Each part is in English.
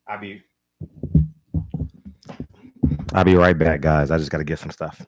I'll be I'll be right back, guys. I just got to get some stuff.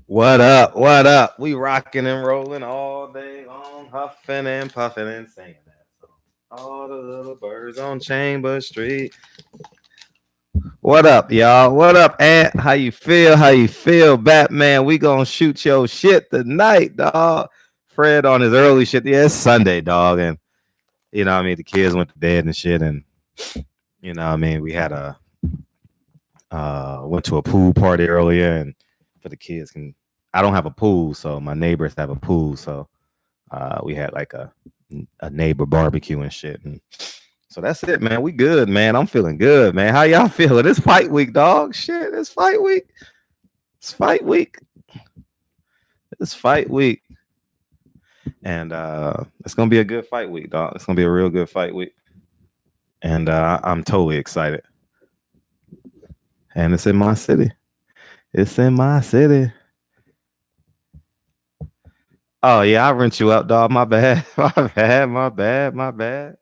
What up? What up? We rocking and rolling all day long, huffing and puffing and singing that song. All the little birds on Chamber Street. What up, y'all? What up, Ant? How you feel? How you feel, Batman? We gonna shoot your shit tonight, dog. Fred on his early shit. Yeah, it's Sunday, dog, and you know what I mean. The kids went to bed and shit, and you know what I mean. We had a went to a pool party earlier, and for the kids can. I don't have a pool, so my neighbors have a pool, so we had like a neighbor barbecue and shit, and so that's it, man. We good, man. I'm feeling good, man. How y'all feeling? It's fight week, dog. Shit, it's fight week. It's fight week. It's fight week, and it's gonna be a good fight week, dog. It's gonna be a real good fight week, and I'm totally excited. And it's in my city. It's in my city. Oh yeah, I rent you up, dog. My bad. My bad. My bad. My bad.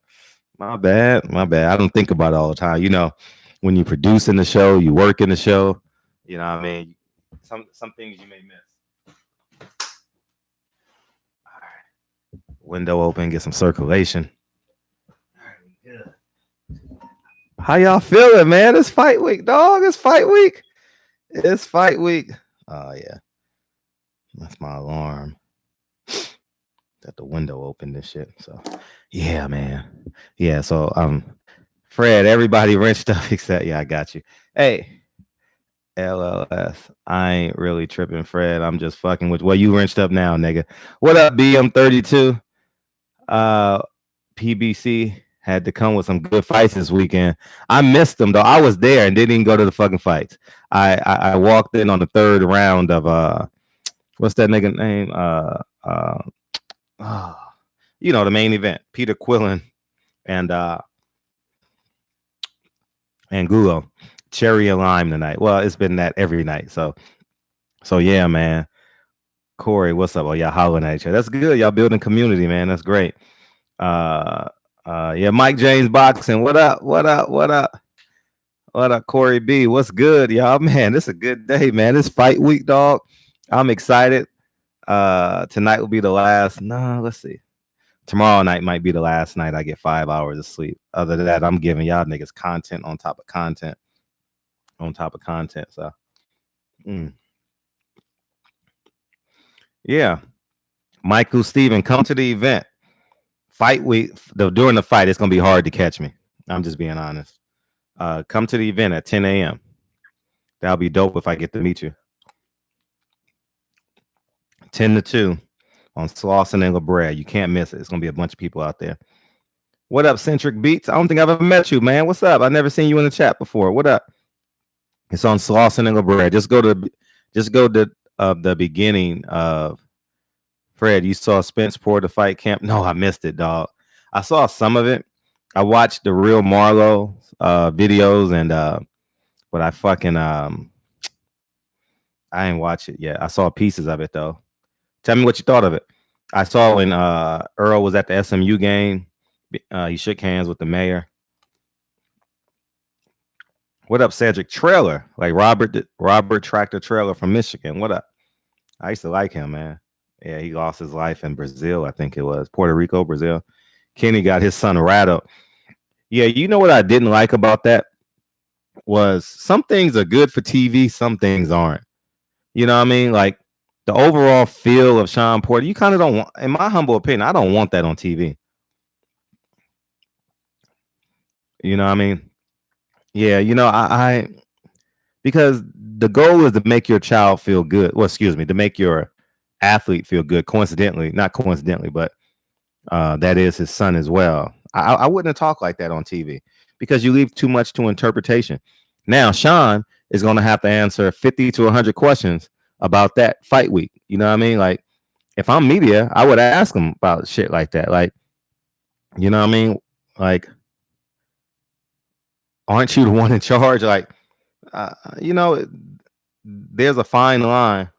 My bad. My bad. I don't think about it all the time. You know, when you produce in the show, you work in the show. You know what I mean? Some things you may miss. All right. Window open, get some circulation. All right, good. How y'all feeling, man? It's fight week, dog. It's fight week. It's fight week. Oh yeah. That's my alarm. Got the window open and shit. So yeah, man. Yeah, so Fred, everybody wrench stuff except yeah, I got you. Hey, LLS. I ain't really tripping, Fred. I'm just fucking with well, you wrenched up now, nigga. What up, BM32? Uh PBC had to come with some good fights this weekend. I missed them though. I was there and didn't even go to the fucking fights. I walked in on the third round of what's that nigga name? You know, the main event. Peter Quillen and Gulo. Cherry and lime tonight. Well, it's been that every night. So yeah, man. Corey, what's up? Oh, y'all hollering at each other. That's good. Y'all building community, man. That's great. Yeah, Mike James Boxing. What up? What up? What up? What up, Corey B? What's good, y'all? Man, this is a good day, man. This fight week, dog. I'm excited. Tonight will be the last. No, let's see. Tomorrow night might be the last night I get 5 hours of sleep. Other than that, I'm giving y'all niggas content on top of content on top of content. So, mm. Yeah, Michael Steven, come to the event. Fight week. During the fight, it's gonna be hard to catch me. I'm just being honest. Come to the event at 10 a.m. That'll be dope if I get to meet you. 10 to 2 on Slauson and La Brea. You can't miss it. It's gonna be a bunch of people out there. What up, Centric Beats? I don't think I've ever met you, man. What's up? I've never seen you in the chat before. What up? It's on Slauson and La Brea. Just go to the beginning of Fred. You saw Spence pour the fight camp. No, I missed it, dog. I saw some of it. I watched the real Marlowe videos and but I fucking I ain't watch it yet. I saw pieces of it though. Tell me what you thought of it. I saw when Earl was at the SMU game. He shook hands with the mayor. What up, Cedric Trailer? Like Robert Tractor Trailer from Michigan. What up? I used to like him, man. Yeah, he lost his life in Brazil. I think it was Puerto Rico, Brazil. Kenny got his son rattled. Yeah, you know what I didn't like about that was some things are good for TV, some things aren't. You know what I mean? Like the overall feel of Sean Porter, you kind of don't want, in my humble opinion, I don't want that on TV. You know what I mean? Yeah, you know, I because the goal is to make your child feel good. Well, excuse me, to make your athlete feel good. Coincidentally, not coincidentally, but that is his son as well. I wouldn't have talked like that on TV because you leave too much to interpretation. Now, Sean is going to have to answer 50 to 100 questions about that fight week. You know what I mean? Like, if I'm media, I would ask him about shit like that. Like, you know what I mean? Like, aren't you the one in charge? Like, you know, there's a fine line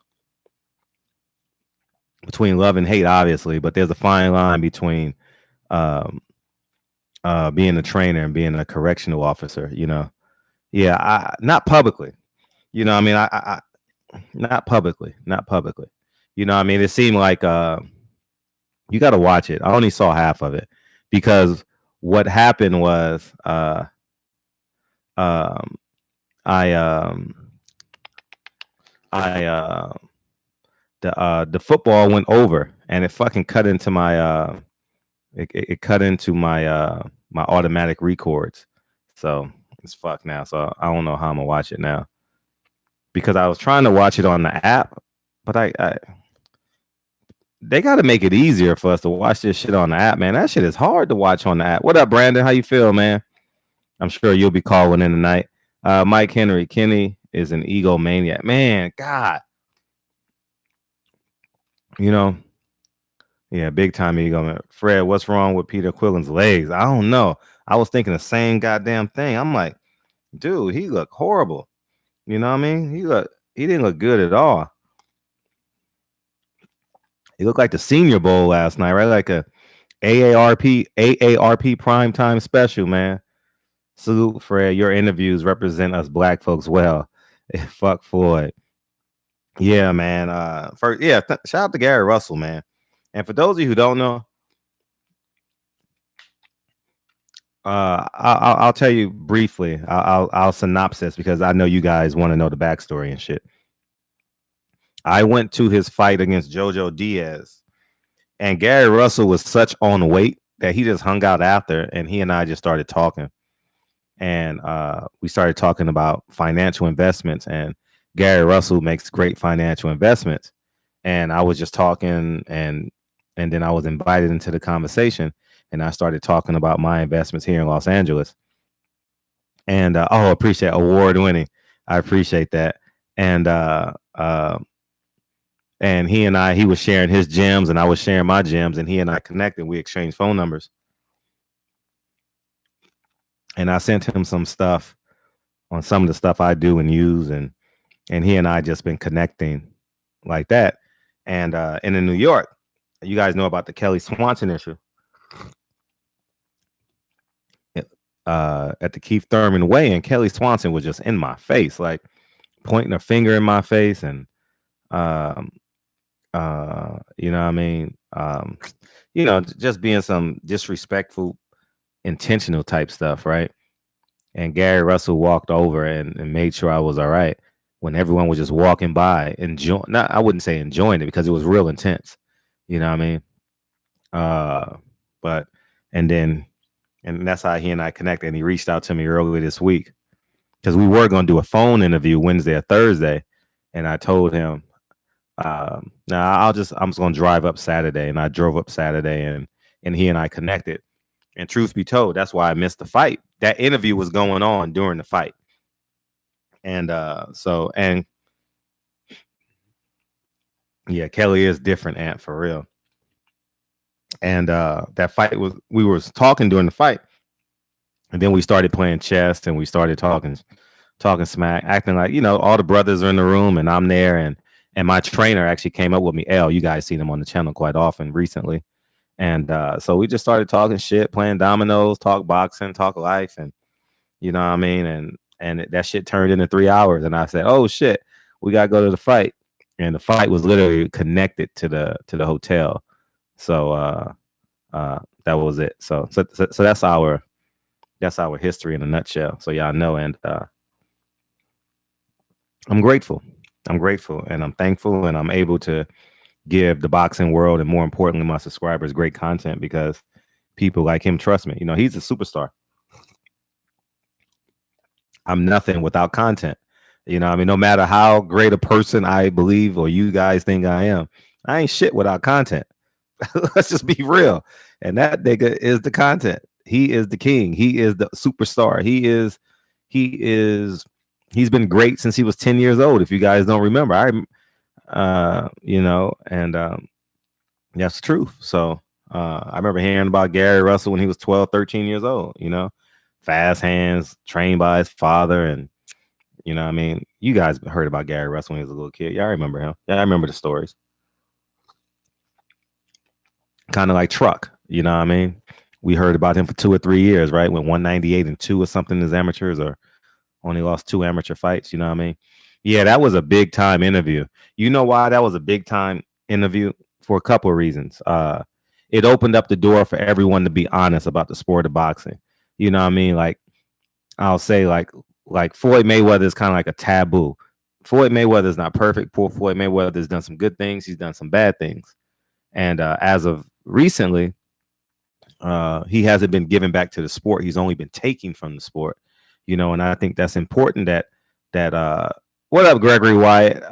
between love and hate, obviously, but there's a fine line between being a trainer and being a correctional officer. You know, yeah, not publicly. You know, I mean, I not publicly. You know, I mean, it seemed like you got to watch it. I only saw half of it because what happened was the football went over and it fucking cut into my it cut into my my automatic records. So it's fucked now. So I don't know how I'm gonna watch it now because I was trying to watch it on the app, but I they got to make it easier for us to watch this shit on the app, man. That shit is hard to watch on the app. What up, Brandon? How you feel, man? I'm sure you'll be calling in tonight. Mike Henry, Kenny is an egomaniac. Man, God. You know, yeah, big time ego, man. Fred, what's wrong with Peter Quillen's legs? I don't know. I was thinking the same goddamn thing. I'm like, dude, he looked horrible. You know what I mean? He didn't look good at all. He looked like the Senior Bowl last night, right? Like a AARP primetime special, man. Salute, Fred. Your interviews represent us black folks well. Fuck Floyd. Yeah, man. Shout out to Gary Russell, man. And for those of you who don't know, I'll tell you briefly. I'll synopsis because I know you guys want to know the backstory and shit. I went to his fight against Jojo Diaz, and Gary Russell was such on weight that he just hung out after, and he and I just started talking. And we started talking about financial investments, and Gary Russell makes great financial investments. And I was just talking, and then I was invited into the conversation, and I started talking about my investments here in Los Angeles. And appreciate award winning. I appreciate that. And he was sharing his gems, and I was sharing my gems, and he and I connected. We exchanged phone numbers. And I sent him some stuff on some of the stuff I do and use, and he and I just been connecting like that. And in New York, you guys know about the Kelly Swanson issue. at the Keith Thurman weigh, and Kelly Swanson was just in my face, like pointing a finger in my face, and um, you know what I mean, just being some disrespectful, intentional type stuff, right? And Gary Russell walked over and made sure I was all right when everyone was just walking by, enjoying. Not, I wouldn't say enjoying it because it was real intense. You know what I mean? But and then and that's how he and I connected. And he reached out to me earlier this week because we were going to do a phone interview Wednesday or Thursday, and I told him, "Now I'm just going to drive up Saturday," and I drove up Saturday, and he and I connected. And truth be told, that's why I missed the fight. That interview was going on during the fight, and yeah, Kelly is different, Ant, for real. And that fight we were talking during the fight, and then we started playing chess, and we started talking smack, acting like all the brothers are in the room, and I'm there, and my trainer actually came up with me. L, you guys seen him on the channel quite often recently, and so we just started talking shit, playing dominoes, talk boxing, talk life, and you know what I mean, and that shit turned into 3 hours, and I said, oh shit, we gotta go to the fight, and the fight was literally connected to the hotel, so that was it. So that's our history in a nutshell. So y'all know, and I'm grateful. I'm grateful, and I'm thankful, and I'm able to give the boxing world, and more importantly, my subscribers, great content because people like him trust me. He's a superstar. I'm nothing without content. I mean, no matter how great a person I believe or you guys think I am, I ain't shit without content. Let's just be real. And that nigga is the content. He is the king. He is the superstar. He's been great since he was 10 years old. If you guys don't remember, and that's the truth. So I remember hearing about Gary Russell when he was 12, 13 years old, fast hands, trained by his father. And, I mean, you guys heard about Gary Russell when he was a little kid. Yeah, I remember him. Yeah, I remember the stories. Kind of like Truck, you know what I mean? We heard about him for 2 or 3 years, right? Went 198-2 or something as amateurs, or only lost 2 amateur fights, you know what I mean? Yeah, that was a big time interview. You know why that was a big time interview? For a couple of reasons. It opened up the door for everyone to be honest about the sport of boxing. You know what I mean? Like, I'll say like Floyd Mayweather is kind of like a taboo. Floyd Mayweather is not perfect. Poor Floyd Mayweather has done some good things. He's done some bad things. And as of recently, he hasn't been giving back to the sport. He's only been taking from the sport, and I think that's important that what up, Gregory Wyatt?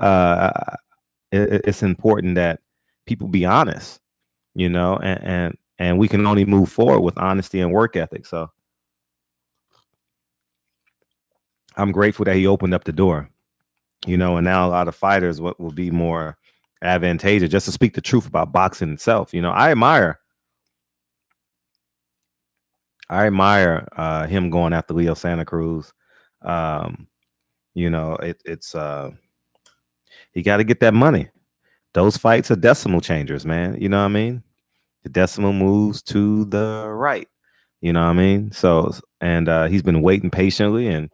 It's important that people be honest, and we can only move forward with honesty and work ethic. So I'm grateful that he opened up the door, and now a lot of fighters will be more advantageous just to speak the truth about boxing itself. I admire him going after Leo Santa Cruz. It's you got to get that money. Those fights are decimal changers, man. You know what I mean? The decimal moves to the right. You know what I mean? So, and he's been waiting patiently, and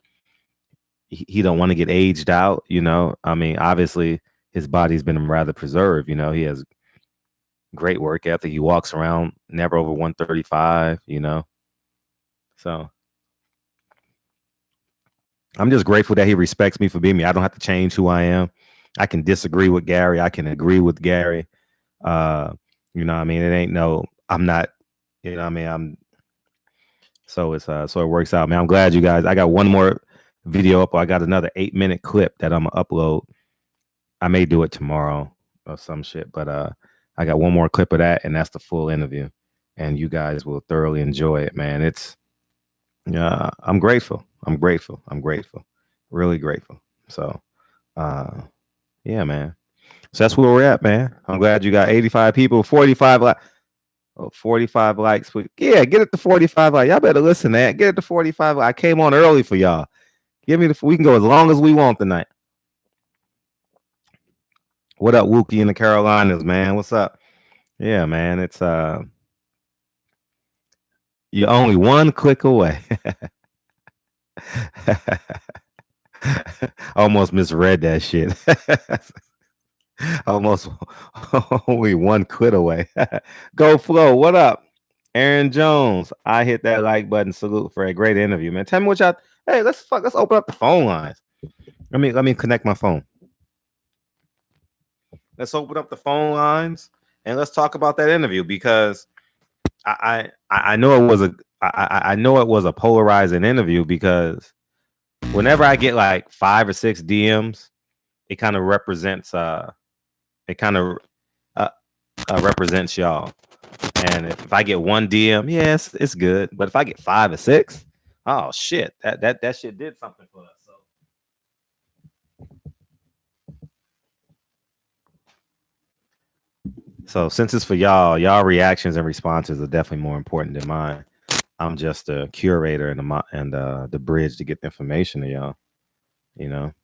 he don't want to get aged out. I mean, obviously his body's been rather preserved. He has great work ethic. He walks around never over 135. So I'm just grateful that he respects me for being me. I don't have to change who I am. I can disagree with Gary. I can agree with Gary. You know what I mean? It ain't no, I'm not, you know what I mean? So it works out, man. I'm glad you guys, I got one more video up. I got another 8-minute clip that I'm gonna upload. I may do it tomorrow or some shit, but I got one more clip of that, and that's the full interview. And you guys will thoroughly enjoy it, man. I'm grateful. I'm grateful. Really grateful. So yeah, man. So that's where we're at, man. I'm glad you got 85 people, 45 likes. 45 likes. Yeah, get it to 45 likes. Y'all better listen, man. Get it to 45 likes. I came on early for y'all. We can go as long as we want tonight. What up, Wookie in the Carolinas, man? What's up? Yeah, man. It's You're only one click away. Almost misread that shit. Almost only one quit away. Go Flow, what up? Aaron Jones, I hit that like button. Salute for a great interview, man. Tell me what y'all. Hey, let's open up the phone lines. Let me connect my phone. Let's open up the phone lines and let's talk about that interview because I know it was I know it was a polarizing interview because whenever I get like 5 or 6 DMs, it kind of represents represents y'all. And if I get 1 DM, yes, it's good. But if I get 5 or 6, oh shit, that shit did something for us. So since it's for y'all reactions and responses are definitely more important than mine. I'm just a curator and the bridge to get the information to y'all. You know.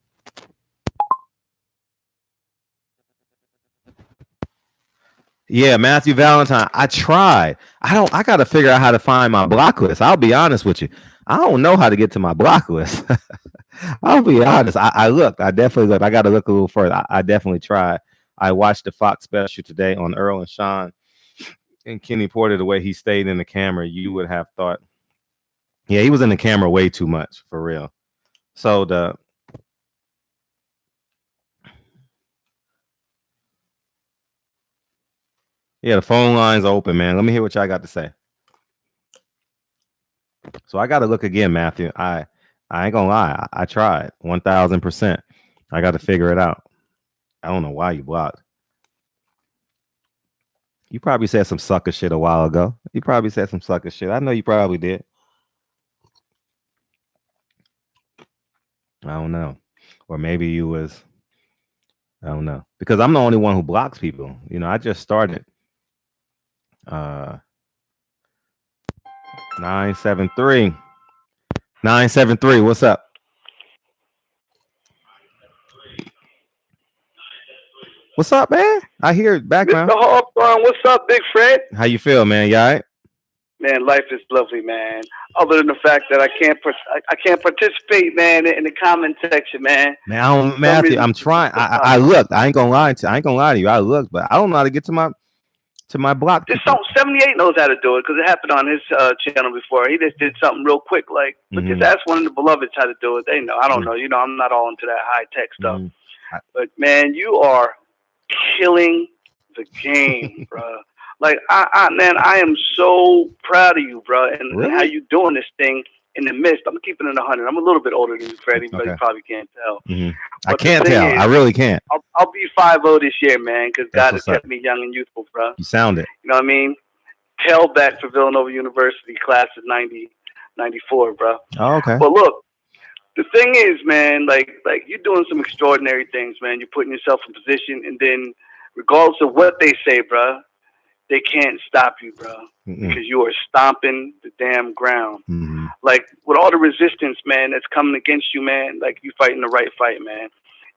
Yeah, Matthew Valentine. I tried. I gotta figure out how to find my block list. I'll be honest with you. I don't know how to get to my block list. I'll be honest. I looked. I definitely looked. I gotta look a little further. I definitely tried. I watched the Fox special today on Earl and Sean and Kenny Porter. The way he stayed in the camera, you would have thought. Yeah, he was in the camera way too much, for real. So the phone line's open, man. Let me hear what y'all got to say. So I got to look again, Matthew. I ain't gonna lie. I tried 1000%. I got to figure it out. I don't know why you blocked. You probably said some sucker shit a while ago. You probably said some sucker shit. I know you probably did. I don't know. Or maybe you was. I don't know. Because I'm the only one who blocks people. You know, I just started. 973. 973. What's up? What's up, man? I hear background. Mr. Hawthorne, what's up, Big Fred? How you feel, man? You all right? Man, life is lovely, man. Other than the fact that I can't participate, man, in the comment section, man. Man, Matthew, I'm trying. I looked. I ain't gonna lie to you. I looked, but I don't know how to get to my block. This song 78 knows how to do it because it happened on his channel before. He just did something real quick, like just ask one of the beloveds how to do it. They know. I don't know. You know, I'm not all into that high tech stuff. But man, you are killing the game, bro. Like I am so proud of you, bro, and how you doing this thing in the midst. I'm keeping it 100. I'm a little bit older than you, Freddie, but you probably can't tell. I can't tell. I really can't. I'll be 5-0 this year, man, because God has kept me young and youthful, bro. You sound it. You know what I mean? Tailback for Villanova University, class of 94, bro. Oh, okay. But look, the thing is, man, like you're doing some extraordinary things, man. You're putting yourself in position, and then regardless of what they say, bro, they can't stop you, bro, because you are stomping the damn ground. Like with all the resistance, man, that's coming against you, man. Like you fighting the right fight, man.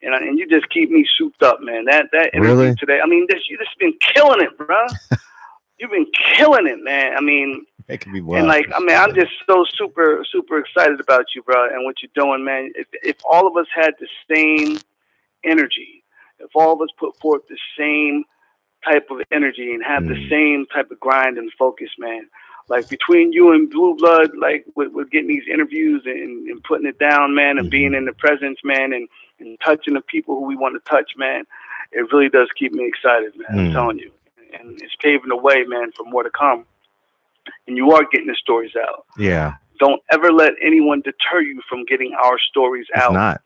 And you just keep me souped up, man. That interview today, I mean, you just been killing it, bro. You've been killing it, man. I mean, it can be wild. And like, I mean, I'm just so super excited about you, bro, and what you're doing, man. If all of us had the same energy, if all of us put forth the same type of energy and have the same type of grind and focus, man. Like between you and Blue Blood, like with getting these interviews and putting it down, man, and being in the presence, man, and touching the people who we want to touch, man, it really does keep me excited, man. I'm telling you. And it's paving the way, man, for more to come. And you are getting the stories out. Yeah. Don't ever let anyone deter you from getting our stories out. Not.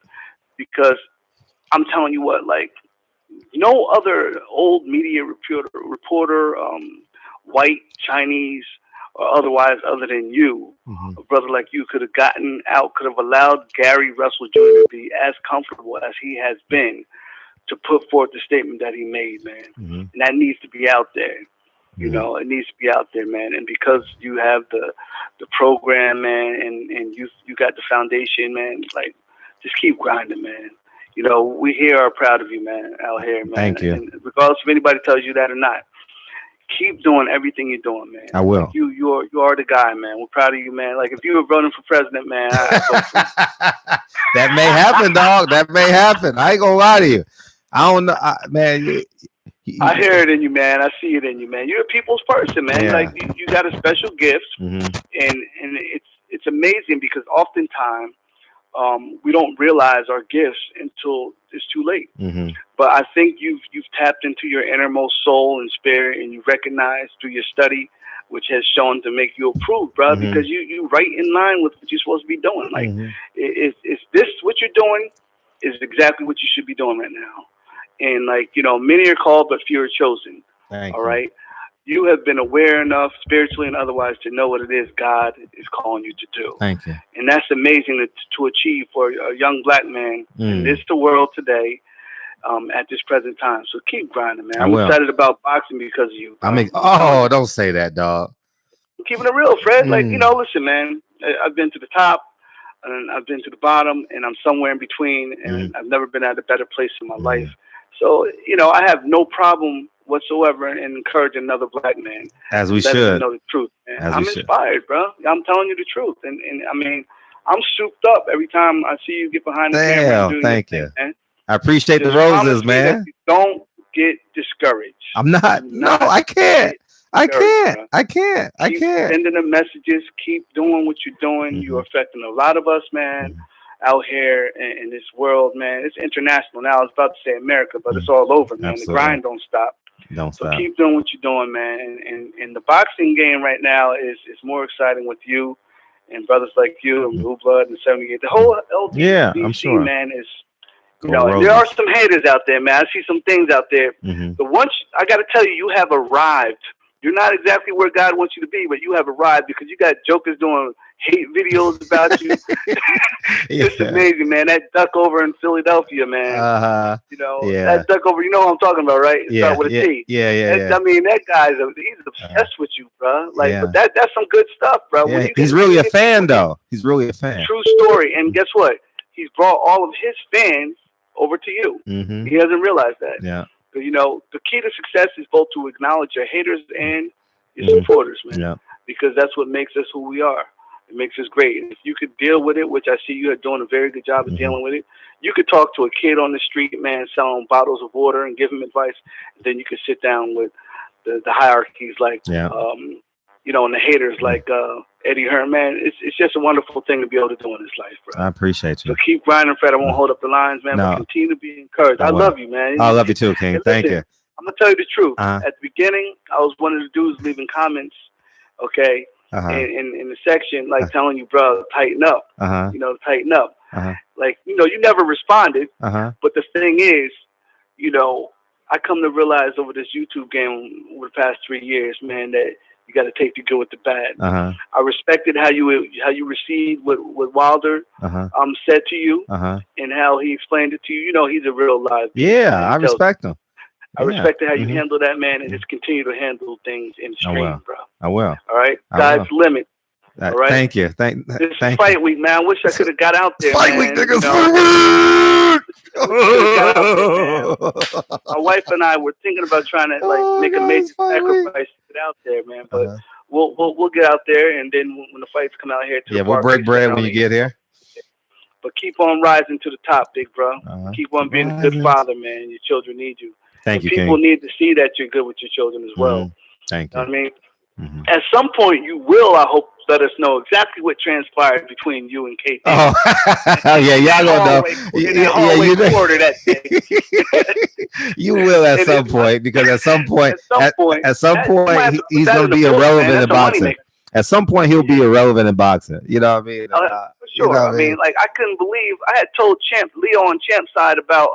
Because I'm telling you what, like, no other old media reporter, white, Chinese, or otherwise, other than you, a brother like you could have gotten out, could have allowed Gary Russell Jr. to be as comfortable as he has been to put forth the statement that he made, man. And that needs to be out there. You know, it needs to be out there, man. And because you have the program, man, and you got the foundation, man, like, just keep grinding, man. You know, we here are proud of you, man, out here, man. Thank you. And regardless if anybody tells you that or not, keep doing everything you're doing, man. I will. Like you are the guy, man. We're proud of you, man. Like if you were running for president, man, I'd vote for you. That may happen, dog. That may happen. I ain't gonna lie to you. I don't know, man. I hear it in you, man. I see it in you, man. You're a people's person, man. Yeah. Like you got a special gift, Mm-hmm. and it's amazing because oftentimes we don't realize our gifts until it's too late. Mm-hmm. But I think you've tapped into your innermost soul and spirit, and you recognize through your study, which has shown to make you approved, bro. Mm-hmm. Because you right in line with what you're supposed to be doing. Like, Mm-hmm. is this what you're doing? Is exactly what you should be doing right now. And like many are called, but few are chosen. Thank all you. right. You have been aware enough, spiritually and otherwise, to know what it is God is calling you to do. Thank you. And that's amazing to achieve for a young black man in this the world today, at this present time. So keep grinding, man. I'm excited about boxing because of you. Don't say that, dog. I'm keeping it real, Fred. Like, listen, man, I've been to the top and I've been to the bottom and I'm somewhere in between, and I've never been at a better place in my life. So, I have no problem whatsoever in encouraging another black man. As we should. Know the truth, man. I'm inspired, bro. I'm telling you the truth. And I mean, I'm souped up every time I see you get behind the camera. Thank you. Thing, I appreciate the roses, man. Don't get discouraged. I'm not. No, I can't. I can't. Keep sending the messages. Keep doing what you're doing. You're affecting a lot of us, man. Out here in this world, man. It's international now. I was about to say America, but it's all over, man. Absolutely. The grind don't stop. So keep doing what you're doing, man. And the boxing game right now is more exciting with you and brothers like you and Blue Blood and 78. The whole LDC, I'm sure. man, is there are some haters out there, man. I see some things out there. But once I got to tell you, you have arrived. You're not exactly where God wants you to be, but you have arrived because you got jokers doing hate videos about you. It's amazing, man. That duck over in Philadelphia, man. That duck over, you know what I'm talking about, right? Start with a T. I mean, that guy's he's obsessed with you, bro. Like, but that's some good stuff, bro. Yeah, he's really a fan, though. He's really a fan. True story. And guess what? He's brought all of his fans over to you. He hasn't realized that. Yeah. But, the key to success is both to acknowledge your haters and your supporters, man. Yeah. Because that's what makes us who we are. It makes us great. And if you could deal with it, which I see you are doing a very good job of dealing with it, you could talk to a kid on the street, man, selling bottles of water and give him advice. And then you could sit down with the hierarchies like, and the haters like Eddie Hearn, man. It's just a wonderful thing to be able to do in this life, bro. I appreciate you. So keep grinding, Fred. I won't hold up the lines, man. But continue to be encouraged. I love you, man. I love you too, King. Thank you. I'm going to tell you the truth. At the beginning, I was one of the dudes leaving comments, okay, in the section, like telling you, bro, tighten up. Tighten up. Like, you never responded. But the thing is, I come to realize over this YouTube game over the past 3 years, man, that you got to take the good with the bad. I respected how you received what Wilder said to you and how he explained it to you. He's a real live. I respect him. I respected how you handle that, man, and just continue to handle things in stream, bro. I will. All right, God's limit. All right. Thank you. This is fight week, man. I wish I could have got out there. Fight week, niggas. My wife and I were thinking about trying to make a major sacrifice to get out there, man. But we'll get out there, and then when the fights come out here, we'll break bread when you get here. But keep on rising to the top, big bro. Keep on being a good father, man. Your children need you. Thank you, people King. need to see that you're good with your children as well. Thank you. You know what I mean? At some point, you will, I hope, let us know exactly what transpired between you and KT. Oh, y'all gonna know. You will at some point, because at some point, he's gonna be irrelevant in boxing. At some point, he'll be irrelevant in boxing. You know what I mean? For sure. I mean, like, I couldn't believe I had told Leo on Champ's side about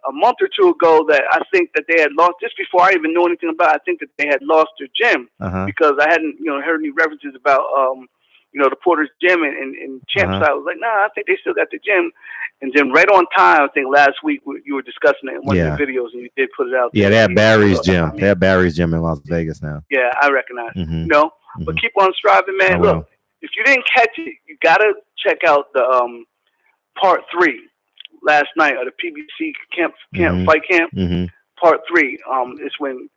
a month or two ago that I think that they had lost, just before I even knew anything about it, I think that they had lost their gym because I hadn't, heard any references about, the Porter's gym and Champ's side. I was like, nah, I think they still got the gym. And then right on time, I think last week you were discussing it in one of the videos and you did put it out there. Yeah, they have Barry's gym. They have Barry's gym in Las Vegas now. Yeah, I recognize it. But keep on striving, man. Look, if you didn't catch it, you got to check out the part 3. Last night of the PBC fight camp, part 3. It's when,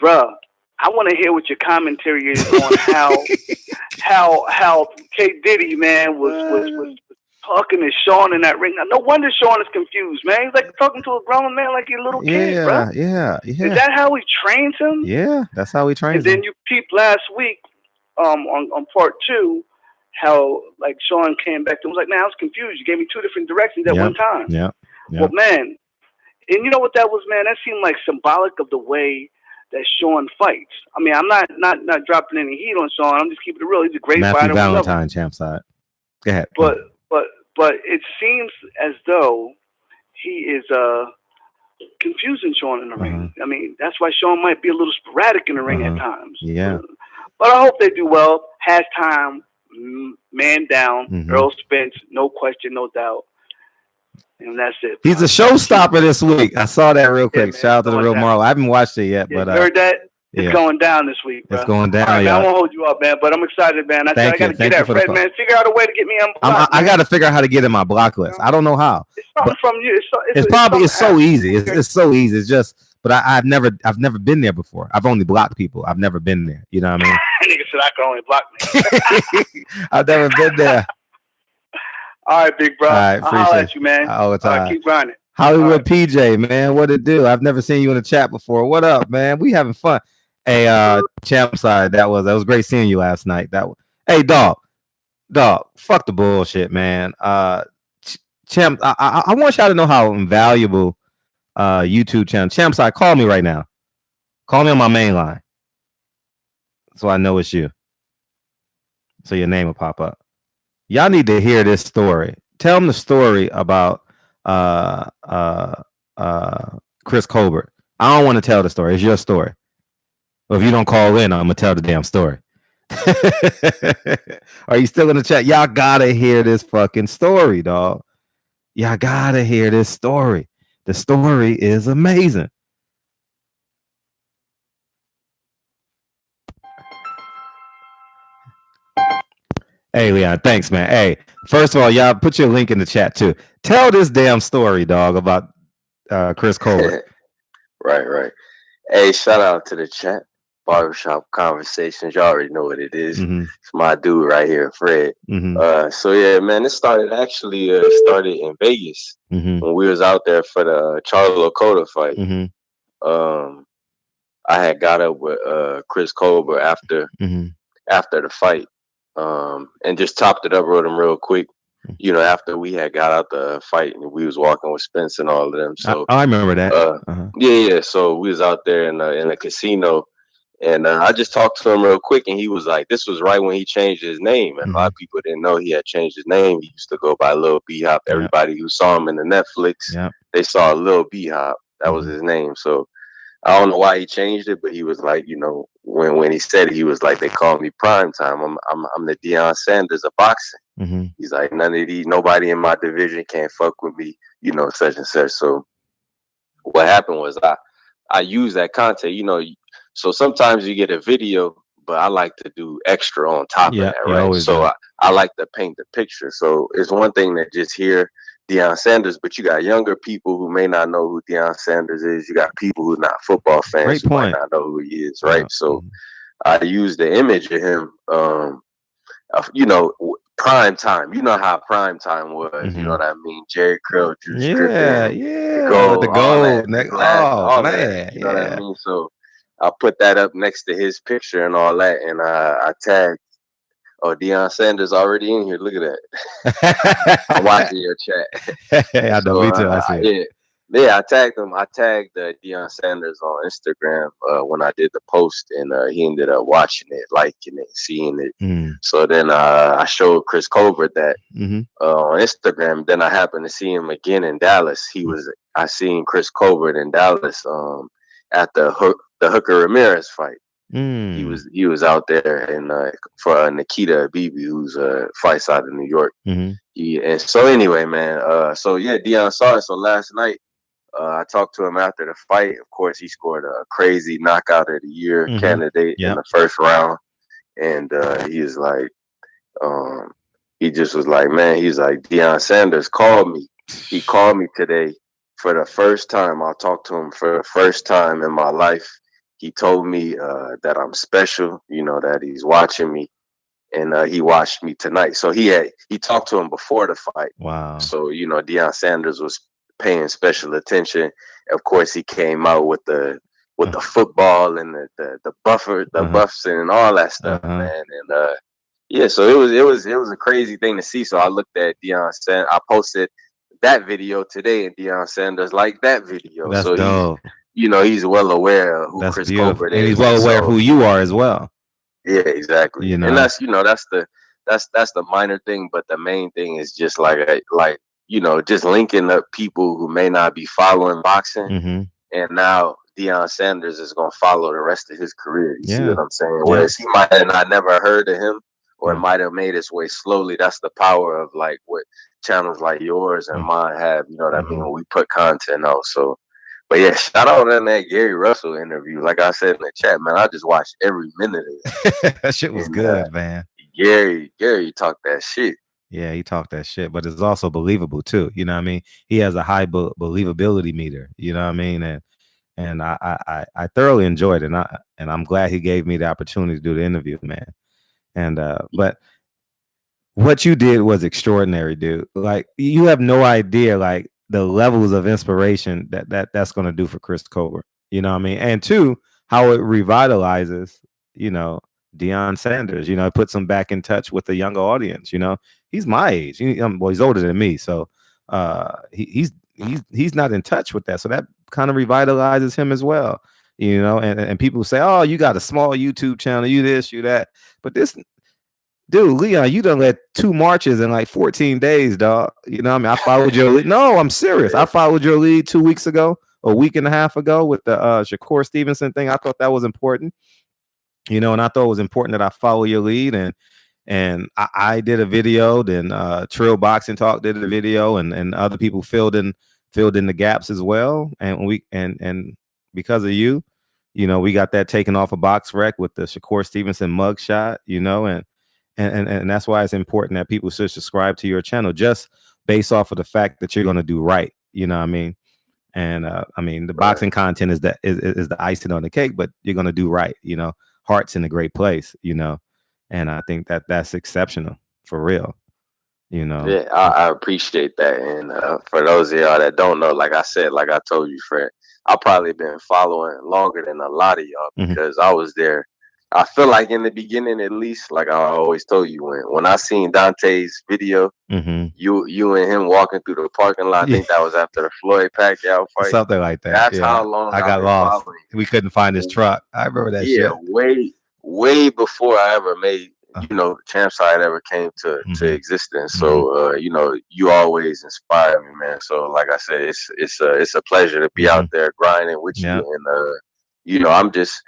bruh, I want to hear what your commentary is on how K Diddy, man, was talking to Sean in that ring. Now, no wonder Sean is confused, man. He's like talking to a grown man like he's a little kid, bro. Yeah. Is that how he trains him? Yeah, that's how he trains him. And then you peeped last week, on part 2, how like Sean came back to him, was like, man, I was confused. You gave me 2 different directions at one time. Yeah. Well, man, and you know what that was, man? That seemed like symbolic of the way that Sean fights. I mean, I'm not dropping any heat on Sean. I'm just keeping it real. He's a great Matthew fighter. Valentine, champ side. Go ahead. But it seems as though he is confusing Sean in the ring. I mean, that's why Sean might be a little sporadic in the ring at times. Yeah. But I hope they do well. Has time, man down. Earl Spence, no question, no doubt. And that's it. He's a showstopper this week. I saw that real quick. Man, shout out to the real Marlo. I haven't watched it yet, but you heard that? It's going down this week, bro. It's going down. All right, man, I won't hold you up, man, but I'm excited, man. I got to get that Fred, man. Figure out a way to get me on block. I got to figure out how to get in my block list. I don't know how. It's something from you. It's so easy. It's so easy. It's just, but I've never been there before. I've only blocked people. I've never been there. You know what I mean? Nigga said I can only block me. I've never been there. All right, big bro. All right, I'll holler at you, man. All the time. All right, keep grinding. Hollywood PJ, man, what it do? I've never seen you in the chat before. What up, man? We having fun. Hey, champ side, that was great seeing you last night. Hey, dog, fuck the bullshit, man. Champ, I want y'all to know how invaluable YouTube channel. Champ side, call me right now. Call me on my main line, so I know it's you. So your name will pop up. Y'all need to hear this story. Tell them the story about Chris Colbert. I don't want to tell the story. It's your story. Well, if you don't call in, I'm gonna tell the damn story. Are you still in the chat? Y'all gotta hear this fucking story, dog. Y'all gotta hear this story. The story is amazing. Hey, Leon, thanks, man. Hey, first of all, y'all put your link in the chat too. Tell this damn story, dog, about Chris Colbert. Right. Hey, shout out to the chat. Barbershop Conversations. You already know what it is. It's my dude right here, Fred. So yeah, man, it started in Vegas when we was out there for the Charlo Cotto fight. I had got up with Chris Colbert after the fight. And just topped it up with him real quick. You know, after we had got out the fight and we was walking with Spence and all of them. So I remember that. Yeah. So we was out there in the casino, and I just talked to him real quick, and he was like, "This was right when he changed his name." And a lot of people didn't know he had changed his name. He used to go by Lil B Hop. Everybody who saw him in the Netflix, they saw Lil B Hop. That was his name. So I don't know why he changed it, but he was like, you know, when he said it, he was like, they call me Prime Time. I'm the Deion Sanders of boxing. He's like, nobody in my division can't fuck with me, you know, such and such. So what happened was I use that content, you know. So sometimes you get a video, but I like to do extra on top of that, right? So I like to paint the picture. So it's one thing to just hear Deion Sanders, but you got younger people who may not know who Deion Sanders is. You got people who are not football fans who might not know who he is, right? So I use the image of him, you know, prime time. You know how prime time was. You know what I mean? Jerry Curl, Drew Strickland, the gold, all that. You know what I mean? So I put that up next to his picture and all that, and I tagged. Oh, Deion Sanders already in here. Look at that. I'm watching your chat. I know, me too. I see it. Yeah, I tagged him. I tagged Deion Sanders on Instagram when I did the post, and he ended up watching it, liking it, seeing it. So then I showed Chris Colbert that on Instagram. Then I happened to see him again in Dallas. I seen Chris Colbert in Dallas at the Hooker Ramirez fight. He was out there and for Nikita Abibi, who's fights out of New York. And so anyway, man. So yeah, Deion saw it. So last night, I talked to him after the fight. Of course, he scored a crazy knockout of the year candidate in the first round, and he is like, he just was like, man, he's like, Deion Sanders called me. He called me today for the first time. I talked to him for the first time in my life. he told me that I'm special, that he's watching me, and he watched me tonight. So he talked to him before the fight. Wow. So Deion Sanders was paying special attention. Of course, he came out with the football and the buffs and all that stuff, man. And yeah, so it was a crazy thing to see. So I looked at Deion Sanders. I posted that video today, and Deion Sanders liked that video. That's so dope. he's well aware of who Chris Colbert is, and he's well aware of who you are as well. Yeah, exactly. And that's that's the minor thing, but the main thing is just like just linking up people who may not be following boxing, and now Deion Sanders is gonna follow the rest of his career. You see what I'm saying? Whereas he might have not never heard of him, or it might have made its way slowly. That's the power of like what channels like yours and mine have. You know what I mean? When we put content out. So, but yeah, shout out on that Gary Russell interview. Like I said in the chat, man, I just watched every minute of it. That shit was good, man. Gary talked that shit. Yeah, he talked that shit, but it's also believable too. You know what I mean? He has a high believability meter. You know what I mean? And I thoroughly enjoyed it, and I'm glad he gave me the opportunity to do the interview, man. And but what you did was extraordinary, dude. Like, you have no idea, like, the levels of inspiration that's going to do for Chris Colbert. You know what I mean? And two, how it revitalizes, Deion Sanders. It puts him back in touch with the younger audience. He's my age. Well, he's older than me, so he's not in touch with that. So that kind of revitalizes him as well. And people say, "Oh, you got a small YouTube channel, you this, you that," but this. Dude, Leon, you done led 2 marches in like 14 days, dog. You know what I mean? I followed your lead. No, I'm serious. I followed your lead 2 weeks ago, a week and a half ago with the Shakur Stevenson thing. I thought that was important. And I thought it was important that I follow your lead. And I did a video, then Trill Boxing Talk did a video, and other people filled in the gaps as well. And because of you, we got that taken off of Box Rec with the Shakur Stevenson mugshot, and that's why it's important that people should subscribe to your channel, just based off of the fact that you're going to do right. You know what I mean? And the boxing content is the icing on the cake, but you're going to do right. Heart's in a great place, and I think that's exceptional for real. Yeah, I appreciate that. And for those of y'all that don't know, like I said, like I told you, Fred, I've probably been following longer than a lot of y'all because I was there. I feel like in the beginning, at least, like I always told you, when I seen Dante's video, you and him walking through the parking lot, I think that was after the Floyd Pacquiao fight. Something like that. That's how long I got lost. We couldn't find his truck. I remember that shit. Yeah, way before I ever made, Champ Side ever came to existence. So, you always inspire me, man. So, like I said, it's a pleasure to be out there grinding with you. And, I'm just,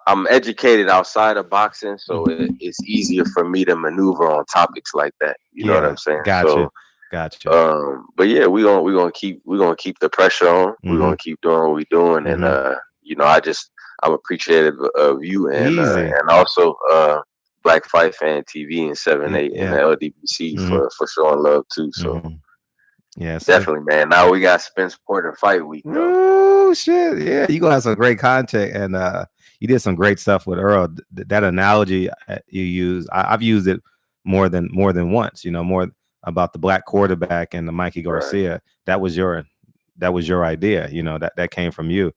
I'm educated outside of boxing, so it's easier for me to maneuver on topics like that. You know what I'm saying? Gotcha. But yeah, we're gonna keep the pressure on. We're gonna keep doing what we're doing, and I'm appreciative of you and also Black Fight Fan TV and 7-8 and the LDBC for showing love too. So. Yeah, definitely, man. Now we got Spence Porter fight week. Oh shit! Yeah, you gonna have some great content, and you did some great stuff with Earl. That analogy you used, I've used it more than once. More about the black quarterback and the Mikey Garcia. Right. That was your idea. That came from you,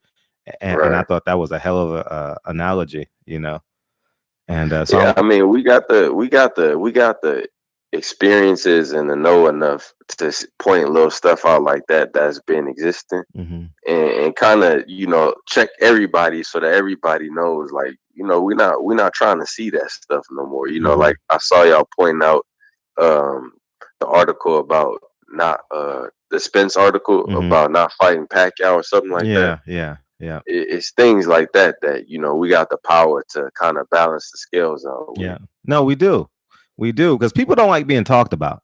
and I thought that was a hell of a analogy. And so I mean, we got the experiences and to know enough to point little stuff out like that's been existing and kind of check everybody so that everybody knows, like, we're not trying to see that stuff no more. Like I saw y'all pointing out the article about not the Spence article about not fighting Pacquiao or something like that. Yeah. It's things like that we got the power to kind of balance the scales out. Yeah, no, we do because people don't like being talked about.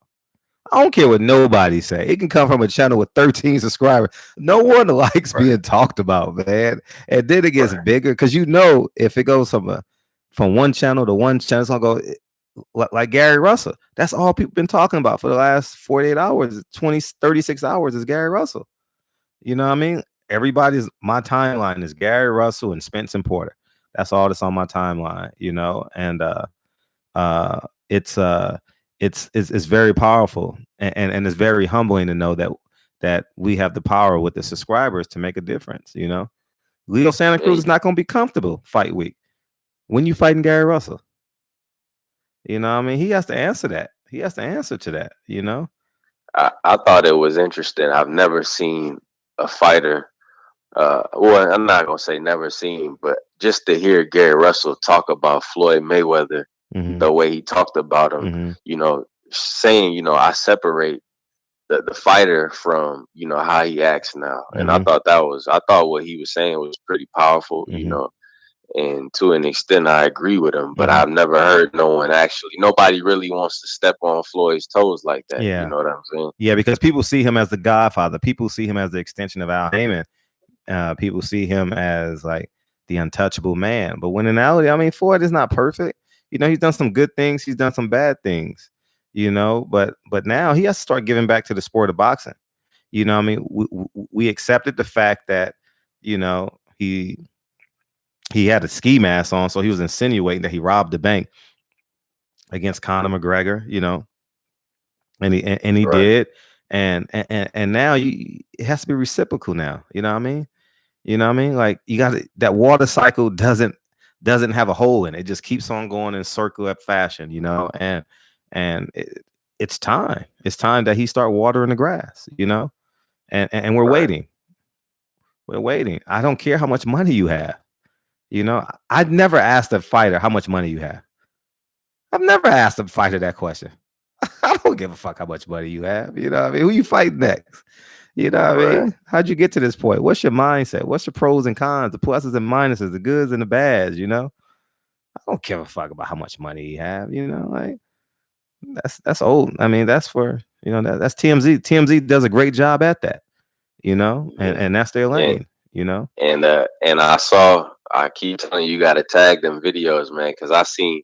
I don't care what nobody say. It can come from a channel with 13 subscribers. No one likes being talked about, man. And then it gets bigger because if it goes from one channel to one channel, it's gonna go like Gary Russell. That's all people been talking about for the last 48 hours, 36 hours is Gary Russell. You know what I mean? my timeline is Gary Russell and Spence and Porter. That's all that's on my timeline, and it's very powerful, and it's very humbling to know that we have the power with the subscribers to make a difference. Leo Santa Cruz is not going to be comfortable fight week when you fighting Gary Russell. He has to answer that. He has to answer to that. I thought it was interesting. I've never seen a fighter. Well, I'm not gonna say never seen, but just to hear Gary Russell talk about Floyd Mayweather, the way he talked about him, saying, I separate the fighter from, how he acts now. And I thought what he was saying was pretty powerful, and to an extent I agree with him, but I've never heard nobody really wants to step on Floyd's toes like that. Yeah. You know what I'm saying? Yeah, because people see him as the Godfather. People see him as the extension of Al Heyman. People see him as like the untouchable man. But when in reality, Floyd is not perfect. He's done some good things. He's done some bad things, but now he has to start giving back to the sport of boxing. We accepted the fact that, he had a ski mask on, so he was insinuating that he robbed the bank against Conor McGregor, and he Right. did, and now it has to be reciprocal now. You know what I mean? Like you got that water cycle doesn't have a hole in it. It just keeps on going in circular fashion, and it's time. It's time that he start watering the grass, and we're waiting. We're waiting. I don't care how much money you have. I'd never asked a fighter how much money you have. I've never asked a fighter that question. I don't give a fuck how much money you have. Who you fight next? How'd you get to this point? What's your mindset? What's your pros and cons, the pluses and minuses, the goods and the bads? I don't give a fuck about how much money you have. Like that's old. That's for that's TMZ. TMZ does a great job at that. And that's their lane. And I keep telling you got to tag them videos, man, because I seen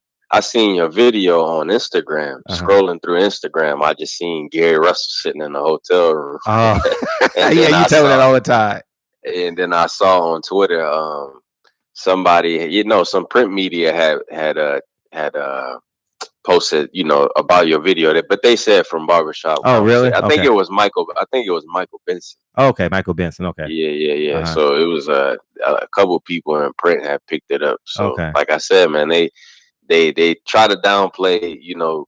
your video on Instagram. Scrolling through Instagram, I just seen Gary Russell sitting in the hotel room. Oh, yeah, you tell me that all the time. And then I saw on Twitter, somebody, some print media had posted, about your video, but they said from barbershop. Oh, really? I think it was Michael Benson. Okay, Michael Benson. Okay. Yeah. So it was a couple people in print had picked it up. So like I said, man, they try to downplay,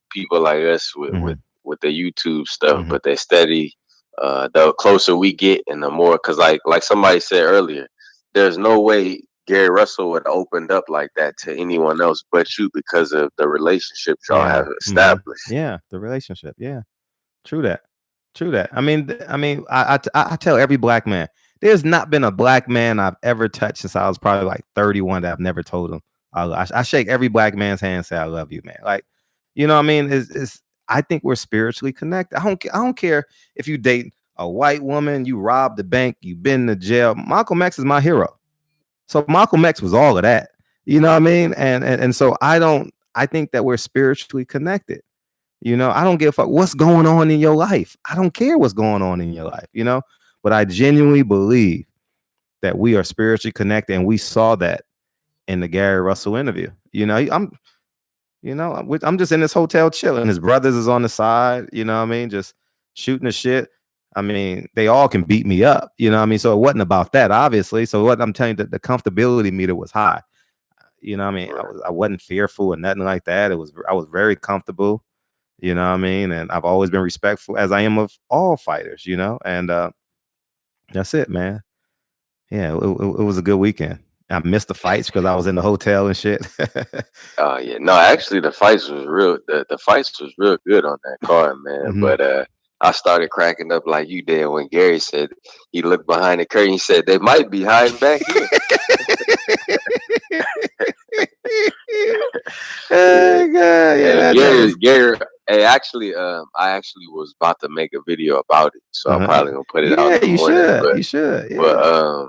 people like us with the YouTube stuff, but they steady. The closer we get, and the more, because like somebody said earlier, there's no way Gary Russell would have opened up like that to anyone else but you because of the relationship y'all have established. Yeah, the relationship. Yeah, true that. I tell every black man, there's not been a black man I've ever touched since I was probably like 31 that I've never told him I shake every black man's hand and say I love you, man. Like, it's I think we're spiritually connected. I don't care if you date a white woman, you robbed the bank, you've been to jail. Malcolm X is my hero. So Malcolm X was all of that. You know what I mean? And so I think that we're spiritually connected. I don't give a fuck what's going on in your life. I don't care what's going on in your life, but I genuinely believe that we are spiritually connected, and we saw that in the Gary Russell interview. I'm just in this hotel chilling. His brothers is on the side, just shooting the shit. They all can beat me up, so it wasn't about that, obviously. So what I'm telling you, the comfortability meter was high. I wasn't fearful or nothing like that. I was very comfortable, and I've always been respectful, as I am of all fighters, and that's it, man. Yeah, it was a good weekend. I missed the fights because I was in the hotel and shit. Yeah, no, actually the fights was real. The fights was real good on that card, man. But I started cracking up like you did when Gary said he looked behind the curtain. He said they might be hiding back here. Oh, God, yeah, Gary. Hey, actually, I actually was about to make a video about it, so I'm probably gonna put it out. You should. You should. Yeah.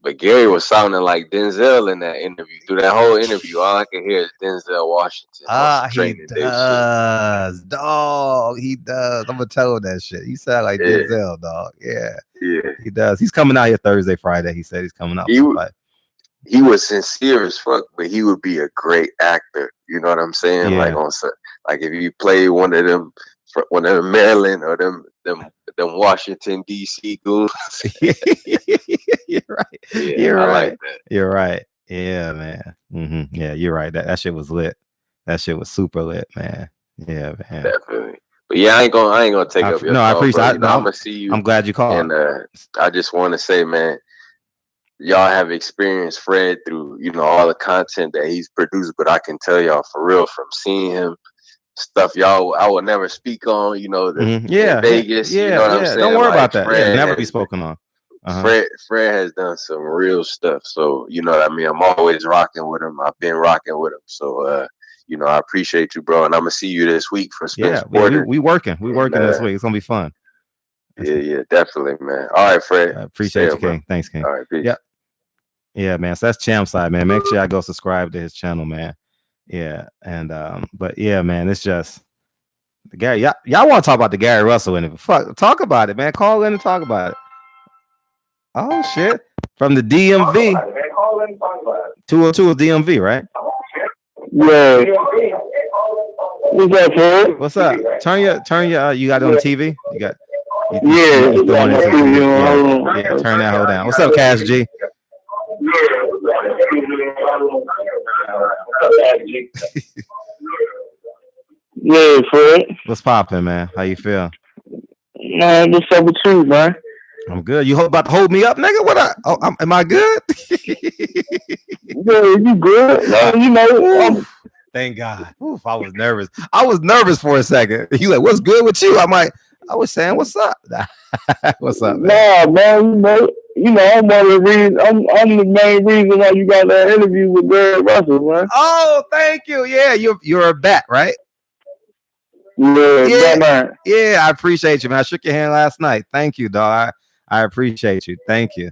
But Gary was sounding like Denzel in that interview. Through that whole interview, all I can hear is Denzel Washington. He does, dog. He does. I'm gonna tell him that shit. You sound like Denzel, dog. Yeah, he does. He's coming out here Thursday, Friday. He said he's coming out. He was sincere as fuck, but he would be a great actor. You know what I'm saying? Yeah. Like if you play one of them Maryland or them Washington D.C. ghouls. You're right. Yeah, you're I right. like that. You're right. Yeah, man. Mm-hmm. Yeah, you're right. That shit was lit. That shit was super lit, man. Yeah, man. Definitely. But yeah, I ain't gonna take up your call, I appreciate. I'm gonna see you. I'm glad you called. And I just want to say, man, y'all have experienced Fred through all the content that he's produced, but I can tell y'all for real from seeing him. Stuff I would never speak on, Vegas. Yeah, you know what I'm saying? Don't worry about that. Fred never be spoken on. Fred has done some real stuff. So, you know what I mean? I'm always rocking with him. I've been rocking with him. So, I appreciate you, bro. And I'm going to see you this week for Spence Porter. We working. We working this week. It's going to be fun. Yeah, definitely, man. All right, Fred. I appreciate you, King. Thanks, King. All right, peace. Yeah, man. So that's Champ Side, man. Make sure I go subscribe to his channel, man. Yeah, and but yeah, man, it's just the Gary. Y'all want to talk about the Gary Russell interview? Fuck, talk about it, man. Call in and talk about it. Oh shit, from the DMV. 202 is DMV, right? Yeah. What's up, Fred? What's up? Turn your. You got it on TV? You got. Yeah. Turn that hoe down. What's up, Cash G? Yeah, Fred. What's poppin', man? How you feel? Man, what's up with you, man? I'm good. You about to hold me up, nigga? What? Am I good? Yeah, you good? No, Thank God. Oof, I was nervous. I was nervous for a second. You like, what's good with you? I was saying, what's up? What's up, man? Nah, man. I'm one of the reasons. I'm the main reason why you got that interview with Gary Russell, man. Oh, thank you. Yeah, you're a bat, right? Yeah, man. Yeah, I appreciate you, man. I shook your hand last night. Thank you, dog. I appreciate you. Thank you,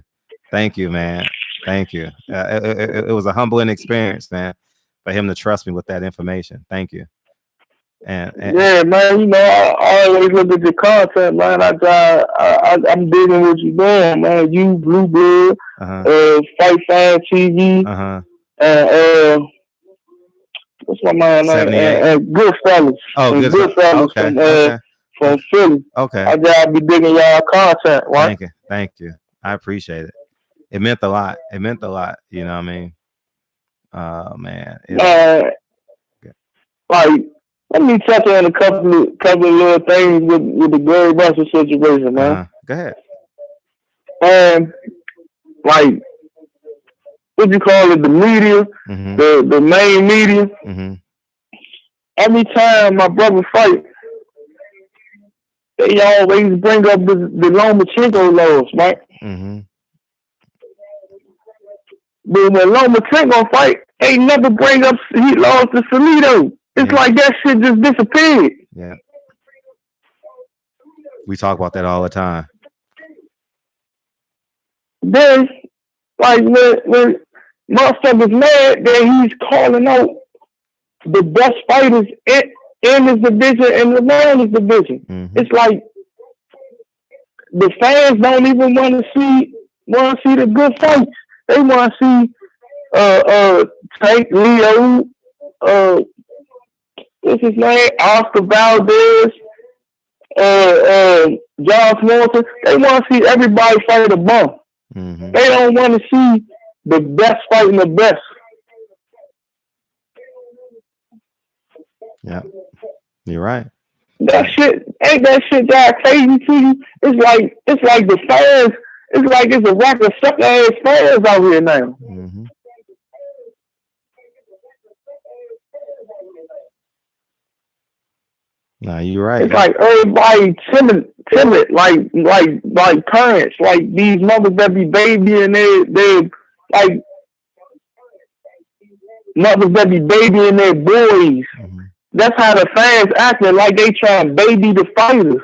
man. Thank you. It was a humbling experience, man, for him to trust me with that information. Thank you. And yeah, man. I always look at your content, man. I'm digging what you're doing, man. You, Bluebird, Fight Fan TV, and what's my man name? And Goodfellas. Oh, Goodfellas from Philly. Okay. I just be digging y'all content, right? Thank you. I appreciate it. It meant a lot. You know what I mean? Man. Like, let me touch on a couple of little things with the Gary Russell situation, man. Go ahead. Like, what you call it, the media, the main media. Every time my brother fight, they always bring up the Lomachenko loss, right? But when Lomachenko fight, they never bring up he lost to Salido. It's like that shit just disappeared. Yeah. We talk about that all the time. Then, like, when motherfuckers mad that he's calling out the best fighters in his division and around his division. It's like the fans don't even want to see the good fights. They want to see Tank Leo, what's his name? Oscar Valdez, Josh Morrison. They want to see everybody fight a bum. They don't want to see the best fighting the best. Yeah, you're right. That shit ain't that shit that crazy to you. It's like the fans. It's like it's a rack of sucker ass fans out here now. Nah, you're right. It's like everybody timid, like parents, like these mothers that be babying their like mothers that be babying their boys. That's how the fans acting, like they trying to baby the fighters.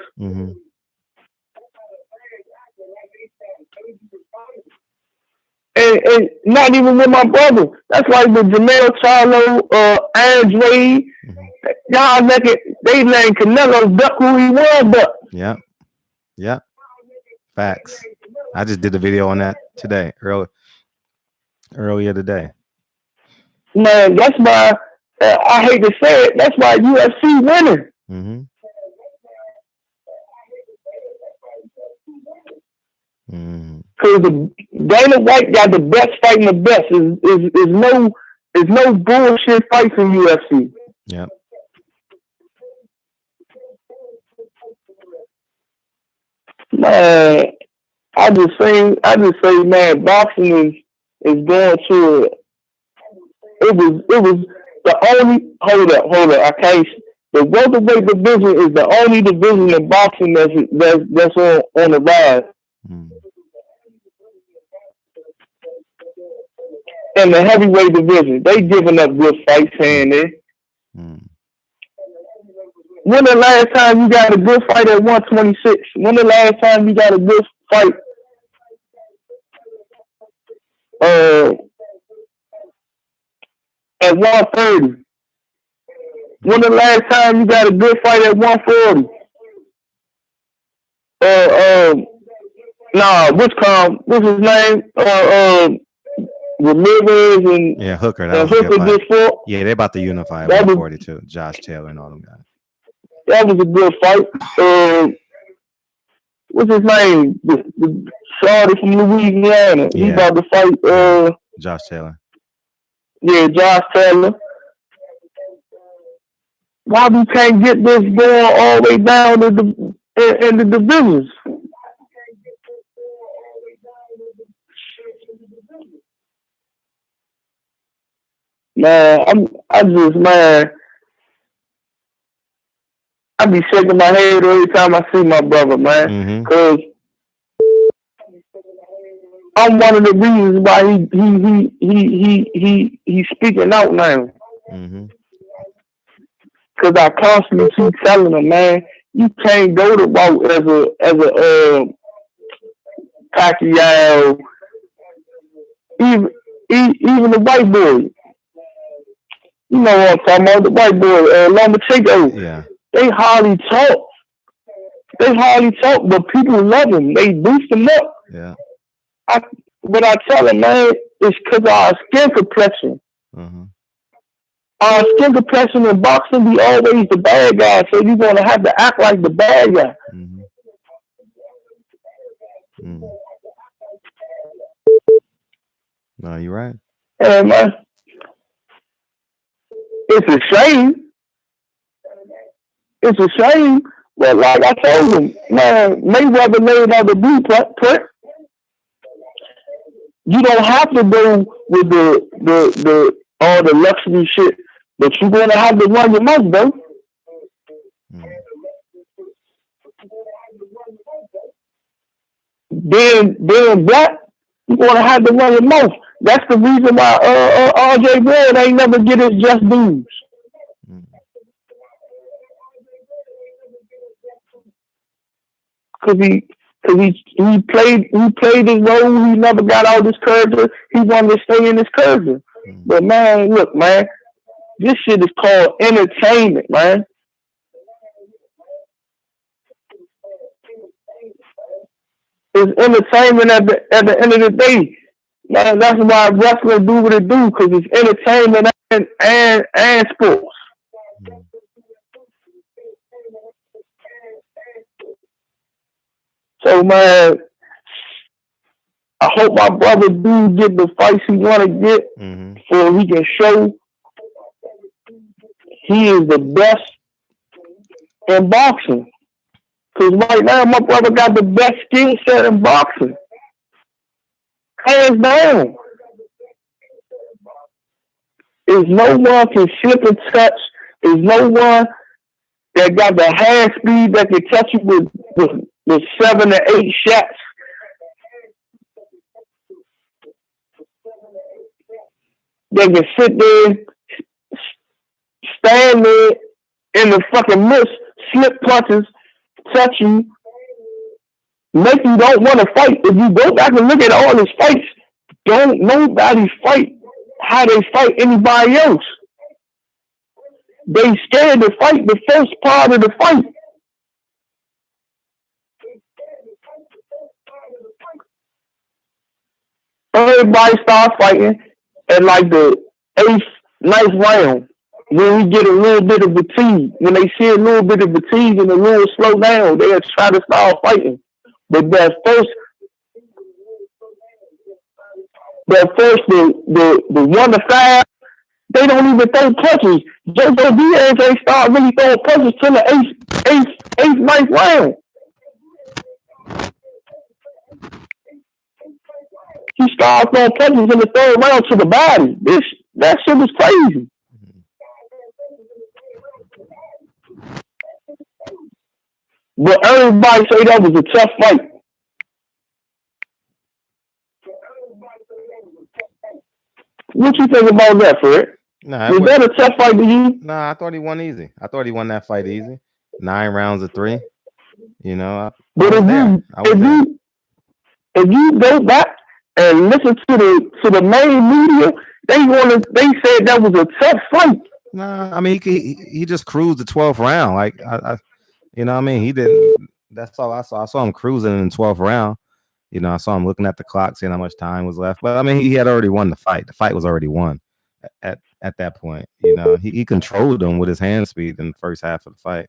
and not even with my brother. That's like the Jamel Charlo, Andre. Y'all they letting Canelo duck who he was, but yeah, facts. I just did a video on that today, earlier today. Man, that's why I hate to say it. That's why UFC winning. Mm-hmm. Because Dana White got the best fighting the best. Is no bullshit fights in UFC. Yep. Man, I just say, man, boxing is going to. It was the only. Hold up. I can't. The welterweight division is the only division in boxing that's on the rise. In the heavyweight division, they giving up good fights here and there. When the last time you got a good fight at 126? When the last time you got a good fight at 130? When the last time you got a good fight at 140? What's his name? Ramirez and Hooker. Yeah, they about to unify at 142. Josh Taylor and all them guys. That was a good fight. What's his name? The shorty from Louisiana. He about to fight Josh Taylor. Yeah, Josh Taylor. Why we can't get this going all the way down in the divisions? Man, I be shaking my head every time I see my brother, man. Because I'm one of the reasons why he's speaking out now. Because I constantly keep telling him, man, you can't go the route as a Pacquiao, even the white boy. You know what I'm talking about, the white boy, Lomachenko. Yeah. They hardly talk. But people love him. They boost him up. Yeah. But I tell him, man, it's because of our skin complexion. Our skin complexion in boxing, we always the bad guy, so you're going to have to act like the bad guy. No, you're right. Yeah, man. It's a shame. But like I told him, man, Mayweather laid out the blueprint. You don't have to go with the all the luxury shit, but you're gonna have to run your mouth, though. Being black, you're gonna have to run your mouth. That's the reason why RJ Brown ain't never get his just dues. Cause he played his role. He never got out his character. He wanted to stay in his character. But man, look, man, this shit is called entertainment, man. It's entertainment at the end of the day. Man, that's why wrestling do what it do, because it's entertainment and sports. So, man, I hope my brother do get the fights he want to get so he can show he is the best in boxing. Because right now, my brother got the best skill set in boxing. Hands down. There's no one can slip and touch. There's no one that got the hand speed that can touch you with 7 to 8 shots. They can sit there, stand there in the fucking mist, slip punches, touch you, make you don't want to fight. If you go back and look at all his fights, don't nobody fight how they fight anybody else. They scared to fight the first part of the fight. Everybody start fighting at like the 8th, 9th round. When we get a little bit of fatigue, when they see a little bit of fatigue and a little slow down, they'll try to start fighting. But the 1 to 5, they don't even throw punches. JoJo Diaz ain't start really throwing punches till the 8th, 9th round. He started throwing punches in the 3rd round to the body. That shit was crazy. But everybody say that was a tough fight. What you think about that, Fred? Was that a tough fight to you? Nah, I thought he won easy. I thought he won that fight easy. 9 rounds of 3. You know, but if you go back and listen to the main media, they said that was a tough fight. Nah, I mean he just cruised the 12th round. Like I you know what I mean? He didn't. That's all I saw. I saw him cruising in the 12th round. You know, I saw him looking at the clock, seeing how much time was left. But I mean, he had already won the fight. The fight was already won at that point. You know, he controlled him with his hand speed in the first half of the fight.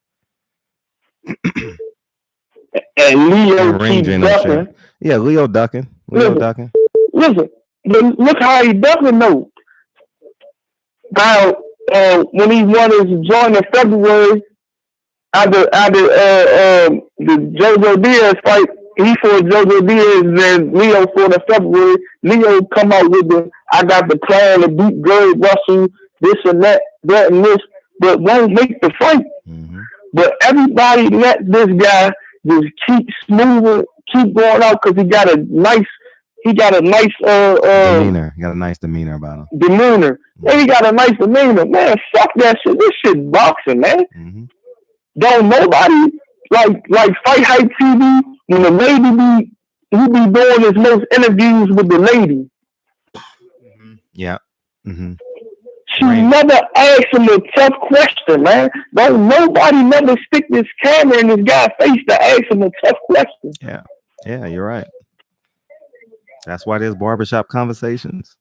And Leo keeps ducking. Yeah, Leo ducking. Ducking. Listen, look how he ducking though. Now, when he won his joint in February, after the JoJo Diaz fight, he fought JoJo Diaz and Leo fought in February. Leo come out with I got the plan to beat Gary Russell, this and that and this, but won't make the fight. Mm-hmm. But everybody let this guy just keep smoothing, keep going out because he got a nice demeanor. He got a nice demeanor about him. Mm-hmm. And he got a nice demeanor. Man, fuck that shit. This shit boxing, man. Mm-hmm. Don't nobody like Fight Hype TV when the lady he be doing his most interviews with the lady. Mm-hmm. Yeah. Mm-hmm. She never asked him a tough question, man. Don't nobody never stick this camera in this guy's face to ask him a tough question. Yeah, you're right. That's why there's barbershop conversations.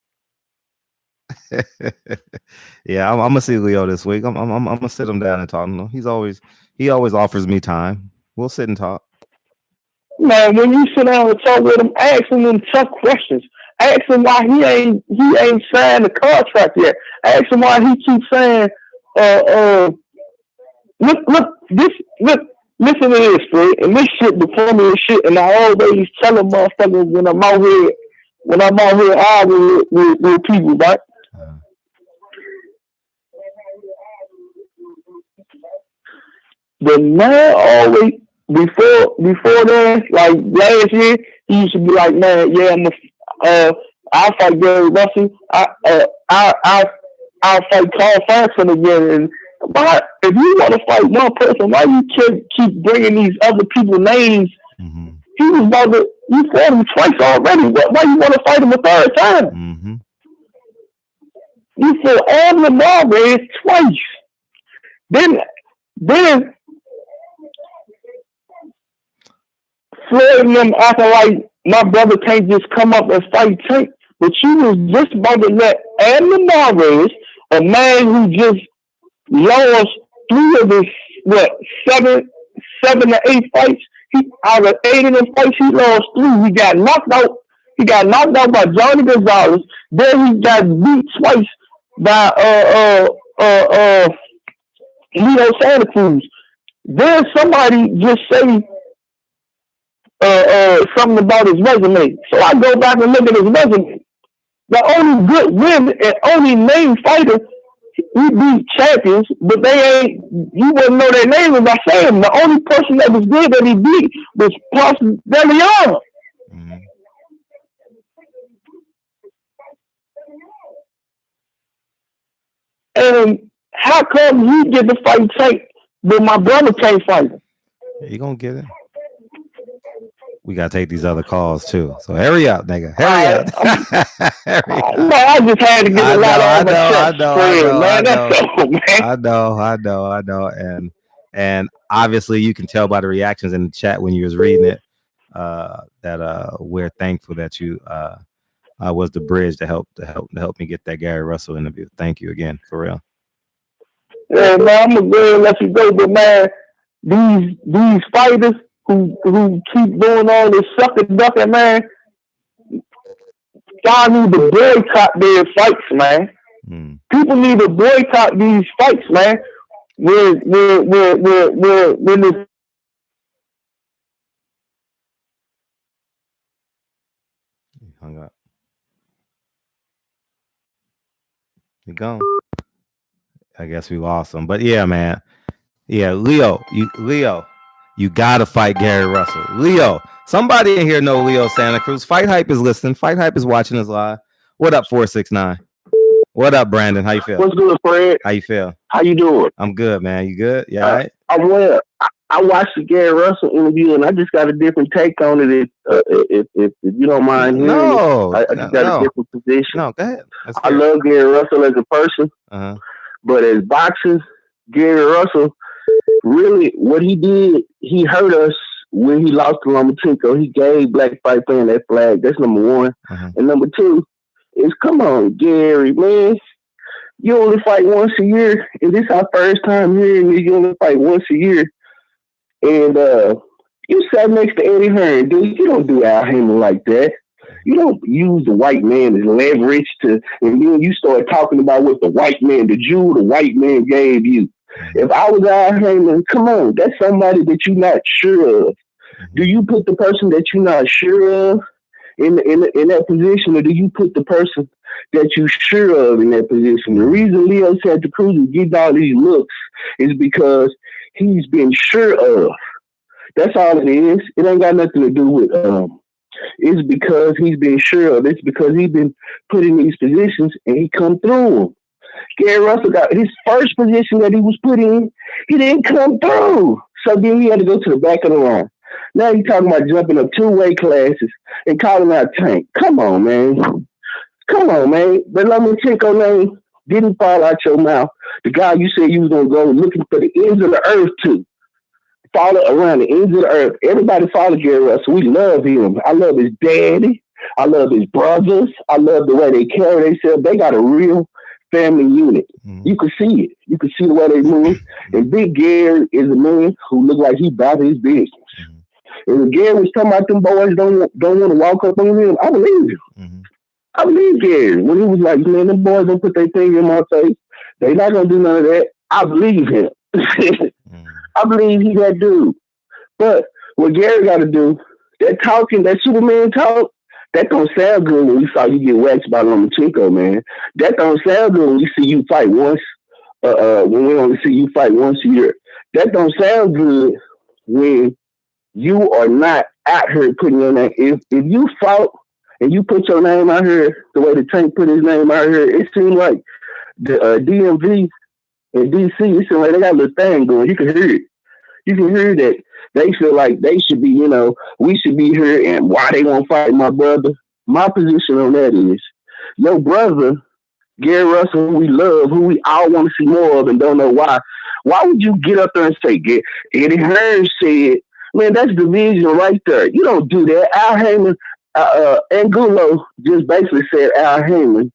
Yeah, I'm gonna see Leo this week. I'm gonna sit him down and talk to him. He always offers me time. We'll sit and talk. Man, when you sit down and talk with him, ask him them tough questions. Ask him why he ain't signed the contract yet. Ask him why he keeps saying, listen to this, Fred. And this shit before me and shit. And I always tell them motherfuckers when I'm out here arguing with people, right? The man always before then, like last year, he used to be like, man, yeah, I'll fight Gary Russell. I'll fight Carl Frampton again. But if you want to fight one person, why you keep bringing these other people's names? Mm-hmm. He was you fought him twice already. Why you want to fight him a third time? Mm-hmm. You fought all the Marbury's twice. Then Floyd and them acting like my brother can't just come up and fight Tank. But you was just about to let Adam Marbury's, a man who just lost 3 of his 7 to 8 fights. Out of 8 of them fights, he lost 3. He got knocked out. He got knocked out by Johnny Gonzalez. Then he got beat twice by Leo Santa Cruz. Then somebody just say something about his resume. So I go back and look at his resume. The only good win and only named fighter, we beat champions, but you wouldn't know their name if I say them. The only person that was good that he beat was Ponce de Leon. Mm-hmm. And how come you get to fight Tank, but my brother can't fight him? You gonna get it. we gotta take these other calls too. So hurry up, nigga. Hurry up. Hurry up. No, I just had to get a lot out of my chest, man. That's all, man. I know. And obviously you can tell by the reactions in the chat when you was reading it that we're thankful that you was the bridge to help me get that Gary Russell interview. Thank you again, for real. Yeah, man, I'm gonna go and let you go, but man, these fighters who keep doing all this sucking ducking, man, y'all need to boycott their fights, man. People need to boycott these fights, man. When the hung up. He gone. I guess we lost him. But yeah, man. Yeah, Leo, you gotta fight Gary Russell. Leo, somebody in here know Leo Santa Cruz. Fight Hype is listening. Fight Hype is watching us live. What up, 469? What up, Brandon? How you feel? What's good, Fred? How you feel? How you doing? I'm good, man. You good? Yeah, all right? I'm well. I watched the Gary Russell interview, and I just got a different take on it. If you don't mind hearing I just got a different position. No, go ahead. I love Gary Russell as a person, but as boxers, Gary Russell, really, what he did, he hurt us when he lost to Lomachenko. He gave Black Fight Fan that flag. That's number one. And number two is, come on, Gary, man. You only fight once a year, and this is our first time hearing you. You only fight once a year. And you sat next to Eddie Hearn, dude. You don't do Al Heyman like that. You don't use the white man as leverage and then you start talking about what the white man, the white man gave you. If I was Al Heyman, come on, that's somebody that you're not sure of. Do you put the person that you're not sure of in that position, or do you put the person that you're sure of in that position? The reason Leo Santa Cruz is getting all these looks is because he's been sure of. That's all it is. It ain't got nothing to do with it's because he's been sure of. It's because he's been put in these positions and he come through them. Gary Russell got his first position that he was put in, he didn't come through. So then he had to go to the back of the line. Now he's talking about jumping up 2 weight classes and calling out Tank. Come on, man. The Lomachenko name didn't fall out your mouth. The guy you said you was going to go looking for the ends of the earth to. Follow around the ends of the earth. Everybody follow Gary Russell. We love him. I love his daddy. I love his brothers. I love the way they carry themselves. They got a real family unit. You can see it. You can see the way they move. And Big Gary is a man who look like he about his business. And when Gary was talking about them boys don't want to walk up on him, I believe him. I believe Gary. When he was like, man, them boys don't put their finger in my face. They not going to do none of that. I believe him. I believe he that dude. But what Gary got to do, that talking, that Superman talk, that don't sound good when we saw you get waxed by Lomachenko, man. That don't sound good when we see you fight once, when we only see you fight once a year. That don't sound good when you are not out here putting your name. If you fought and you put your name out here the way the Tank put his name out here, it seemed like the DMV and DC, it seemed like they got a little thing going. You can hear it. You can hear that they feel like they should be, we should be here, and why they won't fight my brother. My position on that is, your brother, Gary Russell, who we love, who we all want to see more of and don't know why would you get up there and say, Eddie Hearn said, man, that's division right there. You don't do that. Al Heyman, Angulo just basically said Al Heyman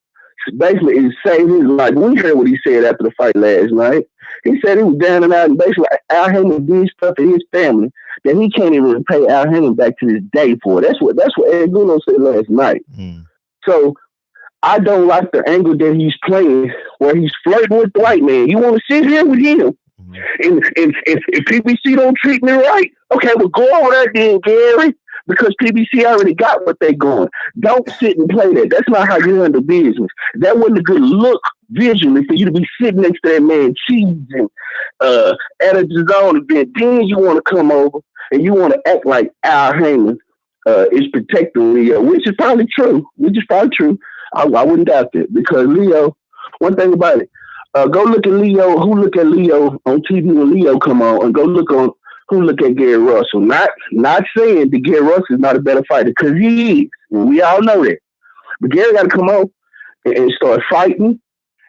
basically is saving his life. We heard what he said after the fight last night. He said he was down and out, and basically Al Heyman did stuff to his family that he can't even pay Al Heyman back to this day for. That's what Angulo said last night. So I don't like the angle that he's playing where he's flirting with the white man. You want to sit here with him? And if PBC don't treat me right, okay, well, go over there then, Gary, because PBC already got what they going. Don't sit and play that. That's not how you handle business. That wasn't a good look visually for you to be sitting next to that man cheesing at a DAZN event. Then you want to come over and you want to act like Al Heyman is protecting Leo, which is probably true. I wouldn't doubt that, because Leo, one thing about it, go look at Leo. Who look at Leo on TV when Leo come on, and go look on who look at Gary Russell. Not saying that Gary Russell is not a better fighter, because he is. We all know that. But Gary got to come on and start fighting,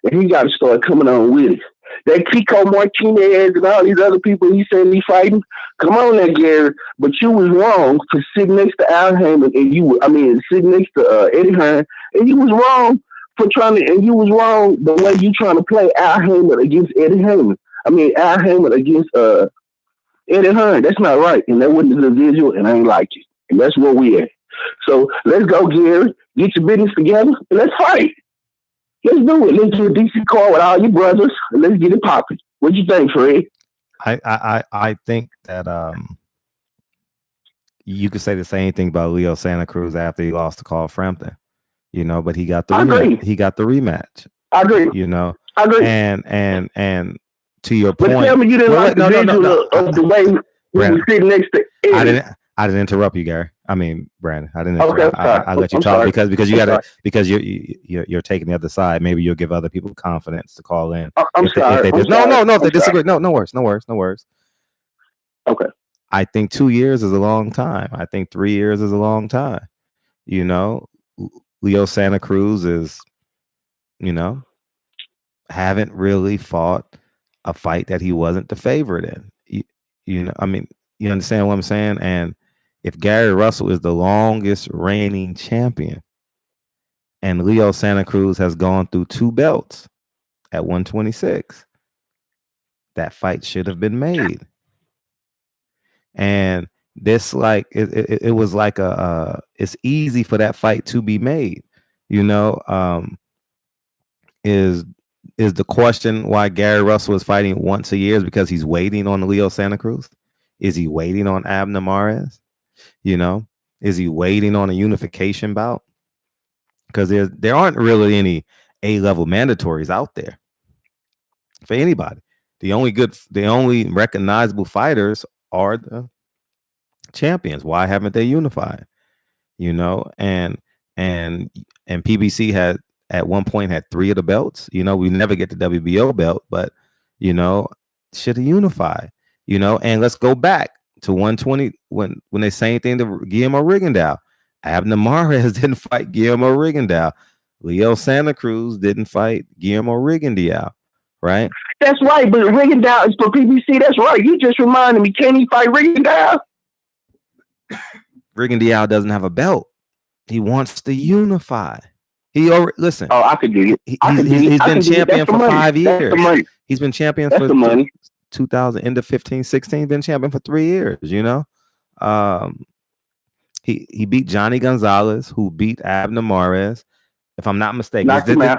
and he got to start coming on with it. That Kiko Martinez and all these other people he said he fighting, come on there, Gary. But you was wrong for sitting next to Al Heyman, and sitting next to Eddie Hearn, and you was wrong for you was wrong the way you trying to play Al Heyman against Eddie Heyman. Al Heyman against Eddie Hearn. That's not right, and that wasn't the visual, and I ain't like it. And that's where we at. So let's go, Gary. Get your business together, and let's fight. Let's do it. Let's do a decent call with all your brothers, and let's get it popping. What you think, Fred? I think that you could say the same thing about Leo Santa Cruz after he lost to Carl Frampton, but he got the rematch. I agree. I agree. And to your point, but tell me you didn't like the visual of the way he was sitting next to Eddie. I didn't interrupt you, Gary. Brandon, I didn't. Okay, I let you talk because you got to, because you're taking the other side. Maybe you'll give other people confidence to call in. I'm sorry. If they disagree, no worries. Okay. I think 2 years is a long time. I think 3 years is a long time. Leo Santa Cruz is, haven't really fought a fight that he wasn't the favorite in. You understand what I'm saying? And if Gary Russell is the longest reigning champion and Leo Santa Cruz has gone through 2 belts at 126, that fight should have been made. And this, it was like it's easy for that fight to be made. Is the question why Gary Russell is fighting once a year is because he's waiting on Leo Santa Cruz? Is he waiting on Abner Mares? Is he waiting on a unification bout? Because there aren't really any A-level mandatories out there for anybody. The only recognizable fighters are the champions. Why haven't they unified? And PBC had at one point had 3 of the belts. We never get the WBO belt, but should have unified. And let's go back to 120 when they same thing to Guillermo Rigondeaux. Abner Mares didn't fight Guillermo Rigondeaux. Leo Santa Cruz didn't fight Guillermo Rigondeaux, right? That's right, but Rigondeaux is for PBC. That's right. You just reminded me. Can he fight Rigondeaux? Rigondeaux doesn't have a belt. He wants to unify. Listen. Oh, I could do it. He's been champion for 5 years. He's been champion for 2000 into 15, 16, been champion for 3 years, he beat Johnny Gonzalez, who beat Abner Mares, if I'm not mistaken.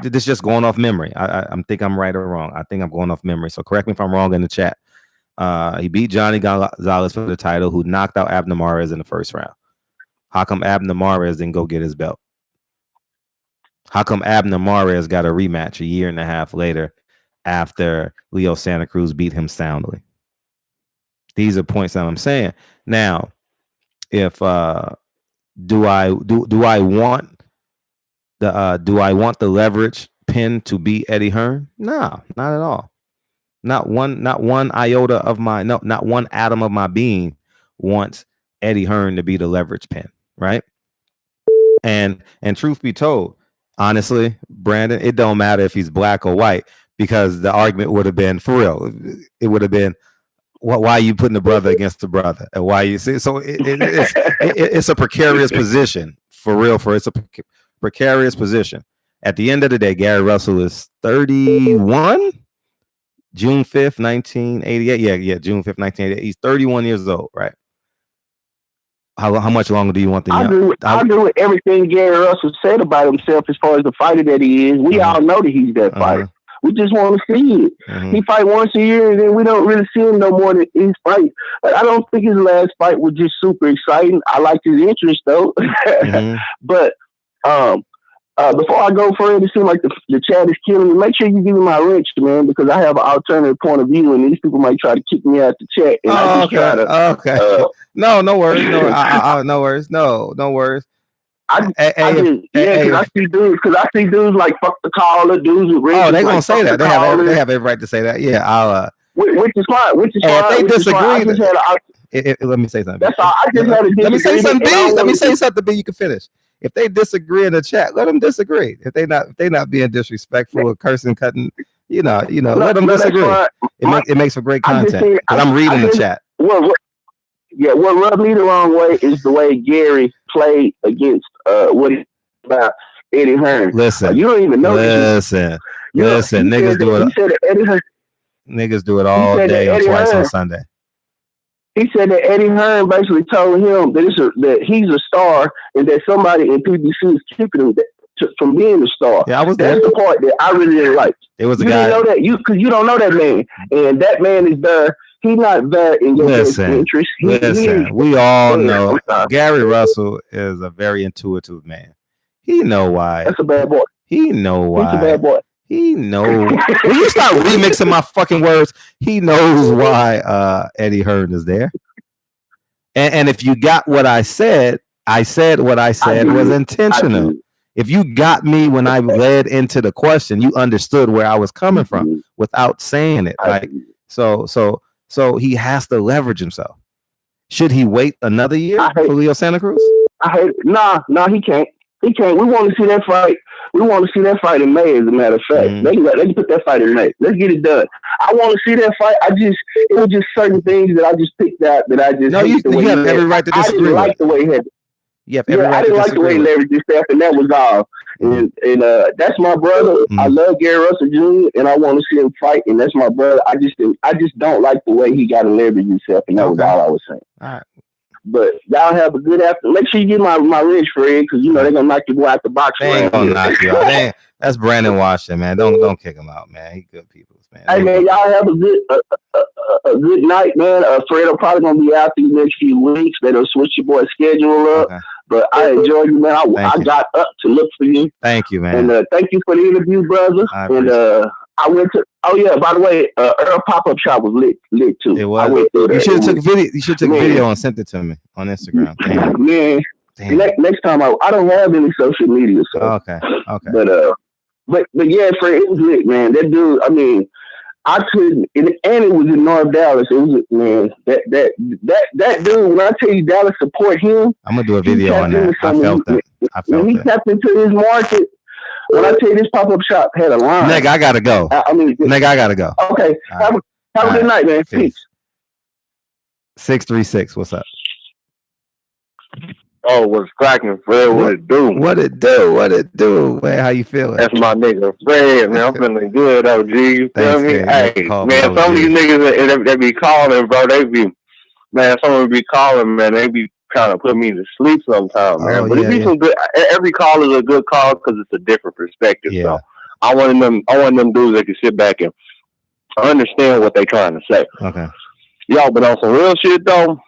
This is just going off memory. I think I'm right or wrong. I think I'm going off memory, so correct me if I'm wrong in the chat. He beat Johnny Gonzalez for the title, who knocked out Abner Mares in the first round. How come Abner Mares didn't go get his belt? How come Abner Mares got a rematch a year and a half later after Leo Santa Cruz beat him soundly? These are points that I'm saying. Now, if do I want the leverage pin to beat Eddie Hearn? No, not at all. Not one iota of not one atom of my being wants Eddie Hearn to be the leverage pin, right? And truth be told, honestly, Brandon, it don't matter if he's black or white, because the argument would have been, for real, it would have been, why are you putting the brother against the brother? And why you see? So it's a precarious position, for real. It's a precarious position. At the end of the day, Gary Russell is 31. June 5th, 1988. Yeah, June 5th, 1988. He's 31 years old, right? How much longer do you want the young? I agree with everything Gary Russell said about himself as far as the fighter that he is. We all know that he's that fighter. We just want to see it. He fight once a year, and then we don't really see him no more than his fight. But I don't think his last fight was just super exciting. I liked his interest, though. But before I go further, it seems like the chat is killing me. Make sure you give me my wrench, man, because I have an alternative point of view, and these people might try to kick me out the chat. And okay. No worries. No worries. No worries. I see dudes like fuck the caller, dudes with they're gonna say that. They have every right to say that. Yeah, Which is fine. Which is fine. If they disagree, let me say something. That's all. I just had a Let me say something, B. Let me say something. something, B. You can finish. If they disagree in the chat, let them disagree. If they not being disrespectful or cursing, cutting, let them disagree. It makes for great content. Because I'm reading the chat. What rubbed me the wrong way is the way Gary played against what he about Eddie Hearn. Listen, you don't even know. Listen. Niggas do it. Niggas do it all day and twice on Sunday. He said that Eddie Hearn basically told him that he's a star and that somebody in PBC is keeping him from being a star. Yeah, I was That's there. the part that I really didn't like. It was you a guy. Didn't know that because you don't know that man, and that man is there. He's not there in your best interest. We all know Gary Russell is a very intuitive man. He know why. That's a bad boy. He know why. He's a bad boy. He knows. When you start remixing my fucking words, he knows why Eddie Hearn is there. And if you got what I said what I said was intentional. If you got me when I led into the question, you understood where I was coming from without saying it. Like so he has to leverage himself. Should he wait another year for Leo Santa Cruz? Nah, he can't. He can't. We want to see that fight. We want to see that fight in May, as a matter of fact. They can put that fight in May. Let's get it done. I want to see that fight. It was just certain things that I just picked out that I just. No, you have every right to disagree. I didn't like the way he had it. I didn't like the way he leveraged this stuff, and that was all. And that's my brother. I love Gary Russell Jr. and I want to see him fight, and that's my brother. I just don't like the way he got to leverage himself, and that was all I was saying. All right. But y'all have a good afternoon. Make sure you get my rich Fred, because they're gonna knock you out the box. They ain't gonna knock you out. That's Brandon Washington, man. Don't kick him out, man. He good people, man. Hey man, y'all have a good night, man. Fred will probably gonna be out these next few weeks. They'll switch your boy's schedule up. Okay. But I enjoy you, man. I got up to look for you. Thank you, man. And thank you for the interview, brother. I went to. Oh yeah, by the way, Earl pop-up shop was lit too. It was. I went through you should have took video. You should have took video and sent it to me on Instagram. Damn. Next time I don't have any social media, so okay. But yeah, Fred, it was lit, man. That dude. I mean, I couldn't, and it was in North Dallas. It was, man, that dude. When I tell you Dallas support him, I'm gonna do a video on that. I felt that. When he tapped into his market. When I tell you this pop-up shop had a line. Nigga, I gotta go. I gotta go. Okay. Have a good night, man. Peace. 636, what's up? Oh, what's cracking, Fred? What it do? What it do? Man, how you feeling? That's my nigga, Fred, man. I'm feeling good, OG. You feel me? Hey, man, some of these niggas that be calling, bro, some of them be calling, man, they be trying to put me to sleep sometimes, man. But it be some good. Every call is a good call because it's a different perspective. Yeah. So I want them dudes that can sit back and understand what they trying to say. Okay. Y'all, but on some real shit though,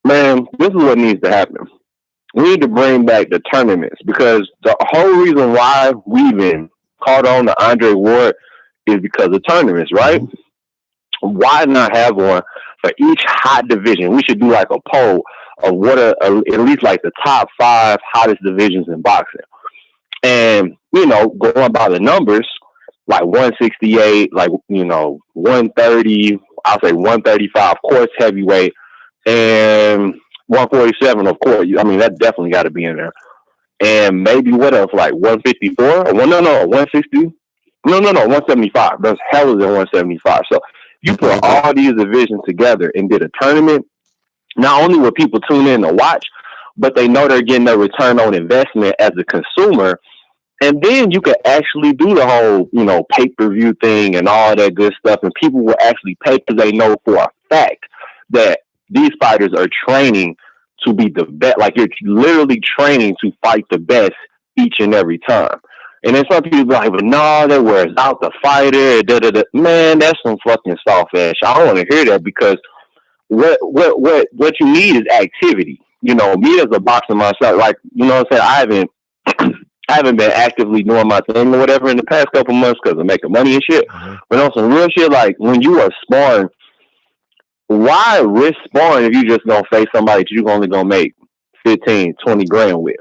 man, this is what needs to happen. We need to bring back the tournaments, because the whole reason why we've been caught on to Andre Ward is because of tournaments, right? Why not have one for each hot division? We should do like a poll of what are at least like the top 5 hottest divisions in boxing. And, going by the numbers, like 168, like, 130, I'll say 135, of course, heavyweight, and 147, of course. I mean, that definitely got to be in there. And maybe what else, like 154? 160? No, 175. That's hella than 175. So you put all these divisions together and did a tournament, not only will people tune in to watch, but they know they're getting their return on investment as a consumer. And then you can actually do the whole, pay-per-view thing and all that good stuff. And people will actually pay because they know for a fact that these fighters are training to be the best. Like, you're literally training to fight the best each and every time. And then some people be like, but no, that wears out the fighter. Man, that's some fucking soft ass. I don't want to hear that, because what you need is activity. Me as a boxer myself, like, what I'm saying, I haven't been actively doing my thing or whatever in the past couple months because of making money and shit. Mm-hmm. But on some real shit, like, when you are sparring, why risk sparring if you just gonna face somebody that you only gonna make 15, 20 grand with?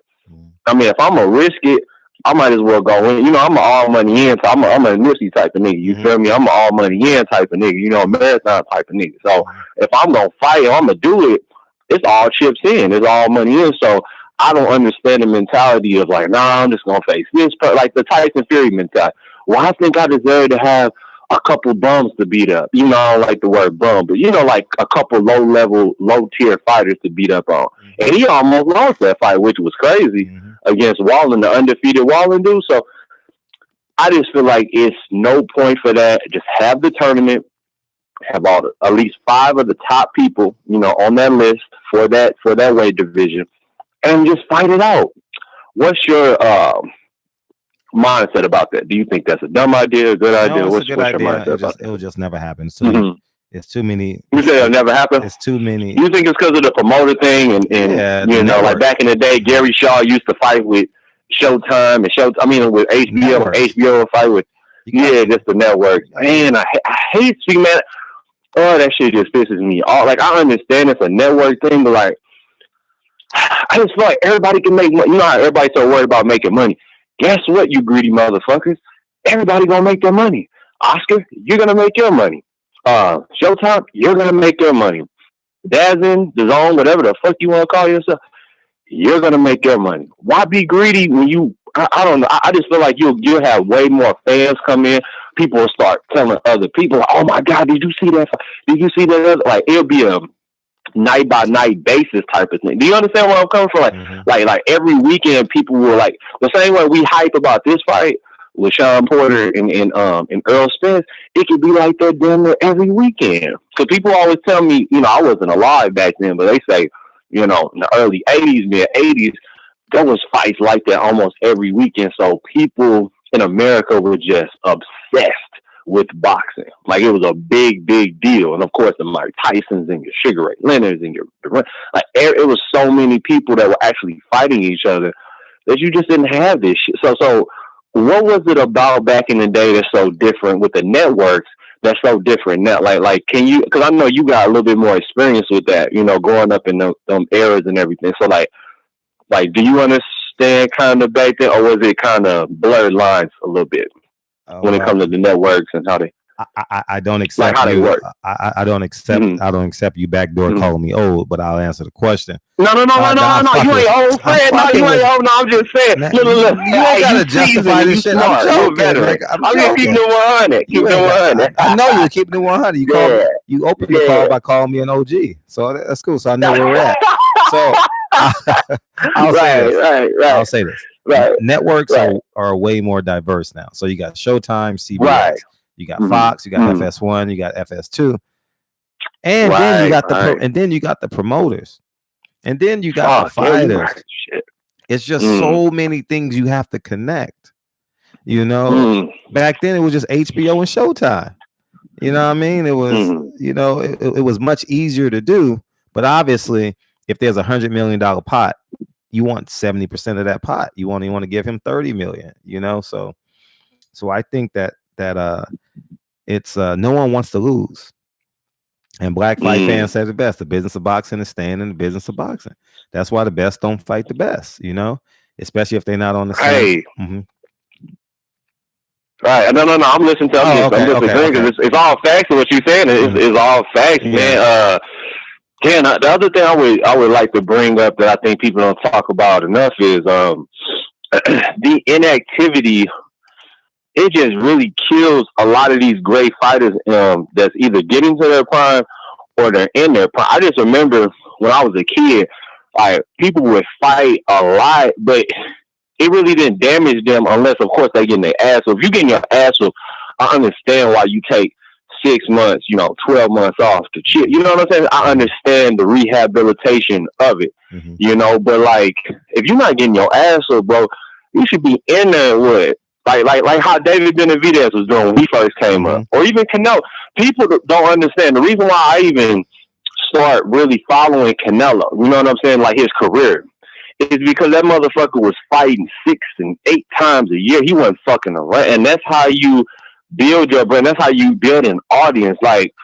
I mean, if I'm gonna risk it, I might as well go in. You know, I'm an all money in, so I'm a Nipsey type of nigga. You feel me? I'm an all money in type of nigga. You know, a marathon type of nigga. So if I'm gonna fight, I'm gonna do it. It's all chips in. It's all money in. So I don't understand the mentality of like, nah, I'm just gonna face this. Like the Tyson Fury mentality. Well, I think I deserve to have a couple bums to beat up. You know, I don't like the word bum, but you know, like a couple low tier fighters to beat up on. And he almost lost that fight, which was crazy, against Wallen, the undefeated Wallen dude. So I just feel like it's no point for that. Just have the tournament, have at least 5 of the top people, you know, on that list for that weight division, and just fight it out. What's your mindset about that? Do you think that's a dumb idea, a good idea? No, what's it's a good idea. It will just never happen. So it's too many. You say it'll never happen? It's too many. You think it's because of the promoter thing and you know, like back in the day, Gary Shaw used to fight with Showtime and with HBO. HBO would fight with just the network. Man, I hate see, man. Oh, that shit just pisses me off. Like, I understand it's a network thing, but like, I just feel like everybody can make money. You know how everybody's so worried about making money. Guess what, you greedy motherfuckers? Everybody gonna make their money. Oscar, you're gonna make your money. Showtime, you're gonna make your money. DAZN, DAZN, whatever the fuck you want to call yourself, you're gonna make your money. Why be greedy when you? I don't know. I just feel like you'll have way more fans come in. People will start telling other people, "Oh my God, did you see that? Did you see that?" Like it'll be a night by night basis type of thing. Do you understand where I'm coming from? Like every weekend, people will like the same way we hype about this fight with Sean Porter and Earl Spence. It could be like that damn near every weekend. So people always tell me, you know, I wasn't alive back then, but they say, you know, in the early '80s, mid '80s, there was fights like that almost every weekend. So people in America were just obsessed with boxing. Like it was a big, big deal. And of course, the Mike Tysons and your Sugar Ray Leonards and it was so many people that were actually fighting each other that you just didn't have this shit. So what was it about back in the day that's so different with the networks that's so different now? Like can you, because I know you got a little bit more experience with that, you know, growing up in them eras and everything. So like do you understand kind of back then, or was it kind of blurred lines a little bit when it comes to the networks and how they? I don't accept like how they work. I don't accept. I don't accept you backdoor calling me old, but I'll answer the question. No. You ain't old, Fred. No, you ain't old. No, I'm just saying. Look. You ain't gotta justify this shit. I'm joking. I'm just keeping it 100. Keep it 100. I know you're keeping it 100. You opened the call by calling me an OG, so that's cool. So I know where we're at. So I'll say this. Right. Networks are way more diverse now. So you got Showtime, CBS, you got Fox, you got FS1, you got FS2, and then you got the promoters, and then you got the fighters. It's just so many things you have to connect. You know, back then it was just HBO and Showtime. You know what I mean? It was, you know, it was much easier to do, but obviously, if there's $100 million pot, you want 70% of that pot. You only want to give him 30 million, you know? So I think that it's no one wants to lose. And Black Fight Fans said it best. The business of boxing is staying in the business of boxing. That's why the best don't fight the best, you know, especially if they're not on the same. Right. No. I'm listening to I'm listening because it's all facts. What you're saying is all facts, man. Yeah, the other thing I would like to bring up that I think people don't talk about enough is the inactivity. It just really kills a lot of these great fighters that's either getting to their prime or they're in their prime. I just remember when I was a kid, like people would fight a lot, but it really didn't damage them unless, of course, they getting their ass. So if you getting your ass whooped, I understand why you take 6 months, 12 months off to chill. You know what I'm saying? I understand the rehabilitation of it, you know, but like, if you're not getting your ass up, bro, you should be in there with like how David Benavidez was doing when he first came up, or even Canelo. People don't understand the reason why I even start really following Canelo. You know what I'm saying? Like his career is because that motherfucker was fighting 6 and 8 times a year. He wasn't fucking around, and that's how you build your brand. That's how you build an audience. Like,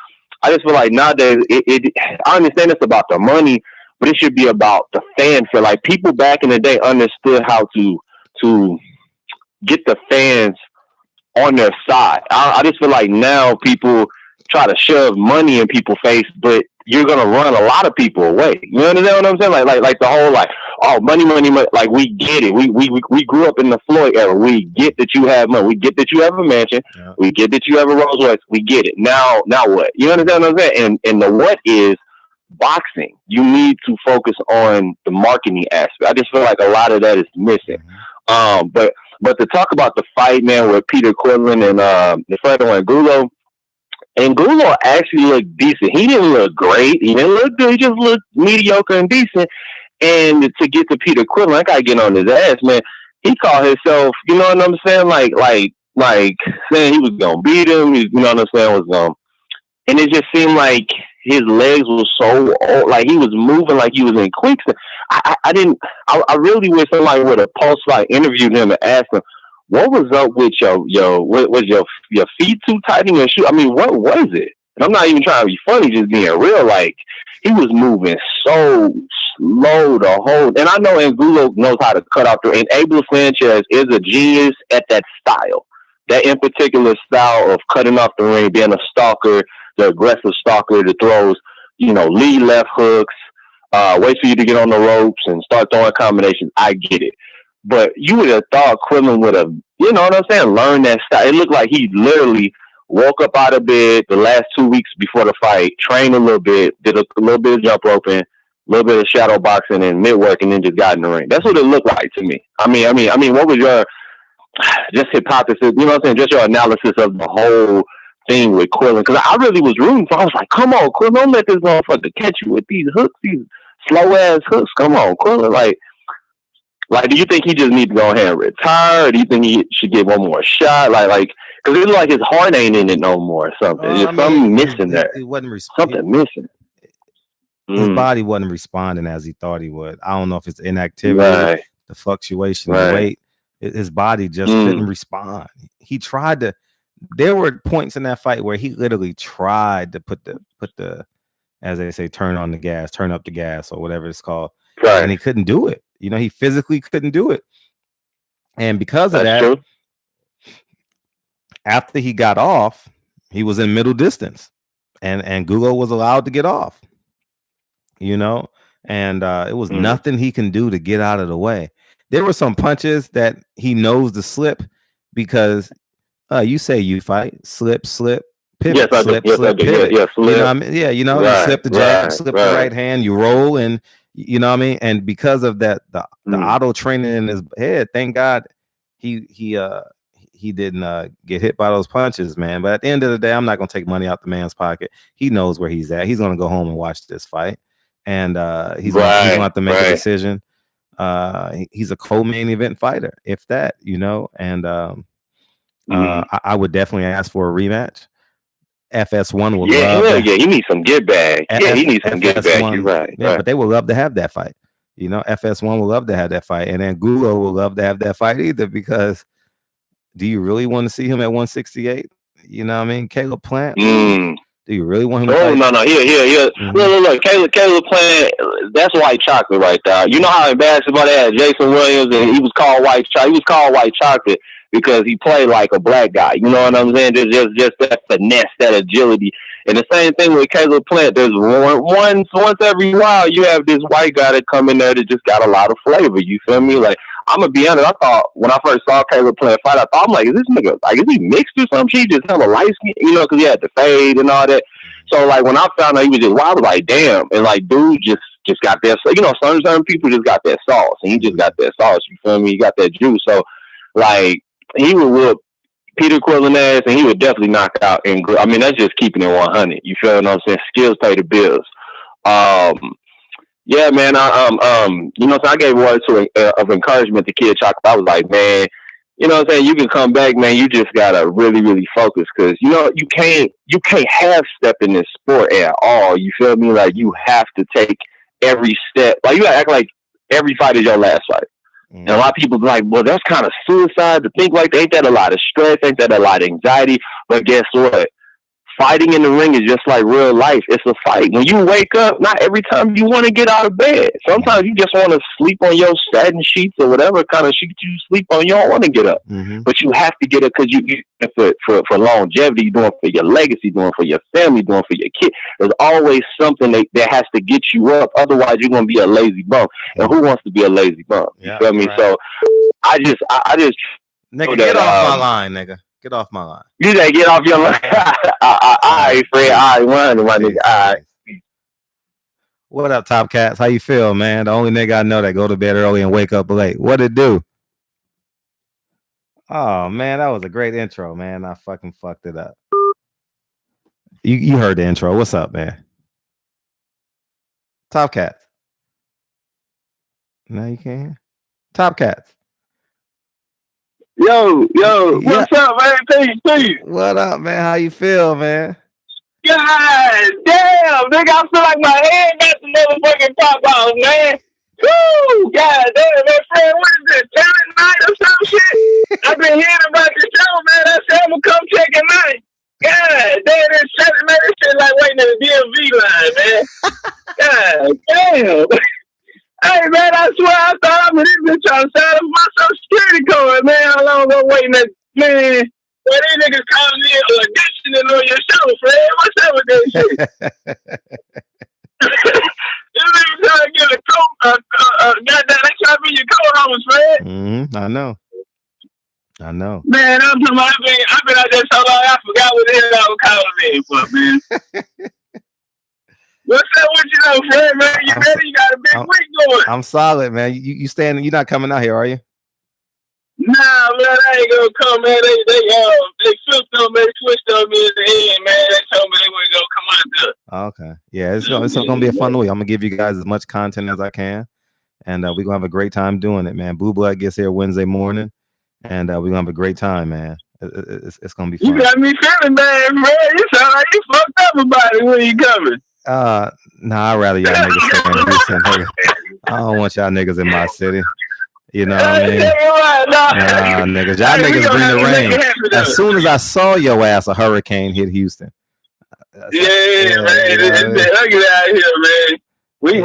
I just feel like nowadays, I understand it's about the money, but it should be about the fan feel. Like, people back in the day understood how to get the fans on their side. I just feel like now people try to shove money in people's face, but you're gonna run a lot of people away. You understand what I'm saying? Like the whole oh, money. Like, we get it. We grew up in the Floyd era. We get that you have money. We get that you have a mansion. Yeah. We get that you have a Rolls Royce. We get it. Now what? You understand what I'm saying? And the what is boxing. You need to focus on the marketing aspect. I just feel like a lot of that is missing. Mm-hmm. But to talk about the fight, man, with Peter Quinlan and Fredo Angulo. Angulo actually looked decent. He didn't look great. He didn't look good. He just looked mediocre and decent. And to get to Peter Quinlan, I gotta get on his ass, man. He called himself, you know what I'm saying? Like saying he was gonna beat him. You know what I'm saying? And it just seemed like his legs were so old, like he was moving like he was in quicksand. I really wish somebody would have post-fight interviewed him and asked him, what was up with your feet too tight in your shoe? I mean, what was it? And I'm not even trying to be funny, just being real. Like, he was moving so slow to hold. And I know Angulo knows how to cut off the ring. And Abel Sanchez is a genius at that style. That in particular style of cutting off the ring, being a stalker, the aggressive stalker that throws, lead left hooks, waits for you to get on the ropes and start throwing combinations. I get it. But you would have thought Quinlan would have, you know what I'm saying, learned that style. It looked like he literally woke up out of bed the last 2 weeks before the fight, trained a little bit, did a little bit of jump roping, a little bit of shadow boxing and mid-work, and then just got in the ring. That's what it looked like to me. I mean, what was your just hypothesis, you know what I'm saying, just your analysis of the whole thing with Quinlan? Because I really was rooting for him. I was like, come on, Quinlan, don't let this motherfucker catch you with these hooks, these slow-ass hooks. Come on, Quinlan, Like, do you think he just needs to go ahead and retire? Or do you think he should get one more shot? Because it looks like his heart ain't in it no more or something. There's something missing there. It wasn't something missing. His body wasn't responding as he thought he would. I don't know if it's inactivity, the fluctuation of weight. His body just couldn't respond. He tried to. There were points in that fight where he literally tried to put the, as they say, turn up the gas, or whatever it's called, and he couldn't do it. He physically couldn't do it. And because of that, after he got off, he was in middle distance. And Angulo was allowed to get off. And it was nothing he can do to get out of the way. There were some punches that he knows to slip because you say you fight, slip, pivot, slip, pivot. Slip. You slip the jab, slip the right hand, you roll, and you know what I mean? And because of that, the auto training in his head, thank God he didn't get hit by those punches, man. But at the end of the day, I'm not gonna take money out the man's pocket. He knows where he's at. He's gonna go home and watch this fight, and he's gonna have to make a decision. He's a co-main event fighter, if that, and I would definitely ask for a rematch. FS1 will love that. He needs some get back. He needs some get back. You're right. But they will love to have that fight. FS1 will love to have that fight, and then Angulo will love to have that fight either. Because do you really want to see him at 168? You know what I mean? Caleb Plant. Do you really want him to fight? No. Yeah. Look. Caleb Plant, that's white chocolate right there. You know how in basketball they had Jason Williams and he was called white chocolate. He was called white chocolate because he played like a black guy. You know what I'm saying? Just that finesse, that agility. And the same thing with Caleb Plant. There's once every while you have this white guy that come in there that just got a lot of flavor. You feel me? Like, I'm gonna be honest. I thought when I first saw Caleb Plant fight, I'm like, is this nigga is he mixed or something? He just hella light skin, because he had the fade and all that. So like when I found out he was just wild, I was like, damn. And like, dude just got that. Certain people just got that sauce, and he just got that sauce. You feel me? He got that juice. So like, he would whoop Peter Quinlan ass, and he would definitely knock out. And I mean, that's just keeping it 100. You feel what I'm saying? Skills pay the bills. Yeah, man. So I gave words of encouragement to Kid Chocolate. I was like, man, you know what I'm saying? You can come back, man. You just gotta really, really focus, because you can't half step in this sport at all. You feel me? Like, you have to take every step. Like, you gotta act like every fight is your last fight. And a lot of people be like, well, that's kind of suicide to think like that. Ain't that a lot of stress? Ain't that a lot of anxiety? But guess what? fighting in the ring is just like real life. It's a fight. When you wake up, not every time you want to get out of bed. Sometimes you just want to sleep on your satin sheets or whatever kind of sheets you sleep on. You don't want to get up, but you have to get up because you for longevity. You're doing for your legacy, doing for your family, doing for your kid. There's always something that has to get you up. Otherwise, you're gonna be a lazy bum. And who wants to be a lazy bum? You feel me? Right. So I just nigga, get off my line, nigga. Get off my line. You gotta get off your line. All right, Fred. All right, my nigga. All right. What up, Top Cats? How you feel, man? The only nigga I know that go to bed early and wake up late. What it do? Oh, man, that was a great intro, man. I fucking fucked it up. You heard the intro. What's up, man? Top Cats. No, you can't hear? Top Cats. Yo, what's up, man? Peace. What up, man? How you feel, man? God damn, nigga, I feel like my head got the motherfucking pop out, man. Woo! God damn, man, friend, what is this, talent night or some shit? I've been hearing about the show, man. I said I'm gonna come check it out. God damn, this shit like waiting in the DMV line, man. God damn. Hey, man, I swear I thought I was even trying to sign up my Social Security card, man. How long ago waiting that, man? Well, these niggas calling me auditioning on your show, Fred. What's up with that shit? You niggas trying to get a coat, goddamn, they trying to be your co-host, Fred. I know. Man, I'm talking about, I've been out there so long, I forgot what the hell I was calling in for, man. What's up with you though, Fred, man? You ready? You got a big week going. I'm solid, man. You staying? You're not coming out here, are you? Nah, man, I ain't gonna come, man. They flipped on me, they switched on me at the end, man. They told me they were gonna come out there. Okay, yeah, it's gonna be a fun week. I'm gonna give you guys as much content as I can, and we're gonna have a great time doing it, man. Blue Blood gets here Wednesday morning, and we're gonna have a great time, man. It's gonna be fun. You got me feeling bad, man. You sound like you fucked up about it when you coming. Nah, I'd rather y'all niggas stay in Houston, nigga. I don't want y'all niggas in my city. You know what I mean? Nah, niggas. Y'all niggas bring the rain. As soon as I saw your ass, a hurricane hit Houston. Man. I get out here, man.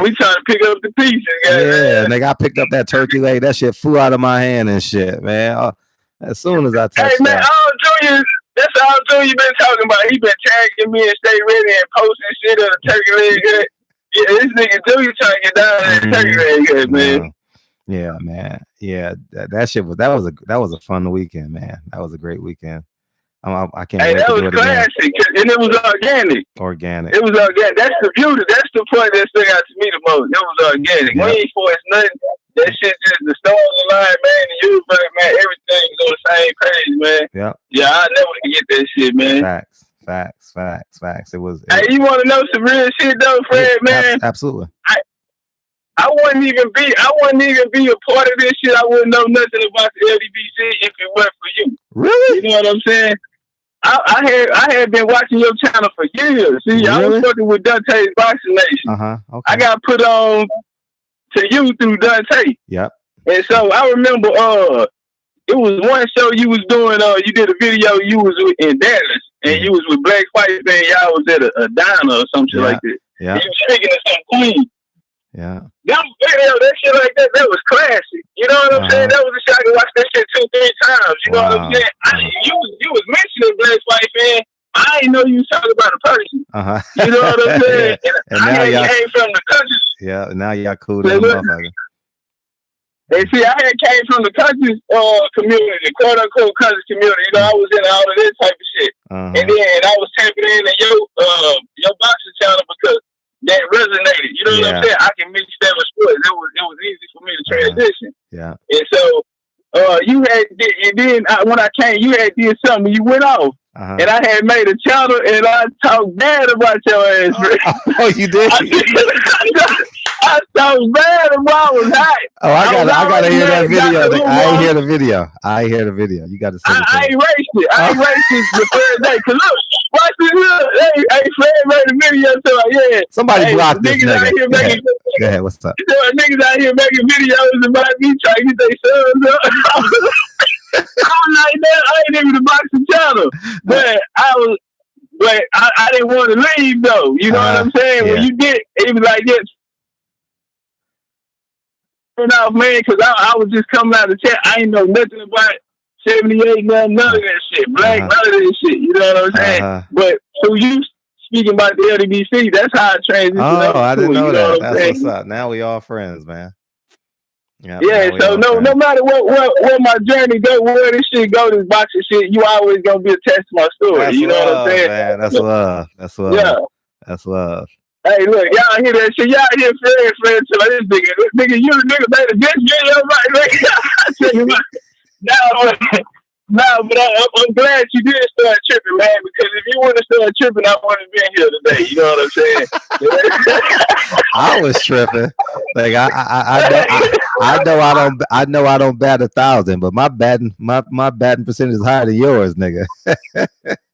We trying to pick up the pieces, guys. Yeah, nigga, I picked up that turkey leg. That shit flew out of my hand and shit, man. As soon as I touched man, that. That's all Junior been talking about. He been tagging me and Stay Ready and posting shit on the turkey leg. Yeah, this nigga Junior trying to get down on that turkey leg, man. Yeah, man. Yeah, that was a fun weekend, man. That was a great weekend. I can't wait to do it again. That was classic, and it was organic. It was organic. That's the beauty. That's the point that stuck out to me the most. It was organic. We ain't forced nothing. That shit just the stars aligned, man. And you, man, everything's on the same page, man. Yeah, I never forget that shit, man. Facts. It was. Hey, you want to know some real shit though, Fred, man? Absolutely. I wouldn't even be a part of this shit. I wouldn't know nothing about the LDBC if it weren't for you. Really? You know what I'm saying? I had been watching your channel for years. See, I was fucking with Dante's Boxing Nation. Okay. I got put on to you through Dante. Yep. And so I remember it was one show you was doing, you did a video you was in Dallas and you was with Black Fight and y'all was at a diner or some shit like that. Yeah. And you was speaking to some queen. Yeah. That video, that shit like that was classic. You know what I'm saying? That was a shit I could watch that shit 2-3 times. You know what I'm saying? You was mentioning Black Fight fan. I didn't know you was talking about a person. You know what I'm saying? And now I came from the country. Yeah, now y'all cool to motherfucker. And see, I came from the country community, quote unquote country community. You know, I was in all of this type of shit. And then I was tapping into your boxing channel because that resonated. You know what I'm saying? I can mix that with sports. It was easy for me to transition. Yeah. And so you had, and then when I came, you had did something. You went off. And I had made a channel and I talked bad about your ass. Oh, you did? I talked bad about I was hot. Oh, I gotta hear that video. I ain't hear the video. You got to see it. I erased it. I erased it the third day. Cause look, watch this. Look, hey, Fred made a video. So somebody blocked this nigga. Go ahead. What's up? Niggas out here making videos about me trying to get their sons up. I'm like that. I ain't even the boxing channel, but but I didn't want to leave though. You know what I'm saying? Yeah. When you did, it was like this. Off, man, because I was just coming out of the chat. I ain't know nothing about 78, none of that shit. Black, none of that shit. You know what I'm saying? But so you speaking about the LDBC, that's how I transitioned. Oh, I didn't know that. That's saying? what's up. Now we all friends, man. Yeah, so no matter what my journey go, where this shit go, this boxing shit, you always gonna be attached to my story. That's you know love, what I'm saying? Man. That's love. That's love. Yeah. That's love. Hey, look, y'all hear that shit? Y'all hear Fred to like, this nigga, you the nigga made a diss video, right? I tell you what, but I'm glad you did start tripping, man, because if you wouldn't have started tripping, I wouldn't have been here today. You know what I'm saying? I was tripping. Like I know I don't bat 1,000, but my batting percentage is higher than yours, nigga.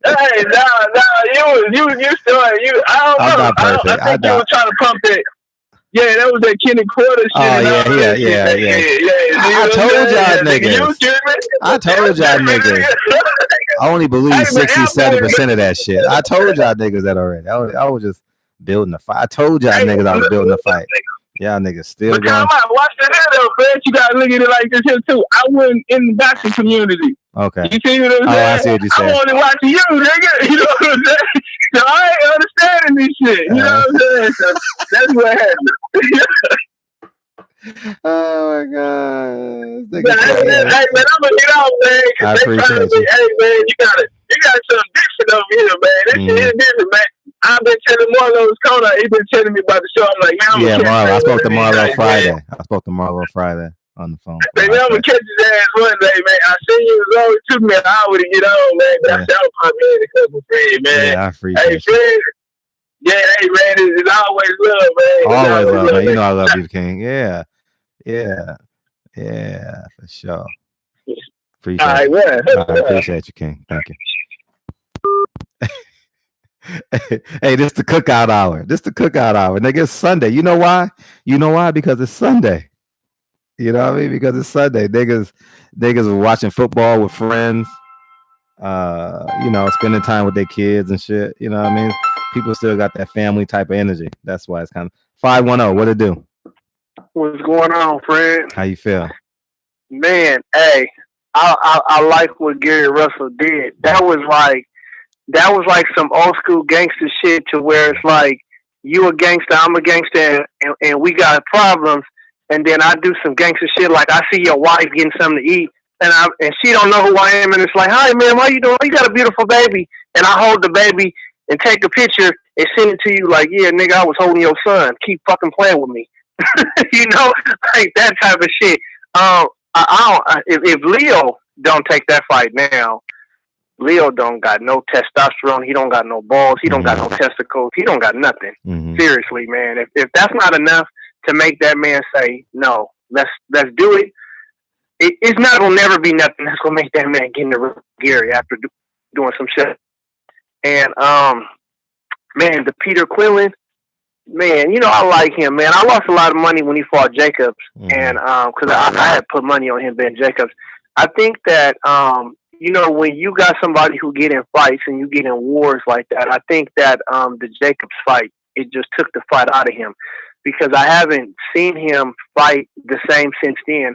Hey, you still, I don't know. Not perfect. I think you were trying to pump that. Yeah, that was that Kenny Quarter shit. Oh, yeah. I told y'all niggas. I told y'all niggas. I only believe 67% of that shit. I told y'all niggas that already. I was just building a fight. I told y'all niggas I was building a fight. Y'all niggas still but going. Watch the video, Fred. You gotta look at it like this here too. I wasn't in the boxing community. Okay. You see what I'm saying? I see what you're saying. I'm only watching you, nigga. You know what I'm saying? So I ain't understanding this shit. You know what I'm saying? So that's what happened. Oh my god. Hey man, I'm gonna get off, man. I appreciate you. Hey man, you got something different over here, man. This shit is different, man. I've been telling Marlo's Kona, he's been telling me about the show. I'm like, man, Marlo. I spoke to Marlo Friday. I spoke to Marlo Friday on the phone. Man, I'm gonna catch his ass one day, man. I seen you was always took me an hour to get on, man. But I said I'll pop in a couple Fred, man. Yeah, I appreciate it. Fred. Yeah, hey man, it's always love, man. Always love, man. You know I love you, King. Yeah, for sure. Appreciate you. I appreciate you, King. Thank you. Hey, this the cookout hour. Nigga, it's Sunday. You know why? Because it's Sunday. You know what I mean? Because it's Sunday. Niggas are watching football with friends. Spending time with their kids and shit. You know what I mean? People still got that family type of energy. That's why it's kind of 510. What it do? What's going on, Fred? How you feel? Man, hey, I like what Gary Russell did. That was like some old school gangster shit to where it's like you a gangster, I'm a gangster, and we got problems. And then I do some gangster shit like I see your wife getting something to eat, and she don't know who I am, and it's like, hi man, how you doing? You got a beautiful baby, and I hold the baby and take a picture and send it to you like, yeah, nigga, I was holding your son. Keep fucking playing with me, you know, like that type of shit. If Leo don't take that fight now, Leo don't got no testosterone. He don't got no balls. He don't got no testicles. He don't got nothing. Seriously, man. If that's not enough to make that man say no, let's do it. It's not gonna never be nothing that's gonna make that man get in the ring Gary after doing some shit. And man, the Peter Quillen, man, you know I like him, man. I lost a lot of money when he fought Jacobs, and because I had put money on him, Ben Jacobs. I think that when you got somebody who get in fights and you get in wars like that, I think that the Jacobs fight, it just took the fight out of him, because I haven't seen him fight the same since then.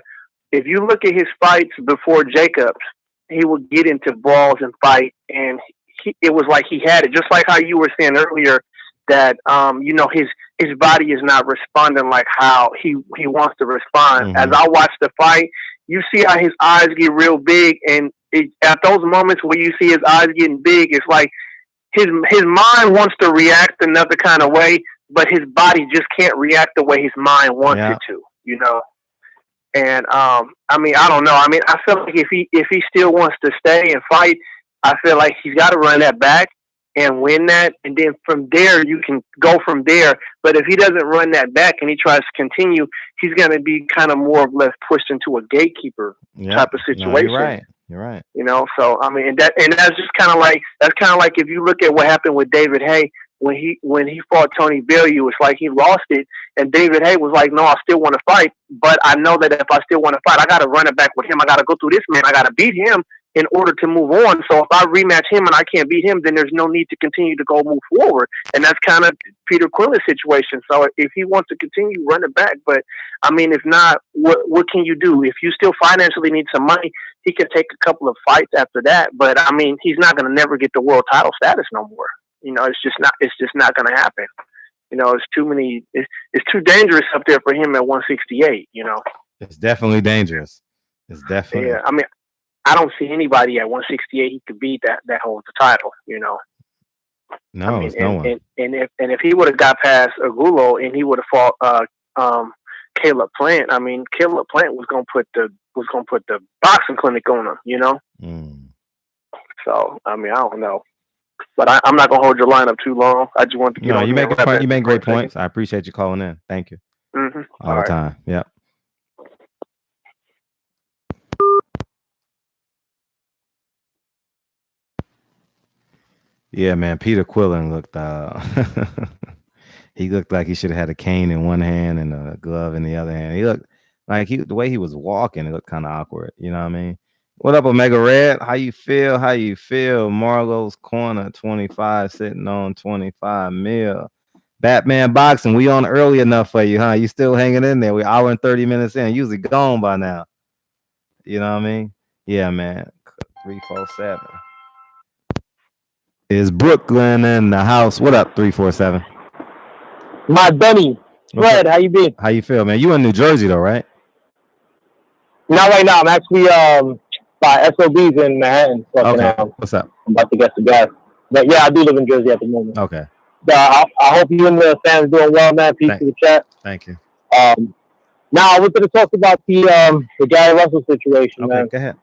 If you look at his fights before Jacobs, he would get into brawls and fight, and it was like he had it. Just like how you were saying earlier that his body is not responding like how he wants to respond. As I watch the fight, you see how his eyes get real big, and at those moments where you see his eyes getting big, it's like his mind wants to react another kind of way, but his body just can't react the way his mind wants it to, you know. And I don't know. I feel like if he still wants to stay and fight, I feel like he's got to run that back and win that, and then from there you can go from there. But if he doesn't run that back and he tries to continue, he's going to be kind of more or less pushed into a gatekeeper type of situation. No, you're right. You know, so and that's just kind of like if you look at what happened with David Haye when he fought Tony Bellew. It's like he lost it, and David Haye was like, no, I still want to fight, but I know that if I still want to fight, I got to run it back with him. I got to go through this man. I got to beat him in order to move on. So if I rematch him and I can't beat him, then there's no need to continue to go move forward. And that's kind of Peter Quillen's situation. So if he wants to continue, run it back. But I mean, if not, what can you do? If you still financially need some money, he can take a couple of fights after that. But I mean, he's not going to never get the world title status no more. You know, it's just not going to happen. You know, it's too dangerous up there for him at 168, you know. It's definitely dangerous. It's definitely. Yeah, I mean, I don't see anybody at 168 he could beat that holds the title, you know. No, I mean, it's no one. And if he would have got past Agulo and he would have fought Caleb Plant, I mean, Caleb Plant was gonna put the boxing clinic on him, you know. So I mean, I don't know. But I'm not gonna hold your line up too long. I just want to get on. You make great points. I appreciate you calling in. Thank you. All the time. Yep. Yeah, man. Peter Quillen looked. He looked like he should have had a cane in one hand and a glove in the other hand. He looked like the way he was walking. It looked kind of awkward. You know what I mean? What up, Omega Red? How you feel? Marlo's Corner 25 sitting on 25 mil. Batman Boxing, we on early enough for you, huh? You still hanging in there? We're hour and 30 minutes in. Usually gone by now. You know what I mean? Yeah, man. 347. Is Brooklyn in the house? What up, 347? My Benny. Fred, how you been? How you feel, man? You in New Jersey though, right? Not right now. I'm actually by SOBs in Manhattan. Okay. What's up? I'm about to get the gas. But yeah, I do live in Jersey at the moment. Okay. I hope you and the fans doing well, man. Peace to the chat. Thank you. Now I wanted to talk about the Gary Russell situation, man. Go ahead.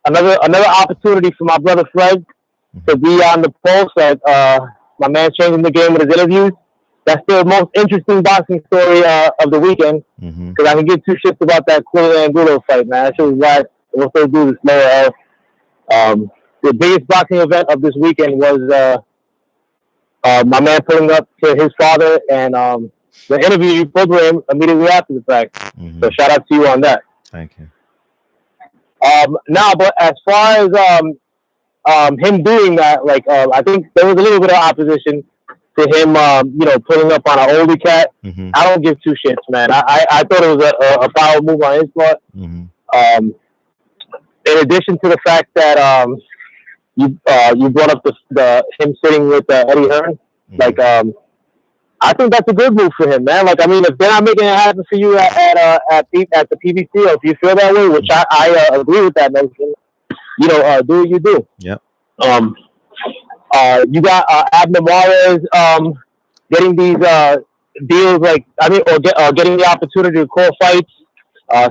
Another opportunity for my brother Fred to be on the pulse at my man changing the game with his interviews. That's the most interesting boxing story of the weekend. Because I can give two shits about that Quillen Angulo fight, man. That shit was whack. We'll still do this lower L. The biggest boxing event of this weekend was my man pulling up to his father and the interview you programmed immediately after the fact. So shout out to you on that. Thank you. But as far as him doing that, like I think there was a little bit of opposition to him, pulling up on an oldie cat. I don't give two shits, man. I thought it was a power move on his part. In addition to the fact that you brought up the him sitting with Eddie Hearn, like I think that's a good move for him, man. Like I mean, if they're not making it happen for you at the PBC, or if you feel that way, which I agree with that notion, do what you do. Yep. You got Abner Juarez getting these deals, or getting the opportunity to call fights.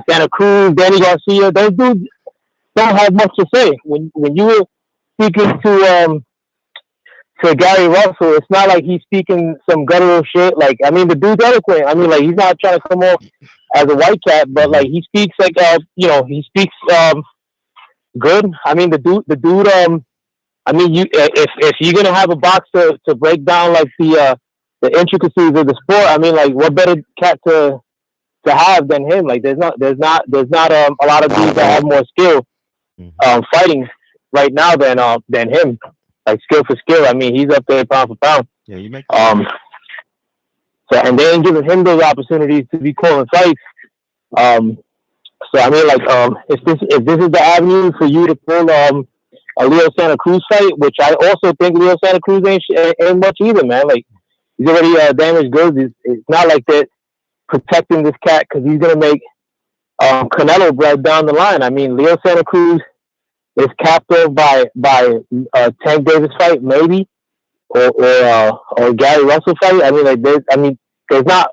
Santa Cruz, Danny Garcia, those dudes don't have much to say. When you were speaking to Gary Russell, it's not like he's speaking some guttural shit. Like, I mean, the dude's eloquent. I mean, like, he's not trying to come off as a white cat, but like he speaks like he speaks good. I mean, the dude. I mean, if you're gonna have a box to break down like the intricacies of the sport, I mean, like, what better cat to have than him? Like, there's not a lot of dudes that have more skill fighting right now than him. Like, skill for skill. I mean, he's up there pound for pound. Yeah, you make. So, and they ain't giving him those opportunities to be calling fights. So I mean, like, if this is the avenue for you to pull a Leo Santa Cruz fight, which I also think Leo Santa Cruz ain't much either, man. Like, he's already damaged goods. It's not like they're protecting this cat because he's gonna make Canelo bread down the line. I mean, Leo Santa Cruz is capped off by Tank Davis fight, maybe, or Gary Russell fight. I mean, like, there's not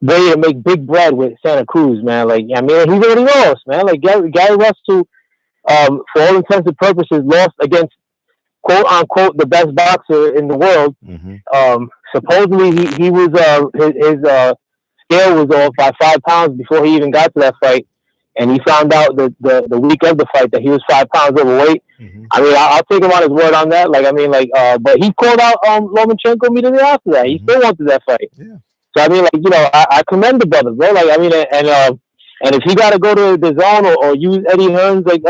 way to make big bread with Santa Cruz, man. Like, I mean, he's already lost, man. Like, Gary Russell, for all intents and purposes, lost against quote unquote the best boxer in the world. Supposedly, he was his scale was off by 5 pounds before he even got to that fight. And he found out the week of the fight that he was 5 pounds overweight. I mean, I'll take him on his word on that. Like, I mean, like, but he called out Lomachenko immediately after that. He still wanted that fight. Yeah. So I mean, like, I commend the brother, bro. Like, I mean, and And if he got to go to the zone or use Eddie Hearns, like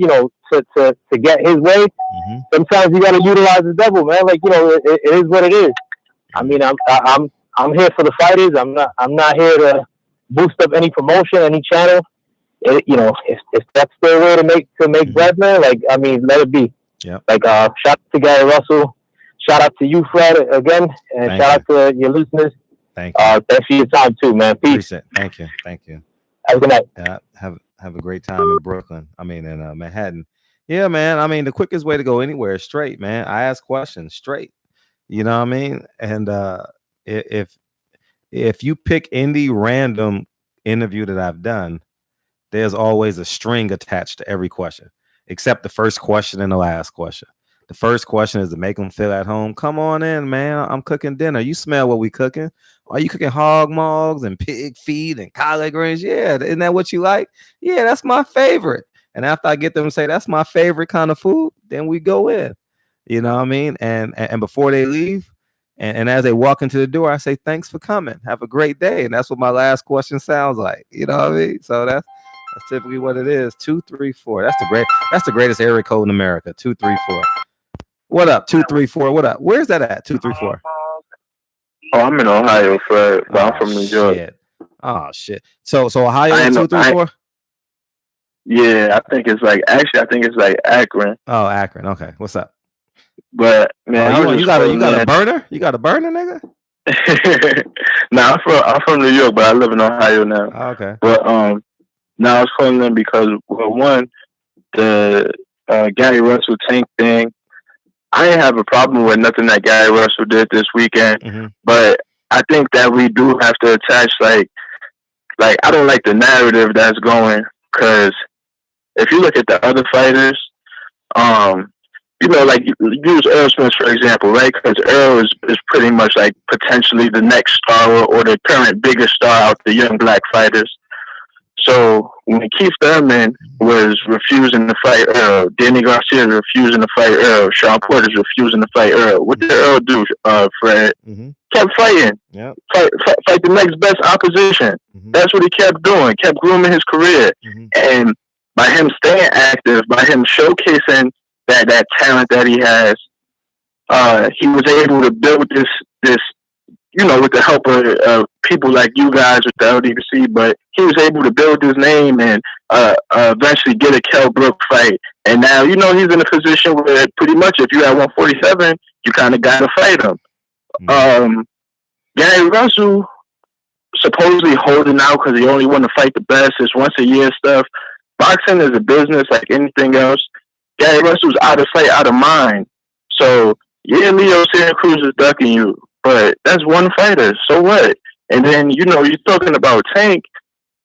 to get his way, sometimes you got to utilize the devil, man. Like it is what it is. I mean, I'm here for the fighters. I'm not here to boost up any promotion, any channel. If that's their way to make bread, man, like, I mean, let it be. Yeah. Like, shout out to Gary Russell. Shout out to you, Fred, again, and shout out to your listeners. Thank you. Thanks for your time too, man. Peace. Thank you. Thank you. Have a good night. Yeah. Have a great time in Brooklyn. I mean, in Manhattan. Yeah, man. I mean, the quickest way to go anywhere is straight, man. I ask questions straight. You know what I mean? And if you pick any random interview that I've done, there's always a string attached to every question, except the first question and the last question. The first question is to make them feel at home. Come on in, man. I'm cooking dinner. You smell what we cooking? Are you cooking hog maws and pig feet and collard greens? Yeah, isn't that what you like? Yeah, that's my favorite. And after I get them to say that's my favorite kind of food, then we go in. You know what I mean? And before they leave, and as they walk into the door, I say, thanks for coming. Have a great day. And that's what my last question sounds like. You know what I mean? So that's typically what it is. 234. That's the greatest area code in America. 234. What up? 234. What up? Where's that at? 234. Oh, I'm in Ohio, Fred, but I'm from New York. Oh shit. So Ohio 234? Yeah, I think it's like Akron. Oh, Akron. Okay. What's up? But man, you got a burner? You got a burner, nigga? Nah, I'm from New York, but I live in Ohio now. Oh, okay. But now I was calling them because, well, one, the Gary Russell Tank thing, I didn't have a problem with nothing that Gary Russell did this weekend, but I think that we do have to attach like I don't like the narrative that's going, because if you look at the other fighters, like use Earl Spence for example, right? Because Earl is pretty much like potentially the next star or the current biggest star out the young black fighters. So when Keith Thurman was refusing to fight Earl, Danny Garcia was refusing to fight Earl, Sean Porter's refusing to fight Earl. What did Earl do, Fred? Kept fighting. Yep. Fight the next best opposition. That's what he kept doing. Kept grooming his career. And by him staying active, by him showcasing that talent that he has, he was able to build this with the help of people like you guys with the LDBC, but he was able to build his name and eventually get a Kell Brook fight. And now, he's in a position where pretty much if you at 147, you kind of got to fight him. Gary Russell supposedly holding out because he only want to fight the best. It's once a year stuff. Boxing is a business like anything else. Gary Russell's out of sight, out of mind. So, yeah, Leo Santa Cruz is ducking you, but that's one fighter. So what? And then, you're talking about Tank.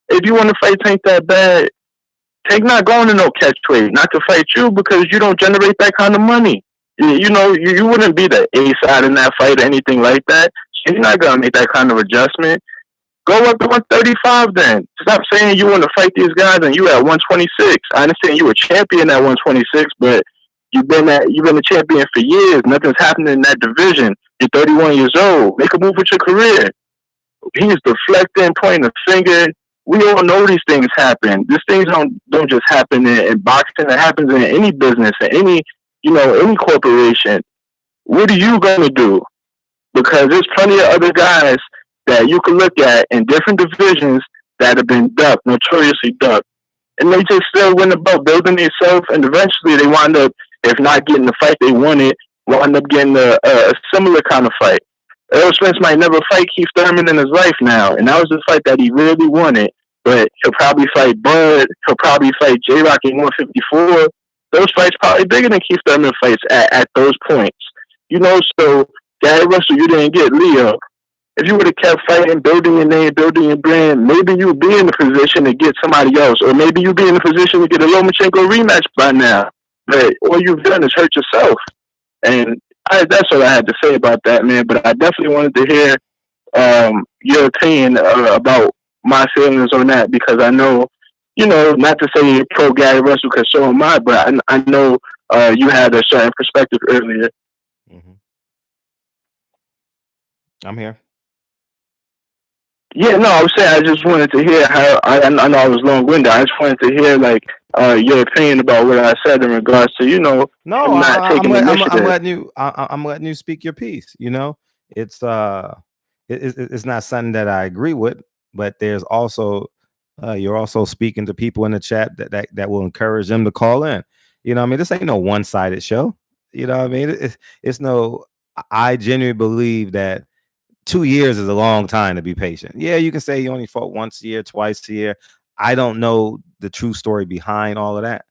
If you want to fight Tank that bad, Tank not going to no catchweight, not to fight you because you don't generate that kind of money. You wouldn't be the A side in that fight or anything like that. So you're not going to make that kind of adjustment. Go up to 135 then. Stop saying you want to fight these guys and you at 126. I understand you were champion at 126, but you've been a champion for years. Nothing's happening in that division. You're 31 years old. Make a move with your career. He's deflecting, pointing the finger. We all know these things happen. These things don't just happen in boxing. It happens in any business, in any corporation. What are you going to do? Because there's plenty of other guys that you can look at in different divisions that have been ducked, notoriously ducked. And they just still went about building themselves, and eventually they wind up, if not getting the fight they wanted, wind up getting a similar kind of fight. Earl Spence might never fight Keith Thurman in his life now, and that was the fight that he really wanted. But he'll probably fight Bud, he'll probably fight J-Rock in 154. Those fights probably bigger than Keith Thurman fights at those points. So Gary Russell, you didn't get Leo. If you would have kept fighting, building your name, building your brand, maybe you'd be in a position to get somebody else, or maybe you'd be in a position to get a Lomachenko rematch by now. But all you've done is hurt yourself. And that's all I had to say about that, man. But I definitely wanted to hear your opinion about my feelings on that, because I know, not to say you're pro Gary Russell, because so am I, but I know you had a certain perspective earlier. I'm here. Yeah, no, I was saying I just wanted to hear how I know I was long-winded. I just wanted to hear like your opinion about what I said in regards to No, him not taking initiative. I'm letting you speak your piece. You know, it's it's not something that I agree with, but there's also you're also speaking to people in the chat that will encourage them to call in. You know, what I mean, this ain't no one-sided show. You know, what I mean, it's no. I genuinely believe that 2 years is a long time to be patient. Yeah, you can say you only fought once a year, twice a year. I don't know the true story behind all of that,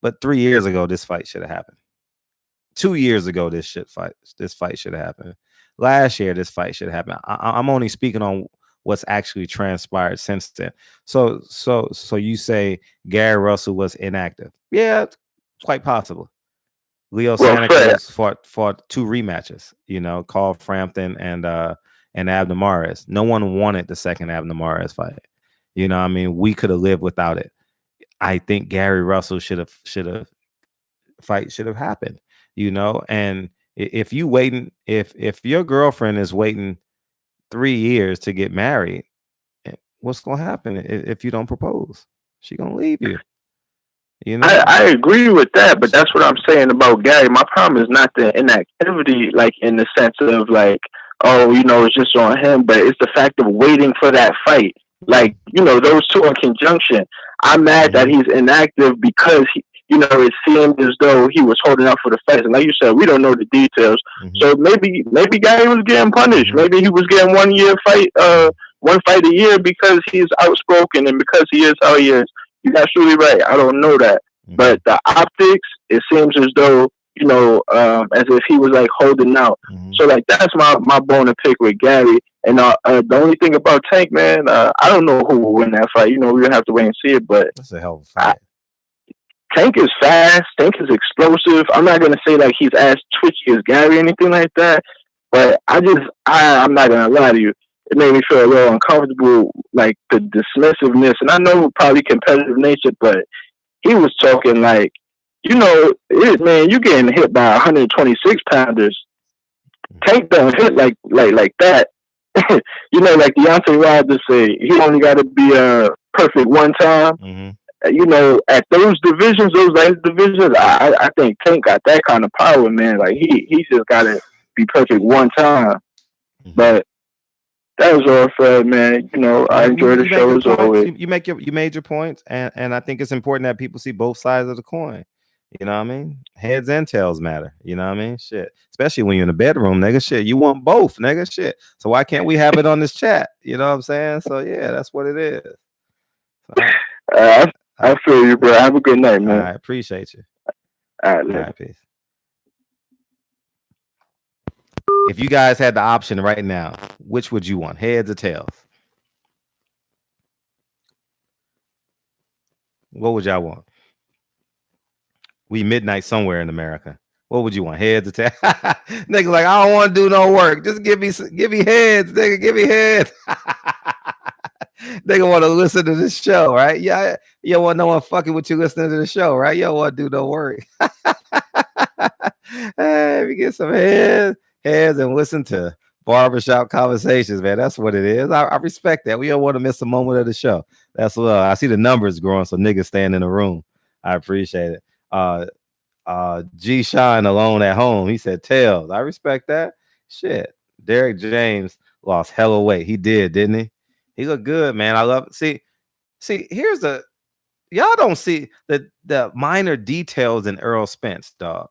but 3 years ago, this fight should have happened. 2 years ago, this fight should have happened. Last year, this fight should have happened. I'm only speaking on what's actually transpired since then. So you say Gary Russell was inactive? Yeah, it's quite possible. Leo Well, Santa Fred, Cruz fought 2 rematches. You know, Carl Frampton and Abner Mares. No one wanted the second Abner Mares fight. You know, what I mean, we could have lived without it. I think Gary Russell should have happened, you know. And if you waiting, if your girlfriend is waiting 3 years to get married, what's gonna happen if you don't propose? She gonna leave you. You know. I agree with that, but that's what I'm saying about Gary. My problem is not the inactivity, like in the sense of like, oh, it's just on him, but it's the fact of waiting for that fight. Like, those two in conjunction. I'm mad that he's inactive because it seemed as though he was holding out for the fight. And like you said, we don't know the details. So maybe Gary was getting punished. Maybe he was getting 1 year fight, one fight a year because he's outspoken and because he is how he is. You're absolutely right. I don't know that. But the optics, it seems as though, as if he was like holding out. So like that's my bone to pick with Gary. And the only thing about Tank, man, I don't know who will win that fight. We're gonna have to wait and see it. But that's a hell of a fight. Tank is fast. Tank is explosive. I'm not gonna say like he's as twitchy as Gary or anything like that. But I'm not gonna lie to you. It made me feel a little uncomfortable, like the dismissiveness. And I know probably competitive nature, but he was talking like, man, you getting hit by 126 pounders. Tank don't hit like that. Like Deontay Wilder say, he only got to be perfect one time. At those divisions, those last divisions, I think Tank got that kind of power, man. Like he just got to be perfect one time. But that was all, Fred, man. I enjoy the show as always. You made your points, and I think it's important that people see both sides of the coin. You know what I mean? Heads and tails matter. You know what I mean? Shit. Especially when you're in the bedroom, nigga. Shit. You want both, nigga. Shit. So why can't we have it on this chat? You know what I'm saying? So yeah, that's what it is. So, I feel you, bro. Have a good night, man. I appreciate you. All right, peace. If you guys had the option right now, which would you want? Heads or tails? What would y'all want? We midnight somewhere in America. What would you want? Heads or tails? Nigga, like, I don't want to do no work. Just give me heads, nigga. Give me heads. Nigga want to listen to this show, right? Yeah, you don't want no one fucking with you listening to the show, right? You don't want to do no work. Hey, we get some heads and listen to barbershop conversations, man. That's what it is. I respect that. We don't want to miss a moment of the show. That's love. I see the numbers growing, so niggas staying in the room. I appreciate it. G Shine alone at home. He said tails. I respect that. Shit. Derek James lost hella weight. He did, didn't he? He looked good, man. I love it. See, here's y'all don't see the minor details in Earl Spence, dog.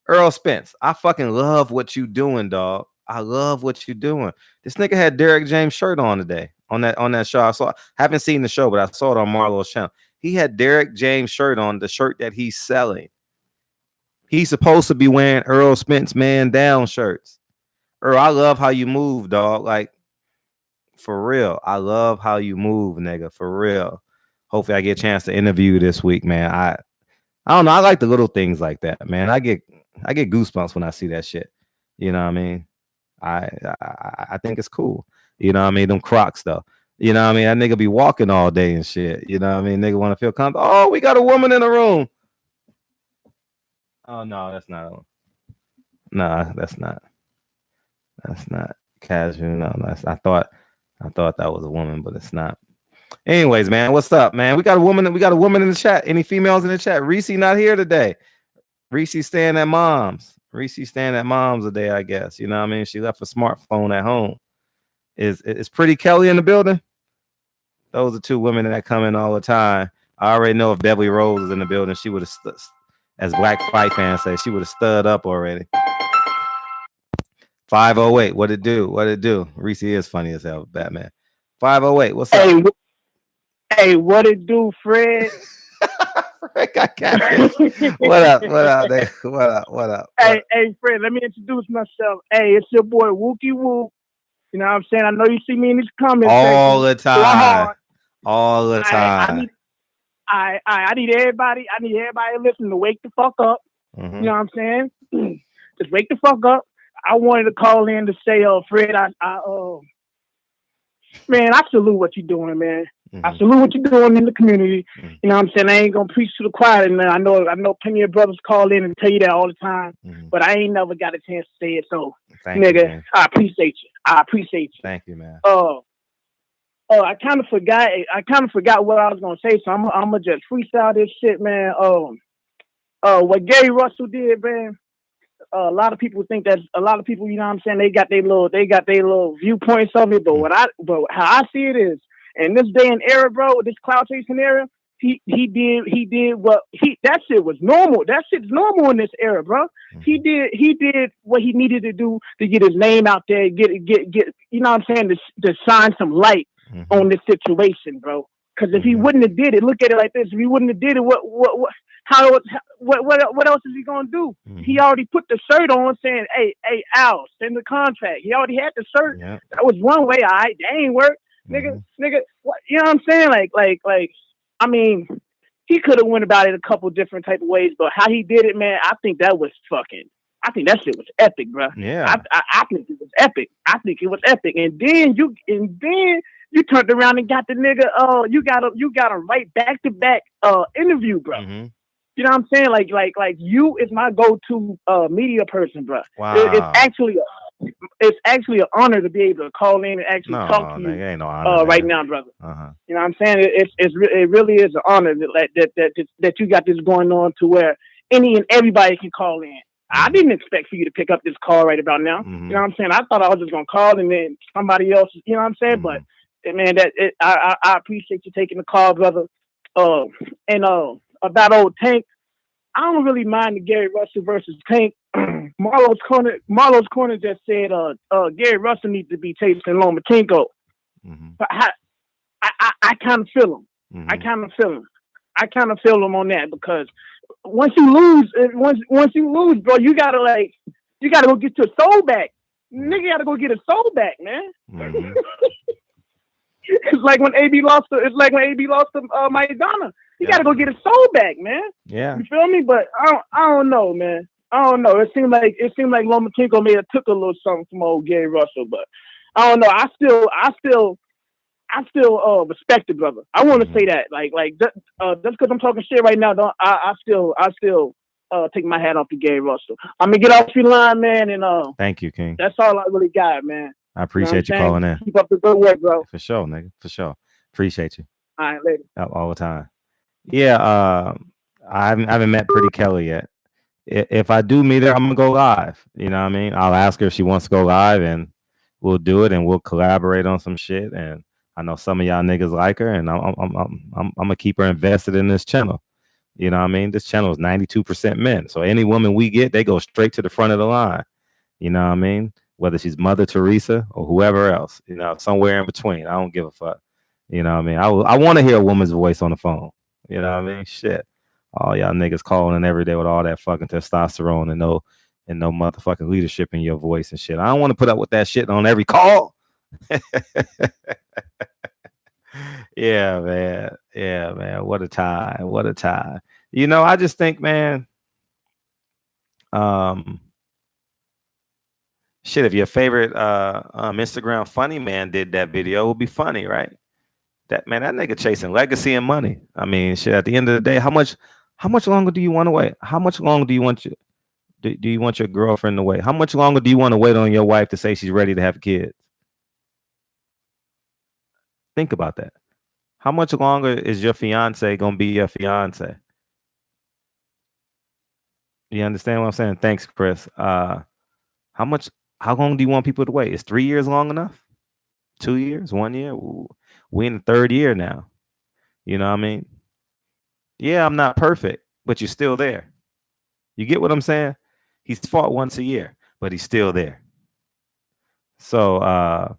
Earl Spence, I fucking love what you doing, dog. I love what you doing. This nigga had Derek James shirt on today on that show. I haven't seen the show, but I saw it on Marlo's channel. He had Derek James shirt on, the shirt that he's selling. He's supposed to be wearing Earl Spence Man Down shirts. Earl, I love how you move, dog. Like, for real. I love how you move, nigga. For real. Hopefully I get a chance to interview you this week, man. I don't know. I like the little things like that, man. I get goosebumps when I see that shit. You know what I mean? I think it's cool. You know what I mean? Them Crocs though. You know what I mean? That nigga be walking all day and shit. You know what I mean? Nigga want to feel comfortable. Oh, we got a woman in the room. Oh no, that's not. No, that's not. That's not casual. No, I I thought that was a woman, but it's not. Anyways, man, what's up, man? We got a woman in the chat. Any females in the chat? Reese not here today. Reese staying at mom's. Reese staying at mom's today, I guess. You know what I mean? She left a smartphone at home. Is Pretty Kelly in the building? Those are two women that come in all the time. I already know if Beverly Rose is in the building, she would have, as Black Fight fans say, she would have stood up already. 508, what it do? What it do? Reese is funny as hell, Batman. 508, what's up? Hey, what it do, Fred? Fred got catfish. What up? What up, Dave? What up? What up? Hey, Fred, let me introduce myself. Hey, it's your boy Wookie Woo. You know what I'm saying? I know you see me in these comments all the time. All the time. I need everybody listening to wake the fuck up. Mm-hmm. You know what I'm saying? Just wake the fuck up. I wanted to call in to say, Fred, man, I salute what you're doing, man. Mm-hmm. I salute what you're doing in the community. Mm-hmm. You know what I'm saying? I ain't gonna preach to the choir, and I know plenty of brothers call in and tell you that all the time. Mm-hmm. But I ain't never got a chance to say it. So, nigga, you, I appreciate you. I appreciate you. Thank you, man. I kind of forgot what I was gonna say, so I'm gonna just freestyle this shit, man. What Gary Russell did, man. A lot of people, you know what I'm saying, they got their little viewpoints of it, but how I see it is, in this day and era, bro, this cloud chasing era, he did what that shit was normal. That shit's normal in this era, bro. Mm-hmm. He did what he needed to do to get his name out there, get you know what I'm saying, to shine some light on this situation, bro. Because if he wouldn't have did it, look at it like this, if he wouldn't have did it, what else is he gonna do? Mm-hmm. He already put the shirt on saying, hey, Al, send the contract. He already had the shirt. Yep. That was one way. All right, that ain't work. Nigga, what, you know what I'm saying? Like, I mean, he could have went about it a couple different type of ways, but how he did it, man, I think that shit was epic, bro. Yeah. I think it was epic. And then you turned around and got the nigga, you got him right back to back interview, bro. Mm-hmm. You know what I'm saying? Like you is my go-to media person, bro. Wow. It's actually an honor to be able to call in and actually talk to you ain't no honor, right now, brother. Uh-huh. You know what I'm saying? It really is an honor that you got this going on to where any and everybody can call in. I didn't expect for you to pick up this call right about now. Mm-hmm. You know what I'm saying? I thought I was just gonna call and then somebody else. You know what I'm saying? Mm-hmm. But man, I appreciate you taking the call, brother. About old Tank, I don't really mind the Gary Russell versus Tank. Marlo's corner just said Gary Russell needs to be chasing Lomachenko. Mm-hmm. But I kind of feel him. Mm-hmm. I kind of feel him on that, because once you lose, bro, you gotta go get your soul back. Nigga gotta go get his soul back, man. Mm-hmm. It's like when AB lost to Maidana. He got to go get his soul back, man. Yeah, you feel me? But I don't know, man. I don't know. It seemed like Lomachenko may have took a little something from old Gary Russell, but I don't know. I still respect the brother. I want to say that, just because I'm talking shit right now, I still take my hat off to Gary Russell. I'm gonna get off your line, man, and thank you, King. That's all I really got, man. I appreciate you calling in. Keep up the good work, bro. For sure, nigga. For sure. Appreciate you. All right, later. All the time. Yeah, I haven't met Pretty Kelly yet. If I do meet her, I'm gonna go live. You know what I mean? I'll ask her if she wants to go live, and we'll do it, and we'll collaborate on some shit. And I know some of y'all niggas like her, and I'm gonna keep her invested in this channel. You know what I mean? This channel is 92% men, so any woman we get, they go straight to the front of the line. You know what I mean? Whether she's Mother Teresa or whoever else, you know, somewhere in between. I don't give a fuck. You know what I mean? I want to hear a woman's voice on the phone. You know what I mean? Shit. All y'all niggas calling in every day with all that fucking testosterone and no motherfucking leadership in your voice and shit. I don't want to put up with that shit on every call. Yeah, man. Yeah, man. What a time. What a time. You know, I just think, man, shit, if your favorite Instagram funny man did that video, it would be funny, right? That nigga chasing legacy and money. I mean, shit, at the end of the day, how much longer do you want to wait? How much longer do you want your girlfriend to wait? How much longer do you want to wait on your wife to say she's ready to have kids? Think about that. How much longer is your fiance gonna be your fiance? You understand what I'm saying? Thanks, Chris. How long do you want people to wait? Is 3 years long enough? 2 years? 1 year? Ooh, we in the third year now. You know what I mean? Yeah, I'm not perfect, but you're still there. You get what I'm saying? He's fought once a year, but he's still there. So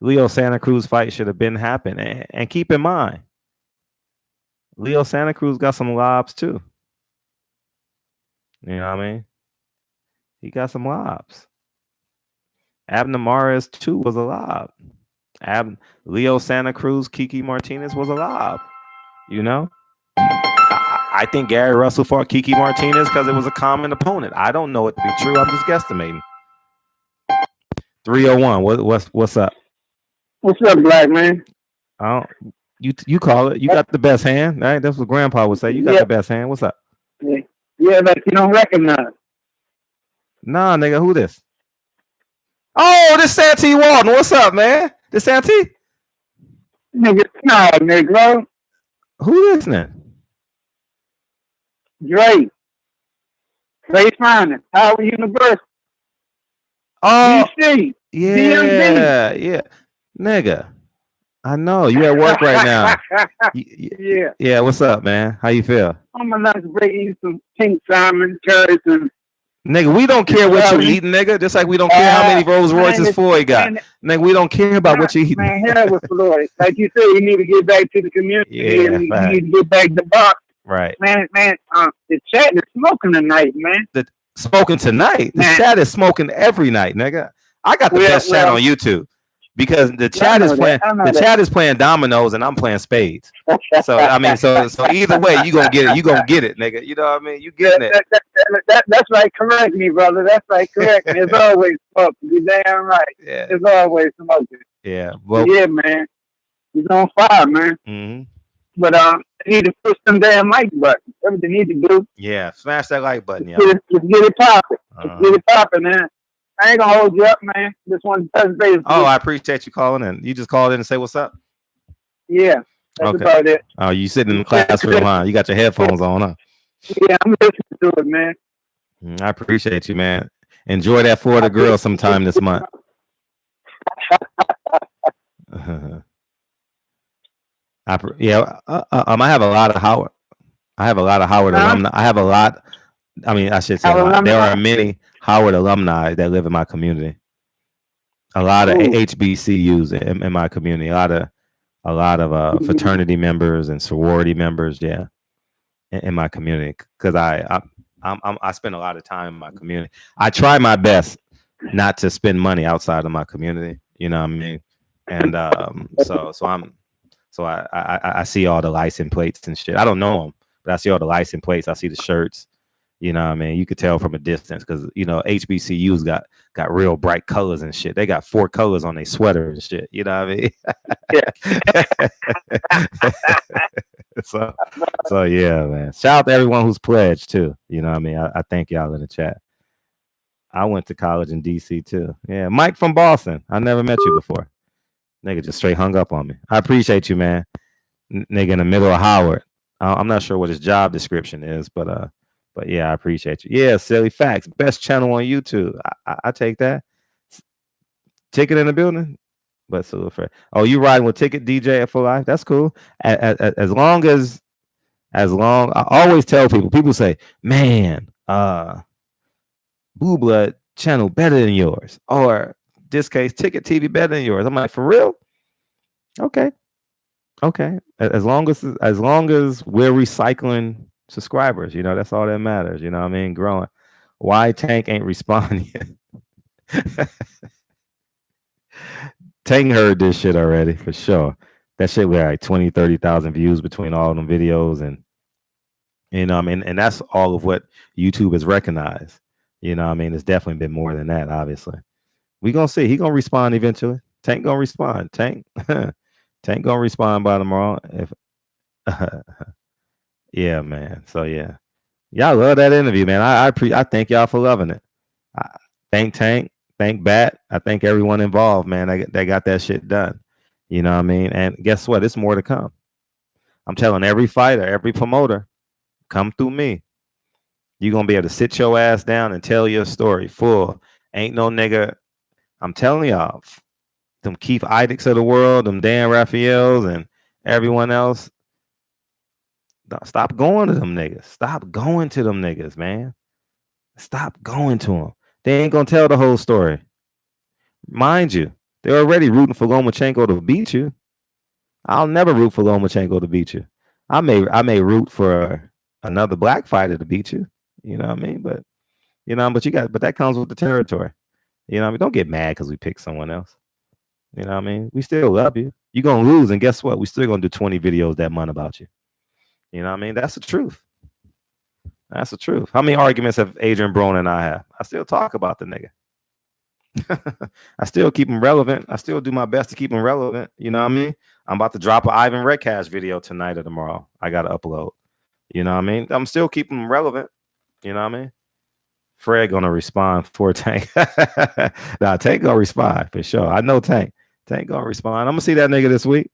Leo Santa Cruz fight should have been happening. And keep in mind, Leo Santa Cruz got some lobs too. You know what I mean? He got some lobs. Abner Mares too was a lob. Leo Santa Cruz, Kiki Martinez was a lob. You know? I think Gary Russell fought Kiki Martinez because it was a common opponent. I don't know it to be true. I'm just guesstimating. 301. What's up? What's up, black man? You call it. You got the best hand, right? That's what Grandpa would say. You got the best hand. What's up? Yeah, like you don't recognize. Nah, nigga, who this? Oh, this Santee Walton. What's up, man? This Santee? Nigga, no, nigga. Who listening? Drake. Drake Finance. Howard University. Oh, DC. yeah, DMV. yeah. Nigga, I know. You at work right now. Yeah. Yeah, what's up, man? How you feel? I'm a lunch break eating some pink salmon, curries, and nigga, we don't care what you eating, nigga. Just like we don't care how many Rolls Royces Floyd got. Nigga, we don't care about what you eating. Man, hell with Floyd. Like you said, you need to get back to the community. Yeah, and you need to get back to the box. Right. Man, the chat is smoking tonight, man. Smoking tonight? The chat is smoking every night, nigga. I got the best chat on YouTube. Because the chat is playing chat is playing dominoes and I'm playing spades. So I mean, so either way, you gonna get it. You gonna get it, nigga. You know what I mean? You getting it. That's right. Correct me, brother. That's right. Correct me. It's always smoking. You damn right. Yeah. It's always smoking. Yeah. Well, yeah, man. He's on fire, man. Mm-hmm. But I need to push some damn like buttons. Everything you need to do. Yeah. Smash that like button, y'all. Let's get it popping. Let's get it popping, man. I ain't gonna hold you up, man. Just want to touch base. Oh, I appreciate you calling in. You just called in and say what's up? Yeah, that's about it. Oh, you sitting in the classroom, huh? You got your headphones on, huh? Yeah, I'm listening to it, man. I appreciate you, man. Enjoy that Florida girl sometime this month. I have a lot of Howard. I have a lot of Howard alumni. I have a lot. I mean, I should say there are many Howard alumni that live in my community. A lot of HBCUs in my community. A lot of fraternity members and sorority members. Yeah, in my community, because I spend a lot of time in my community. I try my best not to spend money outside of my community. You know what I mean? And so I see all the license plates and shit. I don't know them, but I see all the license plates. I see the shirts. You know what I mean? You could tell from a distance because, you know, HBCUs got real bright colors and shit. They got 4 colors on their sweater and shit. You know what I mean? so yeah, man. Shout out to everyone who's pledged too. You know what I mean? I thank y'all in the chat. I went to college in DC too. Yeah, Mike from Boston. I never met you before. Nigga just straight hung up on me. I appreciate you, man. Nigga in the middle of Howard. I'm not sure what his job description is, but yeah, I appreciate you. Yeah, Silly Facts. Best channel on YouTube. I take that. Ticket in the building. But so fair. Oh, you riding with Ticket DJ for life? That's cool. As long I always tell people say, man, Blue Blood channel better than yours. Or this case, Ticket TV better than yours. I'm like, for real? Okay. As long as we're recycling subscribers, you know, that's all that matters. You know what I mean? Growing. Why Tank ain't responding yet? Tank heard this shit already for sure. That shit was like 20, 30,000 views between all of them videos, and you know, I mean, and that's all of what YouTube has recognized. You know, I mean, it's definitely been more than that. Obviously, we gonna see. He gonna respond eventually. Tank gonna respond. Tank gonna respond by tomorrow. If yeah, man. So yeah, y'all love that interview, man. I thank y'all for loving it. Thank Tank, thank Bat. I thank everyone involved, man. They got that shit done. You know what I mean? And guess what? It's more to come. I'm telling every fighter, every promoter, come through me. You're going to be able to sit your ass down and tell your story full. Ain't no nigga. I'm telling y'all, them Keith Idicks of the world, them Dan Raphaels and everyone else, stop going to them niggas. Stop going to them niggas, man. Stop going to them. They ain't going to tell the whole story. Mind you, they're already rooting for Lomachenko to beat you. I'll never root for Lomachenko to beat you. I may root for another black fighter to beat you. You know what I mean? But but that comes with the territory. You know what I mean? Don't get mad because we picked someone else. You know what I mean? We still love you. You're gonna lose, and guess what? We still gonna do 20 videos that month about you. You know what I mean? That's the truth. That's the truth. How many arguments have Adrian Broner and I have? I still talk about the nigga. I still keep him relevant. I still do my best to keep him relevant. You know what I mean? I'm about to drop an Ivan Redcash video tonight or tomorrow. I got to upload. You know what I mean? I'm still keeping him relevant. You know what I mean? Fred gonna respond for Tank. Nah, Tank gonna respond for sure. I know Tank. Tank gonna respond. I'm gonna see that nigga this week.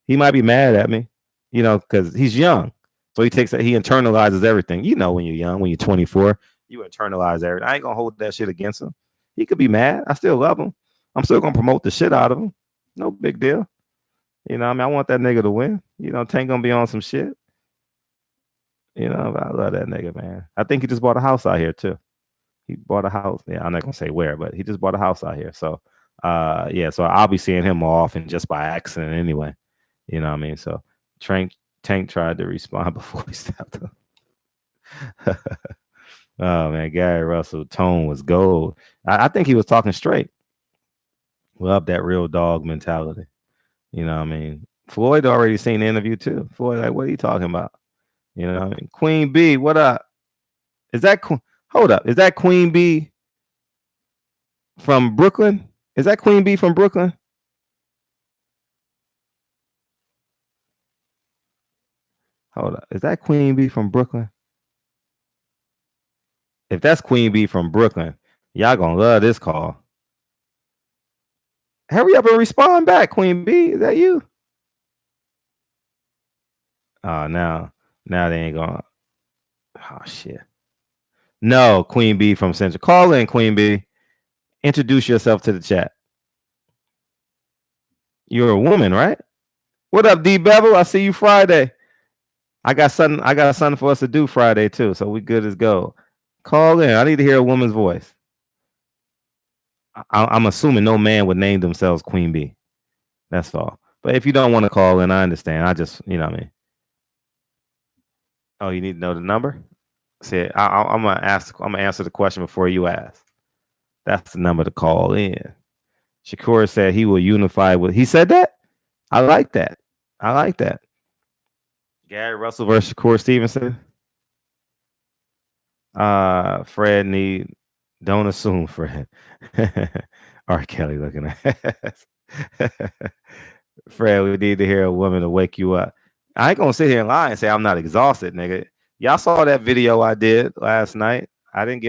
He might be mad at me, you know, because he's young. So he internalizes everything. You know, when you're young, when you're 24, you internalize everything. I ain't gonna hold that shit against him. He could be mad. I still love him. I'm still gonna promote the shit out of him. No big deal. You know what I mean? I want that nigga to win. You know, Tank gonna be on some shit. You know, I love that nigga, man. I think he just bought a house out here too. He bought a house. Yeah, I'm not gonna say where, but he just bought a house out here. So yeah, so I'll be seeing him more often just by accident anyway. You know what I mean? So Tank tried to respond before he stepped up. Oh man, Gary Russell tone was gold. I think he was talking straight. Love that real dog mentality. You know what I mean? Floyd already seen the interview too. Floyd, like, what are you talking about? You know what I mean? Queen B, what up? Hold up. Is that Queen B from Brooklyn? Is that Queen B from Brooklyn? Hold up. Is that Queen B from Brooklyn? If that's Queen B from Brooklyn, y'all gonna love this call. Hurry up and respond back, Queen B. Is that you? Oh, now they ain't gonna. Oh shit. No, Queen B from Central. Call in, Queen B. Introduce yourself to the chat. You're a woman, right? What up, D Bevel? I see you Friday. I got something for us to do Friday too, so we good as gold. Call in. I need to hear a woman's voice. I'm assuming no man would name themselves Queen B. That's all. But if you don't want to call in, I understand. I just, you know what I mean. Oh, you need to know the number? See, I'm gonna answer the question before you ask. That's the number to call in. Shakur said he will unify with. He said that. I like that. Gary Russell versus Shakur Stevenson. Fred don't assume Fred. R. Kelly looking at Fred, we need to hear a woman to wake you up. I ain't gonna sit here and lie and say I'm not exhausted, nigga. Y'all saw that video I did last night. I didn't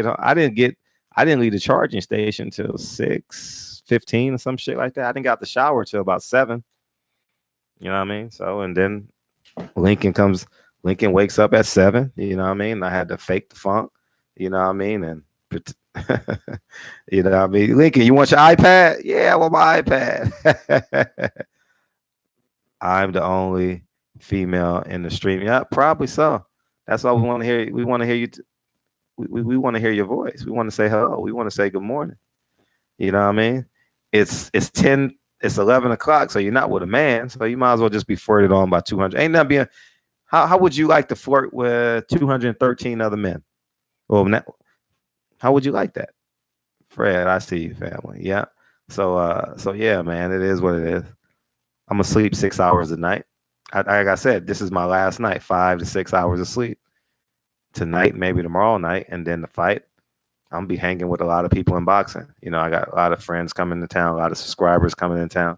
leave the charging station till 6:15 or some shit like that. I didn't get out the shower till about 7. You know what I mean? So, and then Lincoln wakes up at 7. You know what I mean? I had to fake the funk. You know what I mean? And you know what I mean? Lincoln, you want your iPad? Yeah, I want my iPad. I'm the only female in the stream. Yeah, probably so. That's all we want to hear. We want to hear you. We want to hear your voice. We want to say hello. We want to say good morning. You know what I mean? It's 11 o'clock, so you're not with a man, so you might as well just be flirted on by 200. Ain't that being? How would you like to flirt with 213 other men? Well, how would you like that, Fred? I see you, family. Yeah. So yeah, man, it is what it is. I'm gonna sleep 6 hours a night. Like I said, this is my last night, 5 to 6 hours of sleep. Tonight, maybe tomorrow night, and then the fight. I'm gonna be hanging with a lot of people in boxing. You know, I got a lot of friends coming to town, a lot of subscribers coming in town.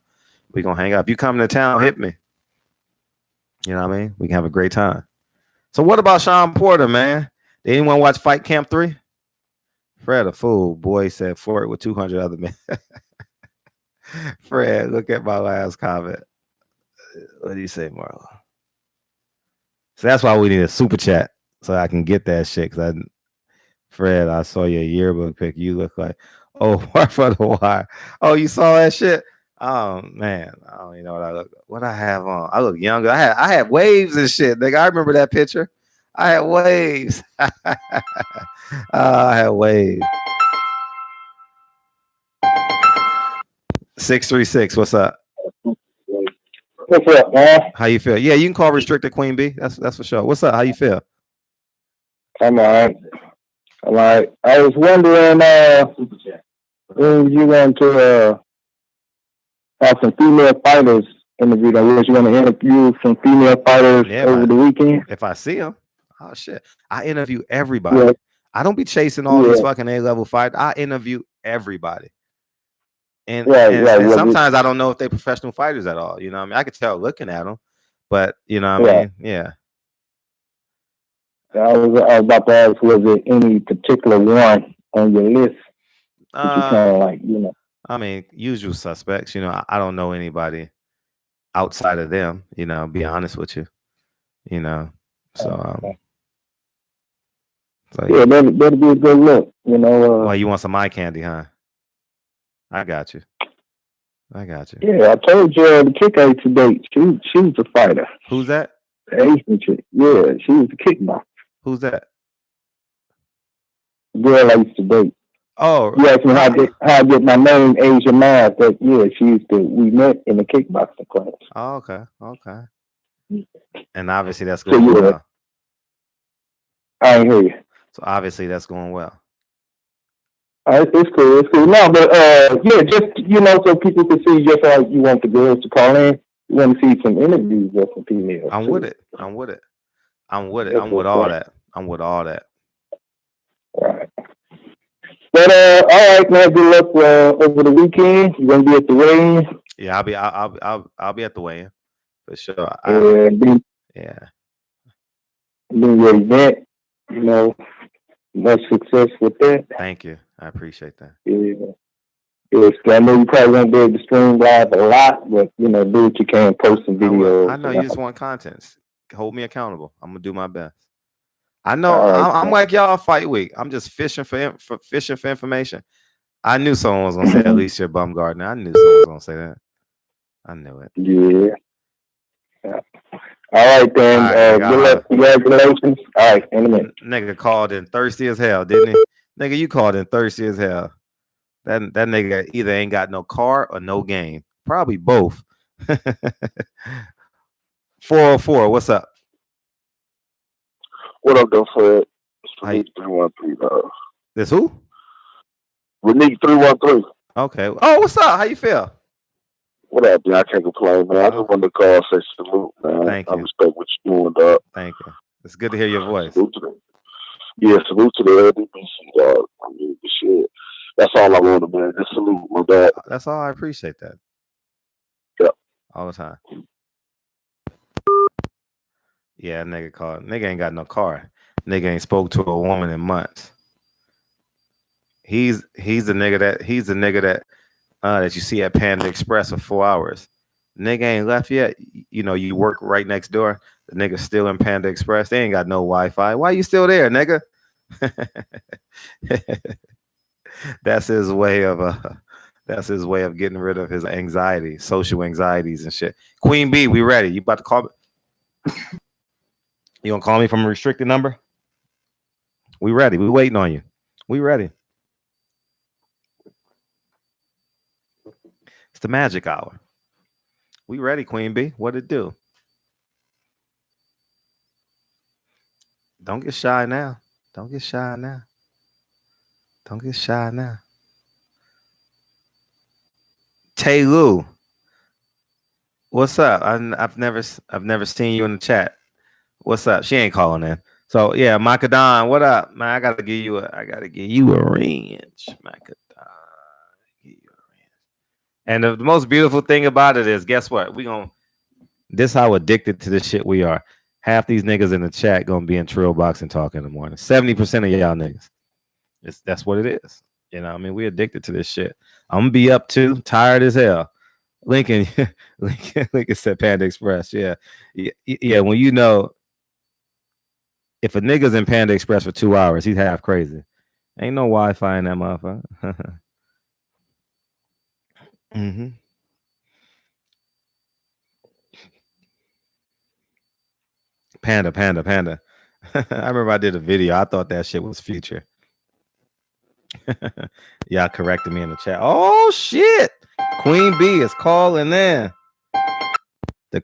We gonna hang out. If you come to town, hit me. You know what I mean? We can have a great time. So what about Sean Porter, man? Did anyone watch Fight Camp 3? Fred a fool. Boy said flirt with 200 other men. Fred, look at my last comment. What do you say, Marlo? So that's why we need a super chat so I can get that shit. Fred, I saw your yearbook pic. You look like for the wire. Oh, you saw that shit? Oh man, I don't even know what I look. What I have on? I look younger. I had waves and shit. Nigga, I remember that picture. I had waves. I had waves. 636. What's up? What's up, man? How you feel? Yeah, you can call restricted Queen B. That's for sure. What's up? How you feel? I'm all right. I was wondering when you going to have some female fighters interviewed. Was you going to interview some female fighters over the weekend? If I see them, oh shit, I interview everybody. Yeah. I don't be chasing all these fucking A-level fighters. I interview everybody. And sometimes I don't know if they're professional fighters at all. You know what I mean? I could tell looking at them, but you know what I mean? Yeah. I was about to ask, was there any particular one on your list? I mean, usual suspects. You know, I don't know anybody outside of them. You know, be honest with you. You know, so yeah, that'll be a good look. You know. Well, you want some eye candy, huh? I got you. Yeah, I told you the chick I used to date. She was a fighter. Who's that? The Asian chick. Yeah, she was a kickboxer. Who's that? The girl I used to date. Oh, you asked me how I get my name, Asia Math. But yeah, we met in the kickboxing class. Oh, okay. And obviously that's going well. I ain't hear you. So obviously that's going well. It's cool. No, but yeah, just so people can see just how you want the girls to call in. You want to see some interviews with some females. I'm with it. I'm with all that. All right. But all right, man. Good luck over the weekend. You gonna be at the weigh-in? Yeah, I'll be at the weigh-in for sure. Yeah. Doing your event, much success with that. Thank you. I appreciate that. Yeah. I know you probably won't be able to stream live a lot, but do what you can, post some videos. I know you just want content. Hold me accountable. I'm gonna do my best. I know I'm like y'all fight week. I'm just fishing for information. I knew someone was gonna say Alicia Baumgartner. I knew someone was gonna say that. I knew it. Yeah. All right, then. Good luck. Congratulations. All right, in a minute. Nigga called in thirsty as hell, didn't he? Nigga, you called in thirsty as hell. That nigga either ain't got no car or no game. Probably both. 404, what's up? What up, though, Fred? It's Renique 313. This who? Renique 313. Okay. Oh, what's up? How you feel? What up, man? I can't complain, man. I just wanted to call and say salute, man. Thank you. I respect what you're doing, dog. Thank you. It's good to hear your voice. Salute to them. Yeah, salute to the LDBC, dog. I mean, the shit. That's all I wanted, man. Just salute, my dog. That's all. I appreciate that. Yeah. All the time. Yeah, nigga called. Nigga ain't got no car. Nigga ain't spoke to a woman in months. He's the nigga that you see at Panda Express for 4 hours. Nigga ain't left yet. You work right next door. The nigga still in Panda Express. They ain't got no Wi-Fi. Why you still there, nigga? That's his way of getting rid of his anxiety, social anxieties and shit. Queen B, we ready. You about to call me? You gonna call me from a restricted number? We ready. We waiting on you. We ready. It's the magic hour. We ready, Queen B. What it do? Don't get shy now. Don't get shy now. Don't get shy now. Tay Lou, what's up? I've never seen you in the chat. What's up? She ain't calling in. So yeah, Macadon, what up, man? I gotta give you a range, Macadon. And the most beautiful thing about it is, guess what? This how addicted to this shit we are. Half these niggas in the chat gonna be in Trill Box and talk in the morning. 70% of y'all niggas. That's what it is. You know, I mean, we're addicted to this shit. I'm gonna be up too, tired as hell. Lincoln said Panda Express. Yeah. When you know, if a nigga's in Panda Express for 2 hours, he's half crazy. Ain't no Wi-Fi in that motherfucker. Mm-hmm. Panda. I remember I did a video. I thought that shit was future. Y'all corrected me in the chat. Oh shit! Queen B is calling in. The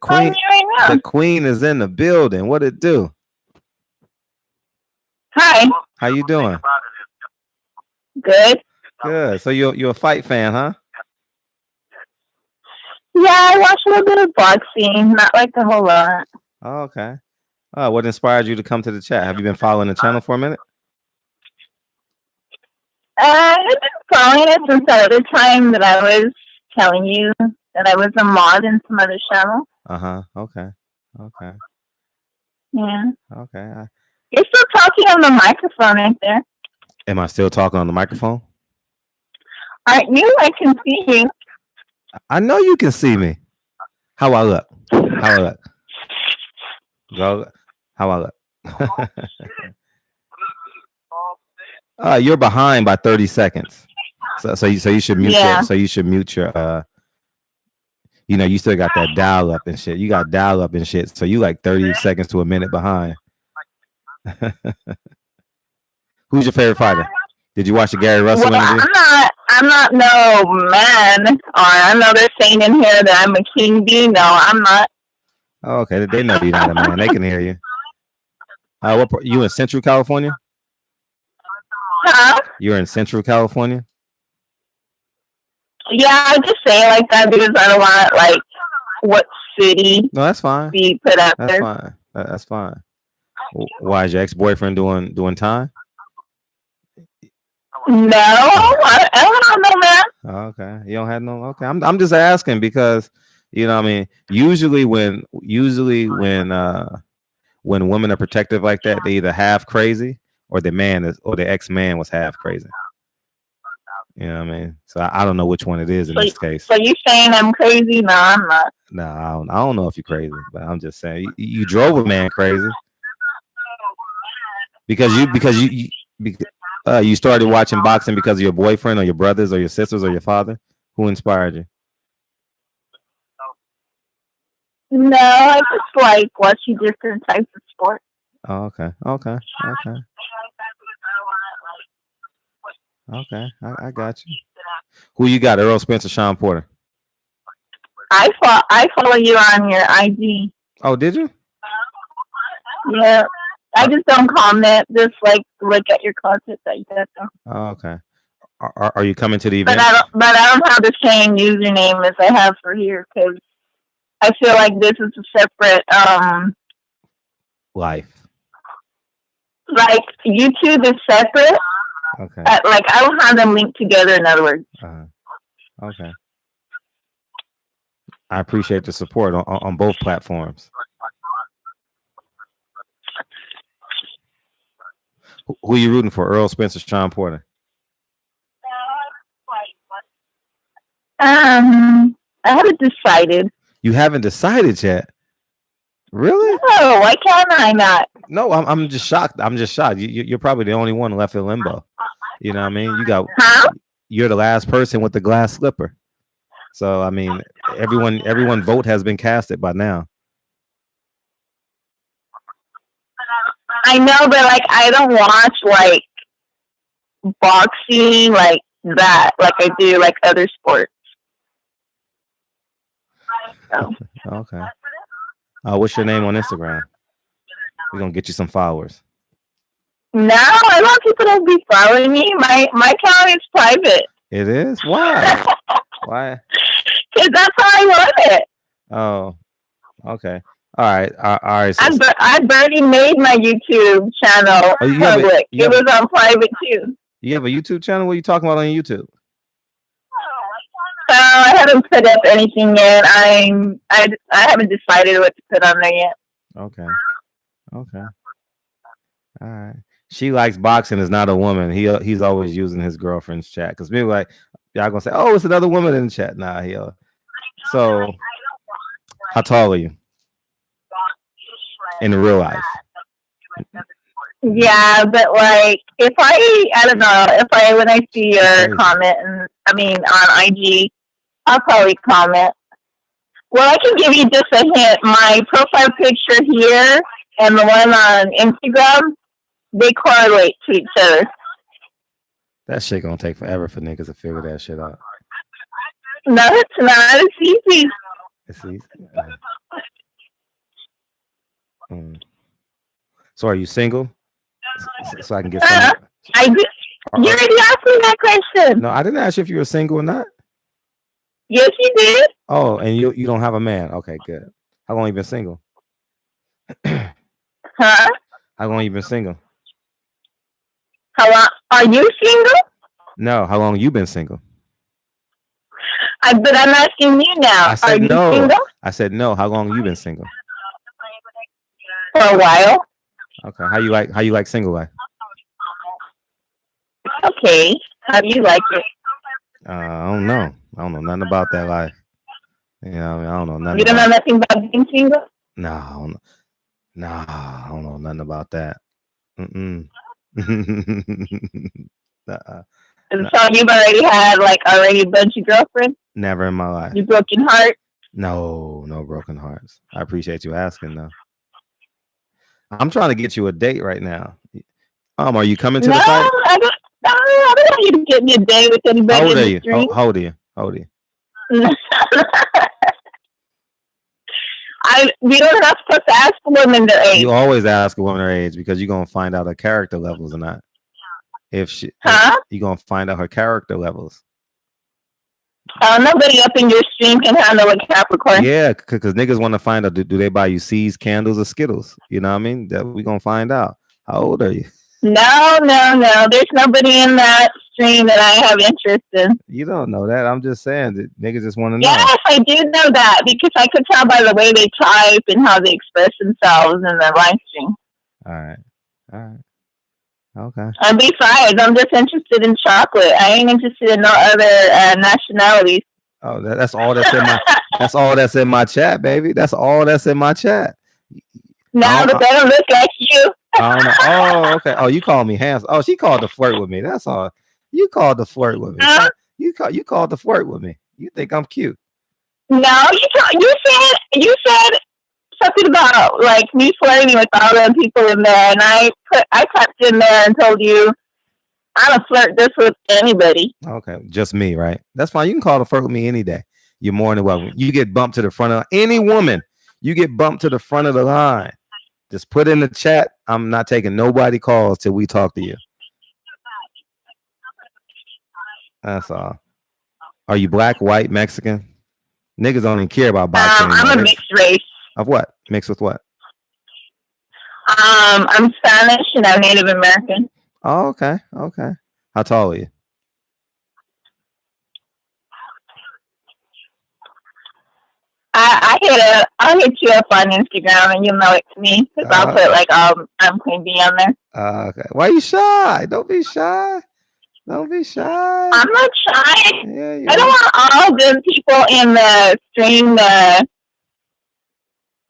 queen is in the building. What it do? Hi. How you doing? Good. Good. So you're a fight fan, huh? Yeah, I watch a little bit of boxing, not like a whole lot. Oh, okay. What inspired you to come to the chat? Have you been following the channel for a minute? I've been following it since the other time that I was telling you that I was a mod in some other channel. Okay. Yeah. Okay. You're still talking on the microphone right there. Am I still talking on the microphone? Aren't you? I can see you. I know you can see me. How I look? Go. How I look? You're behind by 30 seconds. So you should mute you should mute your you still got that dial up and shit. You got dial up and shit. So you like 30 seconds to a minute behind. Who's your favorite fighter? Did you watch the Gary Russell interview? I'm not no man. Or I know they're saying in here that I'm a king bee. No, I'm not. Oh, okay. They know you're not a man. They can hear you. You in Central California? Huh? You're in Central California? Yeah, I just say like that because I don't want like what city. No, that's fine. Be put out that's there. Fine. That's fine. Why is your ex-boyfriend doing time? No, I don't know, man. Okay, you don't have no. Okay, I'm just asking because I mean, usually when women are protective like that, they either half crazy or the ex-man was half crazy. You know what I mean? So I don't know which one it is in this case. So you saying I'm crazy? No, I'm not. No, I don't know if you're crazy, but I'm just saying you drove a man crazy because you started watching boxing because of your boyfriend or your brothers or your sisters or your father. Who inspired you? No, I just like watching different types of sports. Oh, okay. I got you. Who you got? Earl Spence or Sean Porter? I follow you on your IG. Oh, did you? Yeah. I just don't comment. Just like look at your content that you get. Oh, okay. Are you coming to the event? But I don't have the same username as I have for here because I feel like this is a separate life. Like YouTube is separate. Okay. Like I don't have them linked together. In other words. Okay. I appreciate the support on both platforms. Who are you rooting for? Earl Spence or Sean Porter? I haven't decided. You haven't decided yet? Really? No, why can't I not? No, I'm just shocked. You're probably the only one left in limbo. You know what I mean? You're the last person with the glass slipper. So I mean, everyone vote has been casted by now. I know, but like I don't watch like boxing like that, like I do like other sports. So. Okay. What's your name on Instagram? We're gonna get you some followers. No, I want people to be following me. My account is private. It is? Why? Why? Because that's how I want it. Oh, okay. All right. So, I've already made my YouTube channel public. It was on private too. You have a YouTube channel? What are you talking about on YouTube? I haven't put up anything yet. I haven't decided what to put on there yet. Okay. All right. She likes boxing. Is not a woman. He's always using his girlfriend's chat because people like y'all gonna say, oh, it's another woman in the chat. Nah, so how tall are you in real life? Yeah, but like if I don't know, when I see your comment and on IG, I'll probably comment. Well, I can give you just a hint. My profile picture here and the one on Instagram, they correlate to each other. That shit gonna take forever for niggas to figure that shit out. No, it's not. It's easy. It's easy. So are you single? So I can get some. I did. You already asked me that question. No, I didn't ask you if you were single or not. Yes, you did. Oh, and you don't have a man. Okay, good. How long you been single? Huh? How long you been single? How long are you single? No, how long you been single? But I'm asking you now. I said are you no. Single? I said no. How long you been single? For a while. Okay. How you like single life? Okay. How do you like it? I don't know. I don't know nothing about that life. You know, I don't know nothing. You don't know nothing about being single? No, I don't know nothing about that. So you've already had a bunch of girlfriends? Never in my life. You broken heart? No broken hearts. I appreciate you asking though. I'm trying to get you a date right now. Are you coming to the fight? I don't want you to get me a date with anybody. How old are you? How old are you? We don't not supposed to ask women their age. You always ask a woman her age because you're gonna find out her character levels or not. You're gonna find out her character levels. Nobody up in your stream can handle a Capricorn. Yeah, because niggas want to find out, do they buy you C's, candles, or Skittles? You know what I mean? That we gonna find out. How old are you? No. There's nobody in that stream that I have interest in. You don't know that. I'm just saying that niggas just want to know. Yes, I do know that because I could tell by the way they type and how they express themselves in the live stream. All right. Okay. And besides, I'm just interested in chocolate. I ain't interested in no other nationalities. Oh, that's all that's in my. That's all that's in my chat, baby. That's all that's in my chat. No, but they don't look like you. I don't know. Oh, okay. Oh, you called me handsome. Oh, she called to flirt with me. That's all. You called to flirt with me. You called to flirt with me. You think I'm cute? No, you said something about me flirting with all the people in there, and I typed in there and told you I don't flirt this with anybody. Okay, just me, right? That's fine. You can call to flirt with me any day. You're more than welcome. You get bumped to the front of any woman. You get bumped to the front of the line. Just put in the chat. I'm not taking nobody calls till we talk to you. That's all. Are you black, white, Mexican? Niggas don't even care about boxing. I'm a mixed race. Of what? Mixed with what? I'm Spanish and I'm Native American. Oh, okay. How tall are you? I'll hit you up on Instagram and you'll know it's me because I'll put I'm Queen Bee on there. Okay. Why are you shy? Don't be shy. I'm not shy. Yeah, I don't want all the people in the stream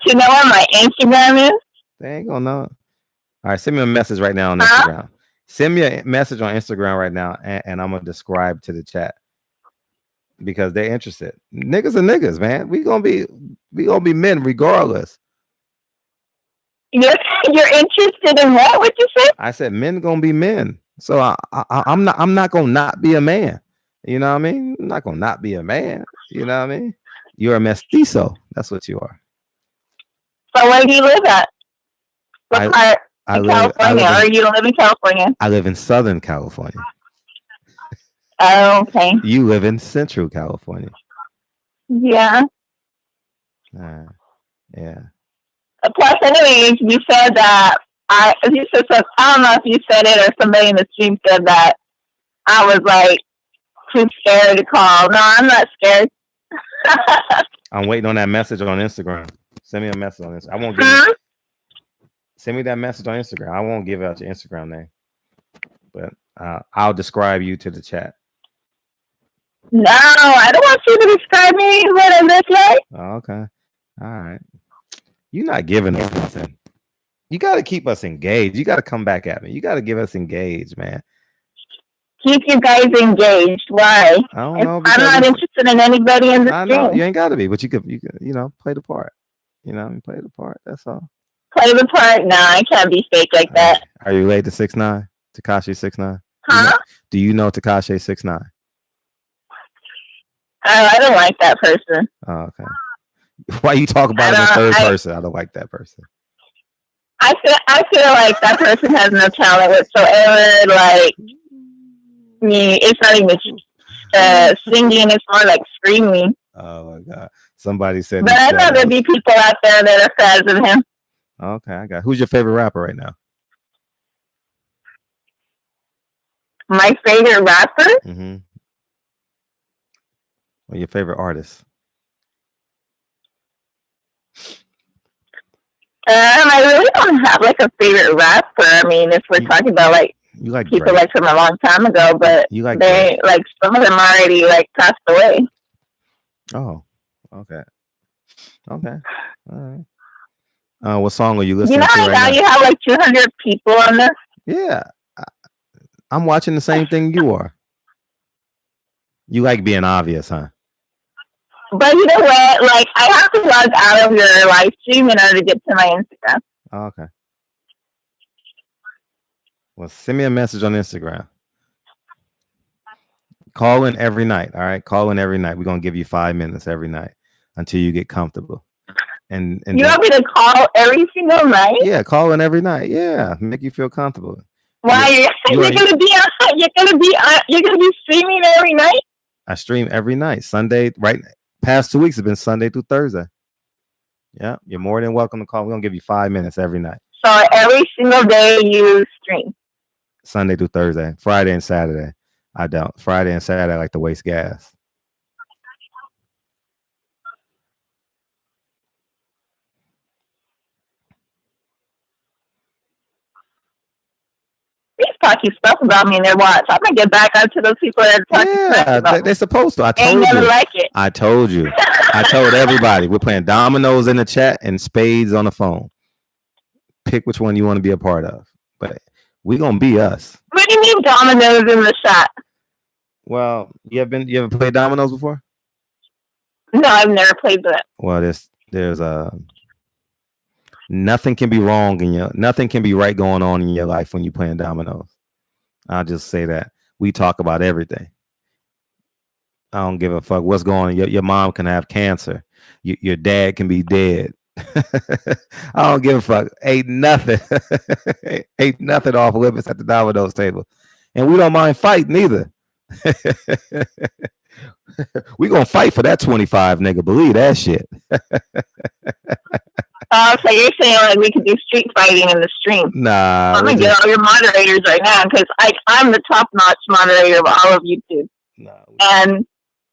to know what my Instagram is. They ain't gonna know. All right, send me a message right now on Instagram. Send me a message on Instagram right now, and I'm gonna describe to the chat because they're interested. Niggas are niggas, man. We gonna be men regardless. You're interested in what? What you say? I said men gonna be men. So I'm not gonna not be a man. You know what I mean? I'm not gonna not be a man. You know what I mean? You're a mestizo. That's what you are. So where do you live at? What part? In California, or you live in California? I live in Southern California. Oh, okay. You live in Central California. Yeah. Yeah. Plus, anyways, you said that I don't know if you said it or somebody in the stream said that I was too scared to call. No, I'm not scared. I'm waiting on that message on Instagram. Send me a message on Instagram. I won't get Send me that message on Instagram. I won't give out your Instagram name, but I'll describe you to the chat. No, I don't want you to describe me what I look like. Oh, okay. All right. You're not giving us nothing. You got to keep us engaged. You got to come back at me. You got to give us engaged, man. Keep you guys engaged. Why? I don't know. I'm not interested in anybody in the I know stream. you ain't got to be, but you could, play the part. Play the part. That's all. Play the part? No, I can't be fake like that. Are you related to 6ix9ine? Tekashi 6ix9ine? Huh? Do you know Tekashi 6ix9ine? Oh, I don't like that person. Oh, okay. Why you talk about it in third person? I don't like that person. I feel like that person has no talent whatsoever. Like, it's not even singing; it's more like screaming. Oh my God! Somebody said. But I know there'll be people out there that are fans of him. Okay, I got. Who's your favorite rapper right now? My favorite rapper? Mm-hmm. Or your favorite artist? I really don't have like a favorite rapper. I mean, if we're talking about like people Drake. like from a long time ago, but they like some of them already like passed away. Oh, okay. All right. What song are you listening to right now? You have like 200 people on this. Yeah, I'm watching the same thing you are. You like being obvious, huh? But you know what? Like, I have to log out of your live stream in order to get to my Instagram. Oh, okay. Well, send me a message on Instagram. Call in every night. All right, call in every night. We're gonna give you 5 minutes every night until you get comfortable. And you want me to call every single night? Yeah, call in every night. Yeah, make you feel comfortable. Why you're gonna be streaming every night? I stream every night. Sunday, right? Past 2 weeks have been Sunday through Thursday. Yeah, you're more than welcome to call. We're gonna give you 5 minutes every night. So every single day you stream? Sunday through Thursday. Friday and Saturday, I don't. Friday and Saturday, I like to waste gas. These talking stuff about me in their watch. I'm gonna get back onto those people that are talking stuff about They're supposed to. I told you. Never like it. I told you. I told everybody. We're playing dominoes in the chat and spades on the phone. Pick which one you want to be a part of. But we're gonna be us. What do you mean dominoes in the shot? Well, you ever played dominoes before? No, I've never played that. Well, there's nothing can be wrong nothing can be right going on in your life when you're playing dominoes. I'll just say that. We talk about everything. I don't give a fuck what's going on. Your mom can have cancer. Your dad can be dead. I don't give a fuck. Ain't nothing off limits at the dominoes table. And we don't mind fighting either. We gonna fight for that 25, nigga. Believe that shit. So you're saying like we could do street fighting in the stream? Nah. I'm gonna get all your moderators right now because I'm the top-notch moderator of all of YouTube and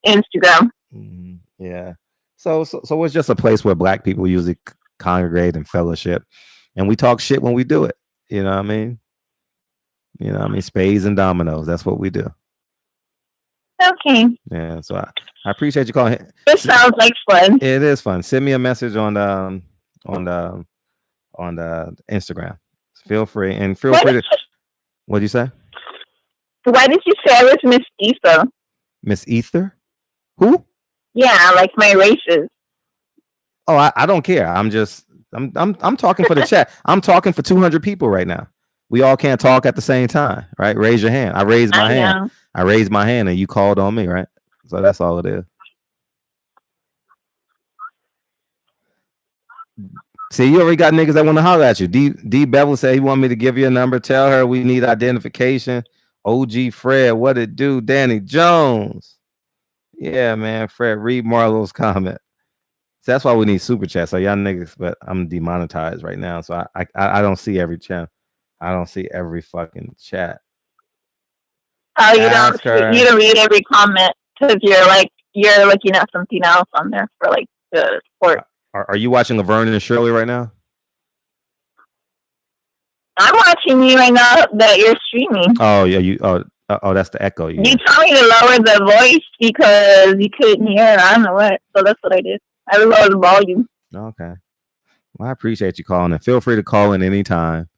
Instagram. Mm-hmm. Yeah. So it's just a place where Black people usually congregate and fellowship, and we talk shit when we do it. You know what I mean? Spades and dominoes. That's what we do. Okay. Yeah. So I appreciate you calling. This sounds like fun. It is fun. Send me a message on the Instagram. Feel free to. What'd you say? Why did you say I was Miss Ether? Miss Ether? Who? Yeah, like my races. Oh, I don't care. I'm talking for the chat. I'm talking for 200 people right now. We all can't talk at the same time, right? Raise your hand. I raised my hand. I raised my hand and you called on me, right? So that's all it is. See, you already got niggas that want to holler at you. D Bevel said he want me to give you a number. Tell her we need identification. OG Fred, what it do? Danny Jones. Yeah, man. Fred, read Marlo's comment. So that's why we need super chat. So y'all niggas, but I'm demonetized right now. So I don't see every channel. I don't see every fucking chat. Oh, you don't read every comment because you're looking at something else on there for like the sport. Are you watching Laverne and Shirley right now? I'm watching you right now that you're streaming. Oh yeah, that's the echo. You told me to lower the voice because you couldn't hear it. I don't know what, so that's what I did. I lowered the volume. Okay. Well, I appreciate you calling, and feel free to call in anytime.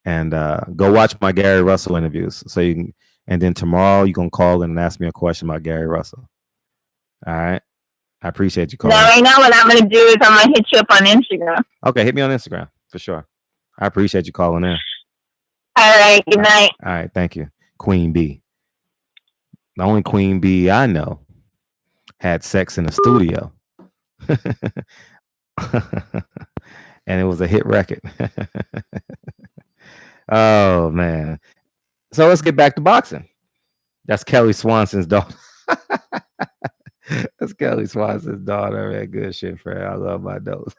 And go watch my Gary Russell interviews. So you can, and then tomorrow you can call in and ask me a question about Gary Russell. All right. I appreciate you calling. Now, right now, what I'm going to do is I'm going to hit you up on Instagram. Okay, hit me on Instagram for sure. I appreciate you calling in. All right. Good night. All right. Thank you. Queen B. The only Queen B I know had sex in the studio. And it was a hit record. Oh, man. So let's get back to boxing. That's Kelly Swanson's daughter. That's Kelly Swanson's daughter, man. Good shit, Fred. I love my dose.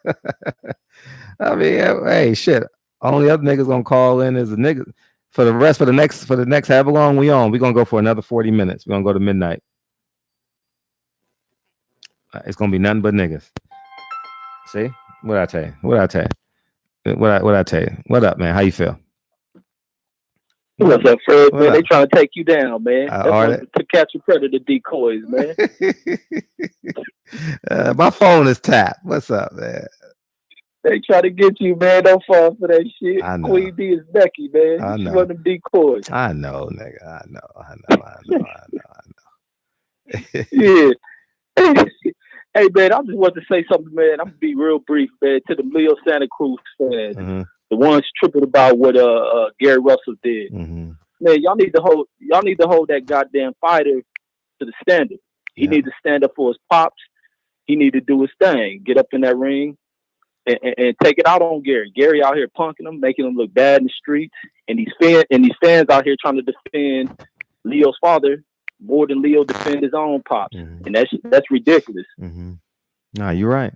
I mean, hey, shit. Only other niggas gonna call in is a nigga for the next however long we on. We're gonna go for another 40 minutes. We're gonna go to midnight. It's gonna be nothing but niggas. See? What I tell you? What I tell you? What up, man? How you feel? What's up, Fred? Man, they trying to take you down, man. That's to catch a predator decoys, man. My phone is tapped. What's up, man? They try to get you, man. Don't fall for that shit. I know. Queen D is Becky, man. I She's know. one of them decoys. I know, nigga. I know. Yeah. Hey, man, I just want to say something, man. I'm gonna be real brief, man, to the Leo Santa Cruz fans. Mm-hmm. The ones tripping about what Gary Russell did. Mm-hmm. Man, y'all need to hold that goddamn fighter to the standard. He needs to stand up for his pops. He need to do his thing. Get up in that ring and take it out on Gary. Gary out here punking him, making him look bad in the streets, and these fans out here trying to defend Leo's father more than Leo defend his own pops. Mm-hmm. And that's ridiculous. Mm-hmm. Nah, you're right.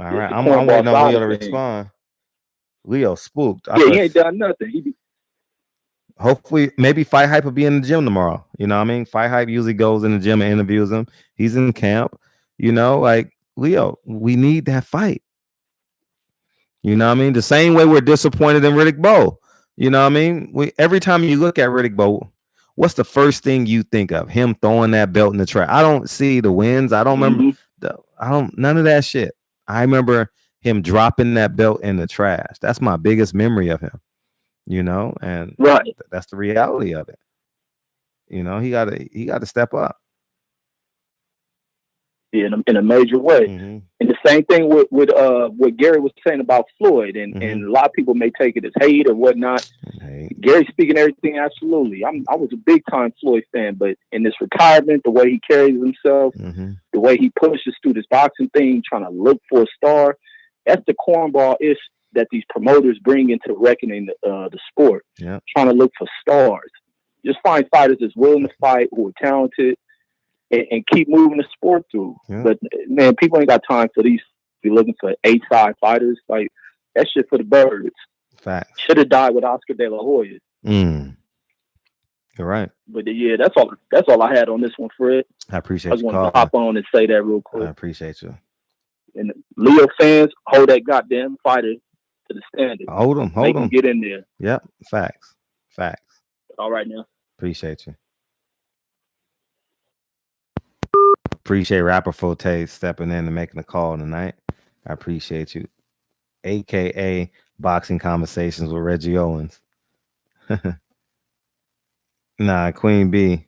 All right. I'm waiting on Leo to respond. Leo spooked. He ain't done nothing. Hopefully, maybe Fight Hype will be in the gym tomorrow. You know what I mean? Fight Hype usually goes in the gym and interviews him. He's in camp. You know, like, Leo, we need that fight. You know what I mean? The same way we're disappointed in Riddick Bowe. You know what I mean? Every time you look at Riddick Bowe, what's the first thing you think of? Him throwing that belt in the trash. I don't see the wins. I don't remember. None of that shit. I remember him dropping that belt in the trash. That's my biggest memory of him. You know, and that's the reality of it. You know, he got to step up. Yeah, in a major way. Mm-hmm. And the same thing with what Gary was saying about Floyd, and a lot of people may take it as hate or whatnot. Gary's speaking everything absolutely. I was a big time Floyd fan, but in this retirement, the way he carries himself, the way he pushes through this boxing thing, trying to look for a star, that's the cornball ish that these promoters bring into reckoning the sport. Yeah. Trying to look for stars. Just find fighters that's willing to fight, who are talented, and keep moving the sport through. Yeah. But man, people ain't got time for these. Be looking for 8-side fighters. Like, that shit for the birds. Facts. Should have died with Oscar De La Hoya. You're right. But yeah, that's all I had on this one, Fred. I appreciate I just you wanted calling. to hop on and say that real quick. I appreciate you. And Leo fans, hold that goddamn fighter to the standard. Hold him. Get in there. Yep. Facts. All right now. Appreciate you. Appreciate Rapper Forte stepping in and making a call tonight. I appreciate you. AKA Boxing Conversations with Reggie Owens. Nah, Queen B.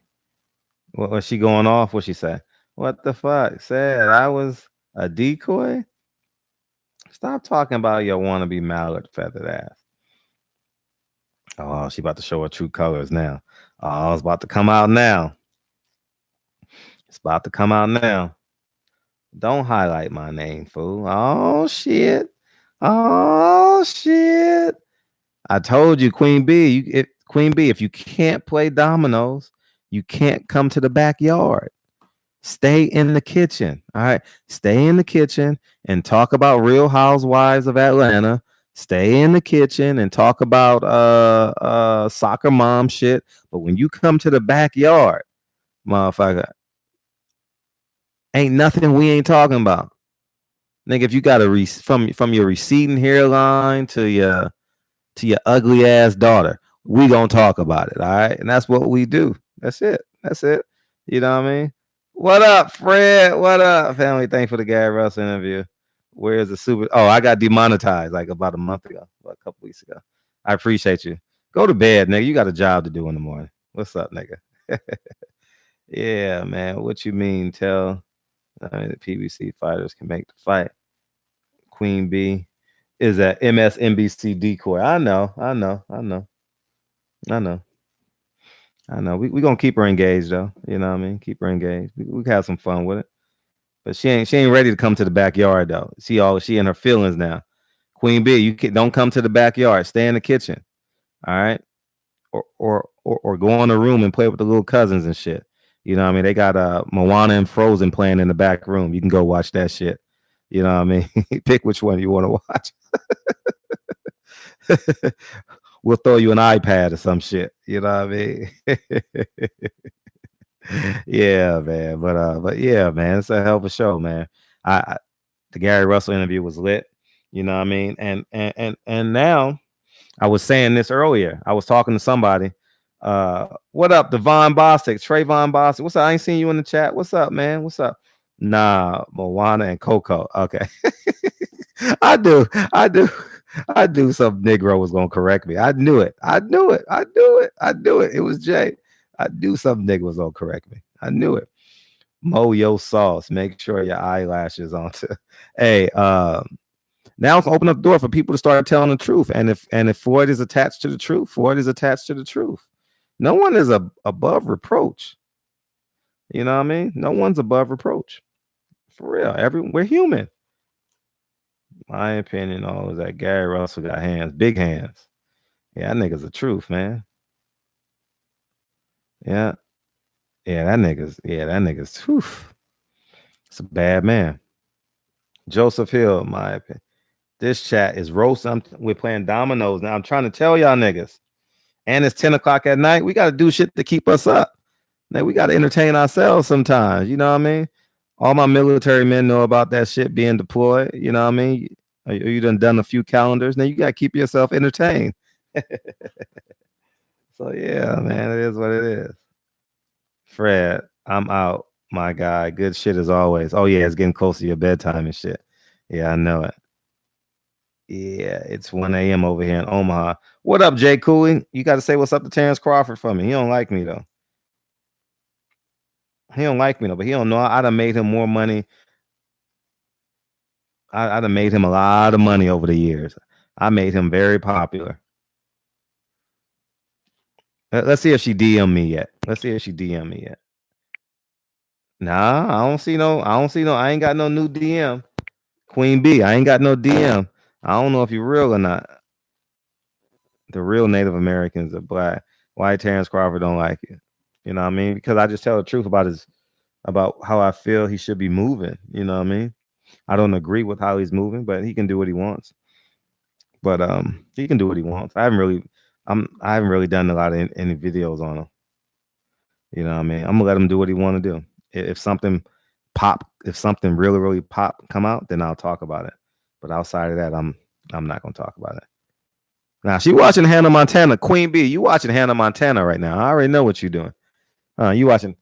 What was she going off? What she said? What the fuck? Said I was a decoy? Stop talking about your wannabe mallard feathered ass. Oh, she about to show her true colors now. Oh, it's about to come out now. It's about to come out now. Don't highlight my name, fool. Oh, shit. I told you, Queen B. If you can't play dominoes, you can't come to the backyard. Stay in the kitchen. All right. Stay in the kitchen and talk about Real Housewives of Atlanta. Stay in the kitchen and talk about soccer mom shit. But when you come to the backyard, motherfucker, ain't nothing we ain't talking about. Nigga, if you got from your receding hairline to your to your ugly ass daughter, we gonna talk about it. All right, and that's what we do. That's it. That's it. You know what I mean? What up, Fred? What up, family? Thanks for the Gary Russell interview. Where's the super? Oh, I got demonetized like about a month ago, a couple weeks ago. I appreciate you. Go to bed, nigga. You got a job to do in the morning. What's up, nigga? Yeah, man. What you mean? Tell the PBC fighters can make the fight. Queen B is a MSNBC decoy. I know. We gonna keep her engaged though. You know what I mean? Keep her engaged. We can have some fun with it. But she ain't ready to come to the backyard though. She in her feelings now. Queen B, don't come to the backyard. Stay in the kitchen. All right. Or go in the room and play with the little cousins and shit. You know what I mean? They got Moana and Frozen playing in the back room. You can go watch that shit. You know what I mean? Pick which one you want to watch. We'll throw you an iPad or some shit. You know what I mean? Yeah, man. But yeah, man, it's a hell of a show, man. The Gary Russell interview was lit. You know what I mean? And now I was saying this earlier. I was talking to somebody. What up, Devon Bostic, Trayvon Bostic? What's up? I ain't seen you in the chat. What's up, man? What's up? Nah, Moana and Coco. Okay. I do. Some Negro was gonna correct me. I knew it. It was Jay. I knew some nigga was gonna correct me. I knew it. Moyo sauce. Make sure your eyelashes on. Hey, now it's open up the door for people to start telling the truth. And if Floyd is attached to the truth, Floyd is attached to the truth. No one is above reproach. You know what I mean? No one's above reproach. For real. We're human. My opinion is that Gary Russell got hands, big hands. Yeah, that nigga's the truth, man. Yeah. Yeah, that nigga's truth. It's a bad man. Joseph Hill, my opinion. This chat is roast. We're playing dominoes now. I'm trying to tell y'all niggas. And it's 10 o'clock at night. We got to do shit to keep us up. Now, we got to entertain ourselves sometimes. You know what I mean? All my military men know about that shit being deployed. You know what I mean? You done a few calendars. Now you got to keep yourself entertained. So, yeah, man, it is what it is. Fred, I'm out, my guy. Good shit as always. Oh, yeah, it's getting close to your bedtime and shit. Yeah, I know it. Yeah, it's 1 a.m. over here in Omaha. What up, Jay Cooley? You got to say what's up to Terrence Crawford for me. He don't like me, though. But he don't know. I'd have made him more money. I'd have made him a lot of money over the years. I made him very popular. Let's see if she DM me yet. Nah, I don't see no. I ain't got no new DM. Queen B, I ain't got no DM. I don't know if you're real or not. The real Native Americans are black. Why Terrence Crawford don't like you? You know what I mean? Because I just tell the truth about how I feel he should be moving. You know what I mean? I don't agree with how he's moving, but he can do what he wants. But he can do what he wants. I haven't really done a lot of any videos on him. You know what I mean? I'm gonna let him do what he want to do. If something really, really pop come out, then I'll talk about it. But outside of that, I'm not gonna talk about it. Now she watching Hannah Montana. Queen B, you watching Hannah Montana right now. I already know what you're doing. You watching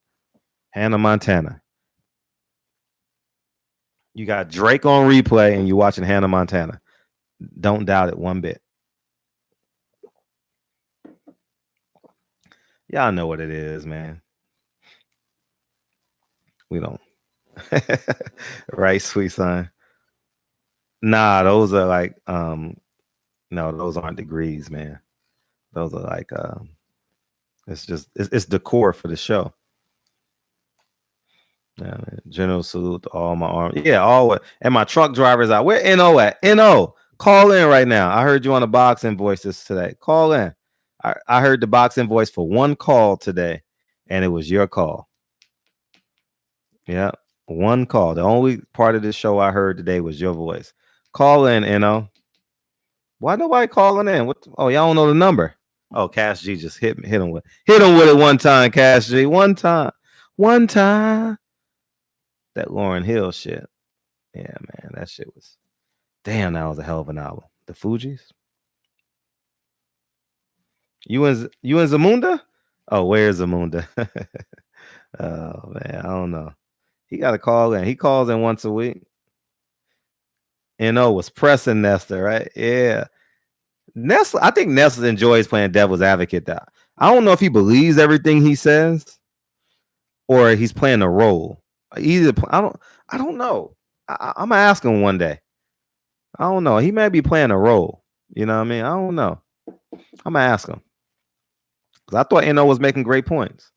Hannah Montana. You got Drake on replay and you watching Hannah Montana. Don't doubt it one bit. Y'all know what it is, man. We don't. Right, sweet son. Nah, those are like no, those aren't degrees, man. Those are like it's decor for the show. Yeah, man. General salute to all my arms. Yeah, all and my truck drivers out. Where NO at? NO, call in right now. I heard you on the box invoices today. Call in. I heard the box invoice for one call today, and it was your call. Yeah, one call. The only part of this show I heard today was your voice. Call in, NO. Why nobody calling in? What? Oh, y'all don't know the number. Oh, Cash G just hit him with it one time. Cash G, one time. That Lauryn Hill shit. Yeah, man, that shit was. Damn, that was a hell of an album. The Fugees. You and Zamunda? Oh, where's Zamunda? Oh man, I don't know. He got to call in. He calls in once a week. No was pressing Nesta, right? Yeah. Nesta, I think Nesta enjoys playing devil's advocate. Though. I don't know if he believes everything he says or he's playing a role. Either I don't know. I'm gonna ask him one day. I don't know. He may be playing a role. You know what I mean? I don't know. I'm gonna ask him. Because I thought NO was making great points.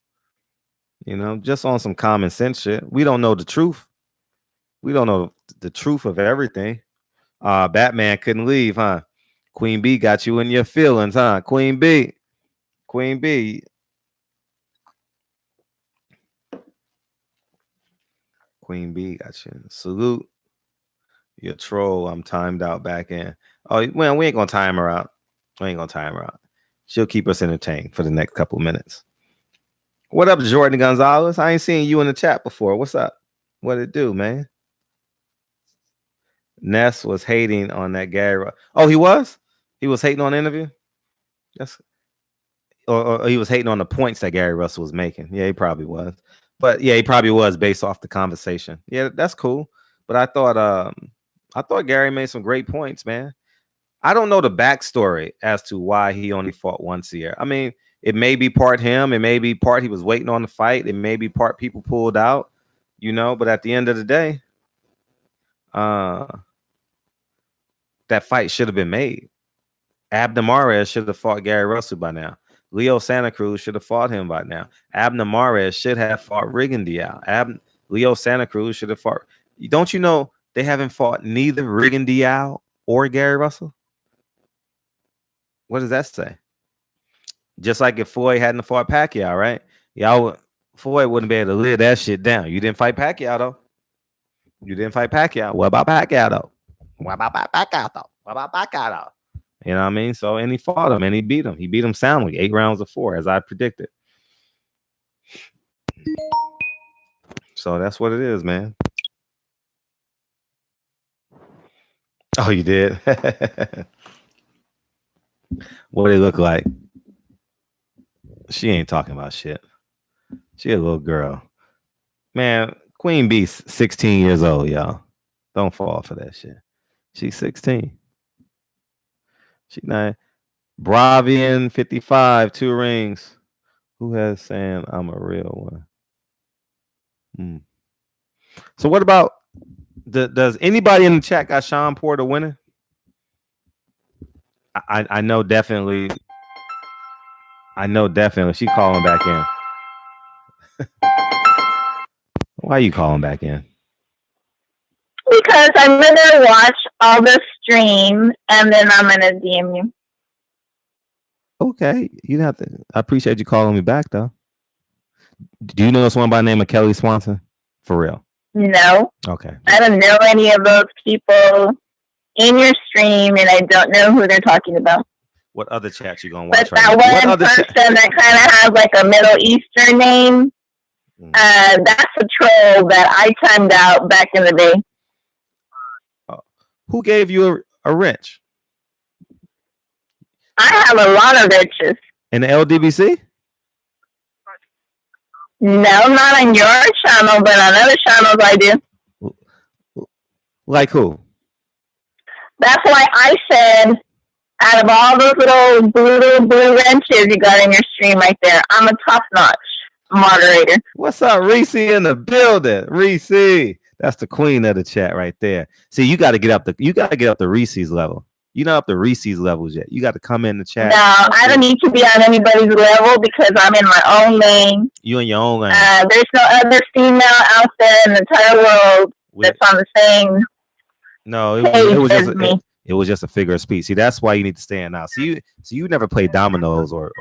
You know, just on some common sense shit. We don't know the truth. We don't know the truth of everything. Batman couldn't leave, huh? Queen B got you in your feelings, huh? Queen B. Queen B. Queen B got you. Salute. You're a troll. I'm timed out back in. Oh, well, we ain't gonna time her out. We ain't gonna time her out. She'll keep us entertained for the next couple minutes. What up, Jordan Gonzalez? I ain't seen you in the chat before. What's up? What it do, man? Ness was hating on that Gary. Oh, he was? He was hating on the interview? Yes. Or he was hating on the points that Gary Russell was making. Yeah, he probably was. But yeah, he probably was based off the conversation. Yeah, that's cool. But I thought Gary made some great points, man. I don't know the backstory as to why he only fought once a year. I mean, it may be part him, it may be part he was waiting on the fight, it may be part people pulled out, you know, but at the end of the day, that fight should have been made. Abner Mares should have fought Gary Russell by now. Leo Santa Cruz should have fought him by now. Abner Mares should have fought Rigondeaux. Leo Santa Cruz should have fought. Don't you know they haven't fought neither Rigondeaux or Gary Russell? What does that say? Just like if Floyd hadn't fought Pacquiao, right? Floyd wouldn't be able to live that shit down. You didn't fight Pacquiao, though. You didn't fight Pacquiao. What about Pacquiao, though? What about Pacquiao, though? What about Pacquiao, though? You know what I mean? So, and he fought him, and he beat him. He beat him soundly, 8 rounds to 4, as I predicted. So that's what it is, man. Oh, you did? What did it look like? She ain't talking about shit. She a little girl. Man, Queen B's 16 years old, y'all. Don't fall for that shit. She's 16. She 9. Bravian 55, 2 rings. Who has saying I'm a real one? So what about does anybody in the chat got Sean Porter winning? I know definitely. I know definitely. She calling back in. Why are you calling back in? Because I'm gonna watch all the stream and then I'm gonna DM you. Okay, you have to. I appreciate you calling me back, though. Do you know someone by the name of Kelly Swanson? For real? No. Okay. I don't know any of those people in your stream, and I don't know who they're talking about. What other chats you gonna watch? But that one person that kind of has like a Middle Eastern name, that's a troll that I timed out back in the day. Who gave you a wrench? I have a lot of riches. In the LDBC? No, not on your channel, but on other channels I do. Like who? That's why I said, out of all those little blue wrenches you got in your stream right there, I'm a top-notch moderator. What's up, Reese in the building? Reese, that's the queen of the chat right there. See, you got to get up the Reese's level. You're not up to Reese's levels yet. You got to come in the chat. No, I don't need to be on anybody's level because I'm in my own lane. You in your own lane. There's no other female out there in the entire world that's on the same. No, it was just a figure of speech. See, that's why you need to stand out. So you never played dominoes or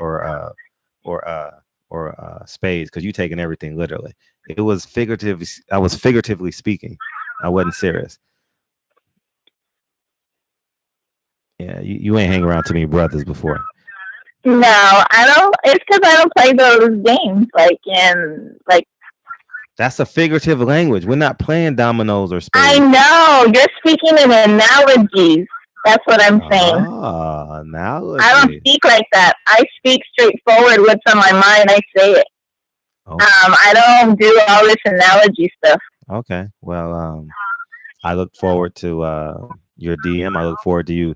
spades because you taking everything literally. It was figurative. I was figuratively speaking. I wasn't serious. Yeah, you ain't hang around too many brothers before. No, I don't. It's because I don't play those games like. That's a figurative language. We're not playing dominoes or spades. I know you're speaking in analogies. That's what I'm saying. Oh, now I don't speak like that. I speak straightforward. What's on my mind, I say it. Okay. I don't do all this analogy stuff. Okay. Well, I look forward to your DM. I look forward to you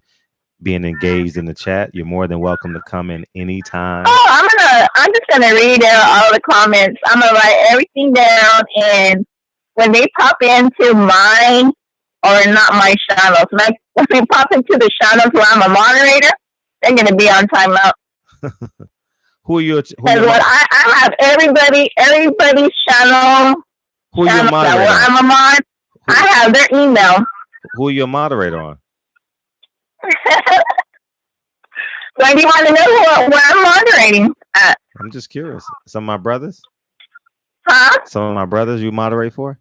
being engaged in the chat. You're more than welcome to come in anytime. Oh, I'm just gonna read out all the comments. I'm gonna write everything down, and when they pop into mine or not my channels, when they pop into the channels where I'm a moderator, they're gonna be on timeout. Who are your? I have everybody's channel. Who are your moderator? Where I'm a mod. I have their email. Who are your moderator on? Why do you want to know where I'm moderating at? I'm just curious. Some of my brothers? Huh? Some of my brothers you moderate for?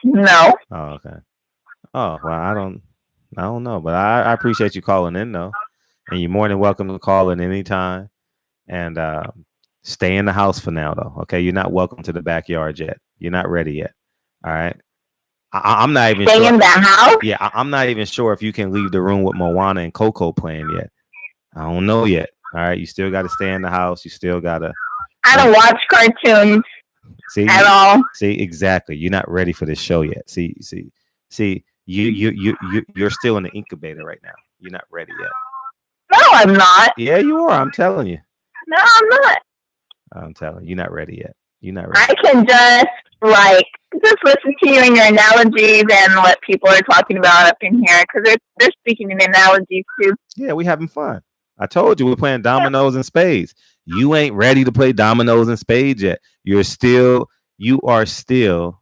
No. Oh, okay. Oh, well, I don't know, but I appreciate you calling in though. And you're more than welcome to call in anytime. And stay in the house for now though. Okay. You're not welcome to the backyard yet. You're not ready yet. All right. I'm not even stay in the house. Yeah, I'm not even sure if you can leave the room with Moana and Coco playing yet. I don't know yet. All right, you still got to stay in the house. You still got to. I don't watch cartoons. See at all. See, exactly. You're not ready for this show yet. See. You're still in the incubator right now. You're not ready yet. No, I'm not. Yeah, you are. I'm telling you. No, I'm not. I'm telling you, you're not ready yet. You're not ready. I can just listen to you and your analogies and what people are talking about up in here, because they're speaking in analogies too. Yeah, we having fun. I told you we're playing dominoes and spades. You ain't ready to play dominoes and spades yet. You are still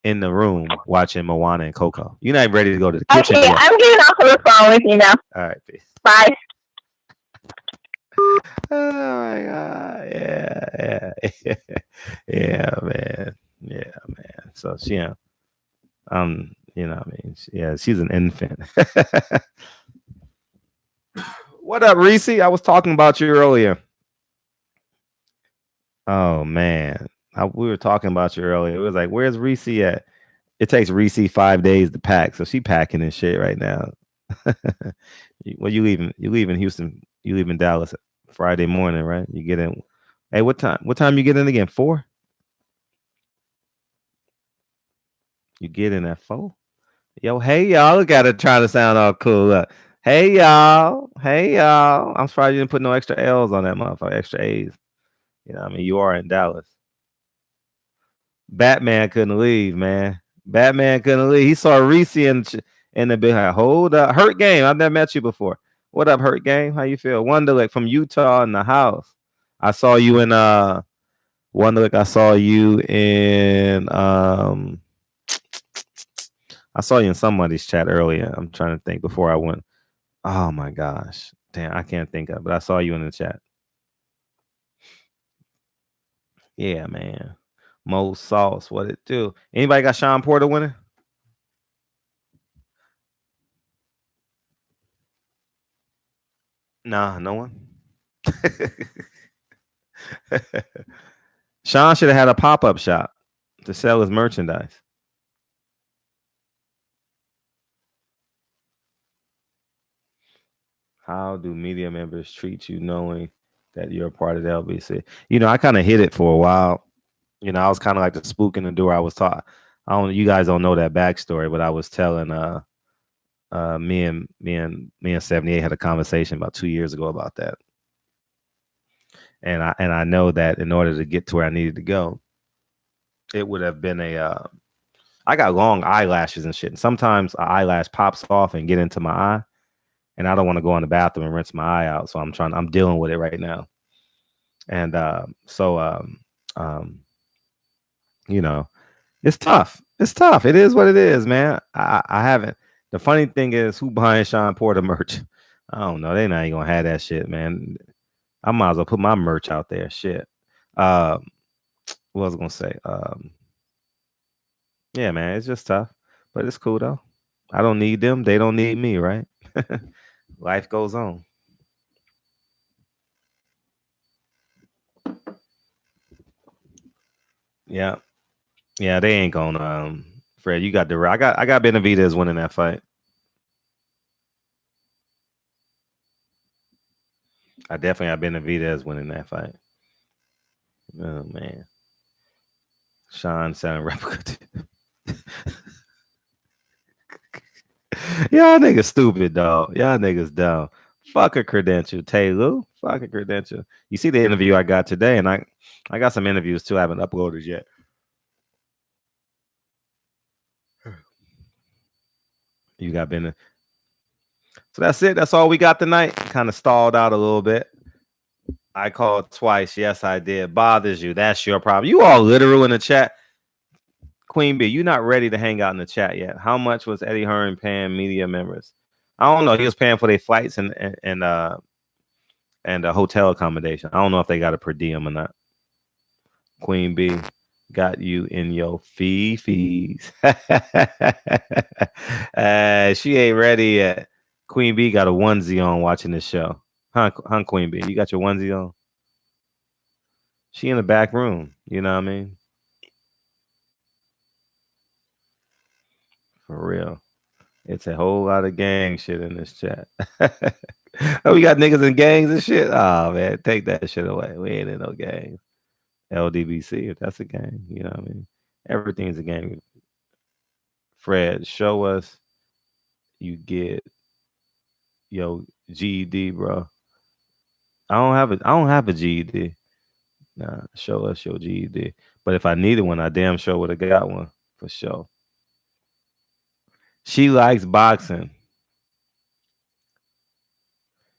in the room watching Moana and Coco. You're not ready to go to the kitchen yet. I'm getting off of the phone with you now. All right, peace. Bye. Oh my God. Yeah, man. Yeah, man. So she, you know what I mean? Yeah, she's an infant. What up, Reese? I was talking about you earlier. Oh man. We were talking about you earlier. It was like, where's Reese at? It takes Reese 5 days to pack, so she packing and shit right now. Well, you leaving Houston, you leaving Dallas Friday morning, right? You get in. Hey, what time you get in again? 4? You get in at 4? Yo, hey y'all, look at it trying to sound all cool. Look. Hey y'all. I'm surprised you didn't put no extra L's on that motherfucker, extra A's. You know what I mean? You are in Dallas. Batman couldn't leave, man. Batman couldn't leave. He saw Reese in the big. Hold up. Hurt Game. I've never met you before. What up, Hurt Game? How you feel? Wonderlick from Utah in the house. I saw you in Wonderlick. I saw you in I saw you in somebody's chat earlier. I'm trying to think before I went. Oh my gosh. Damn, I can't think of it, but I saw you in the chat. Yeah, man. Mo Sauce, what it do? Anybody got Sean Porter winning? Nah, no one. Sean should have had a pop-up shop to sell his merchandise. How do media members treat you knowing that you're a part of the LBC? You know, I kind of hid it for a while. You know, I was kind of like the spook in the door. I was taught. You guys don't know that backstory, but I was telling me and 78 had a conversation about 2 years ago about that. And I know that in order to get to where I needed to go, it would have been I got long eyelashes and shit. And sometimes an eyelash pops off and get into my eye. And I don't want to go in the bathroom and rinse my eye out. So I'm dealing with it right now. And you know, it's tough. It's tough. It is what it is, man. I haven't. The funny thing is, who buying Sean Porter merch? I don't know. They not even gonna have that shit, man. I might as well put my merch out there. Shit. What was I gonna say? Yeah, man, it's just tough, but it's cool though. I don't need them. They don't need me, right? Life goes on. Yeah. Yeah, they ain't gonna Fred, you got the I got Benavidez winning that fight. I definitely have Benavidez winning that fight. Oh man. Sean selling replica. Y'all niggas stupid, dog. Y'all niggas dumb. Fuck a credential, Taylor. Fuck a credential. You see the interview I got today, and I got some interviews too. I haven't uploaded yet. You got been. So that's it. That's all we got tonight. Kind of stalled out a little bit. I called twice. Yes, I did. Bothers you. That's your problem. You all literal in the chat. Queen B, you're not ready to hang out in the chat yet. How much was Eddie Hearn paying media members? I don't know. He was paying for their flights and hotel accommodation. I don't know if they got a per diem or not. Queen B got you in your fees. She ain't ready yet. Queen B got a onesie on watching this show. Huh, Queen B? You got your onesie on? She in the back room. You know what I mean? For real. It's a whole lot of gang shit in this chat. Oh, we got niggas in gangs and shit? Oh, man. Take that shit away. We ain't in no gangs. LDBC, if that's a gang. You know what I mean? Everything's a gang. Fred, show us you get your GED, bro. I don't have a GED. Nah, show us your GED. But if I needed one, I damn sure would have got one for sure. She likes boxing.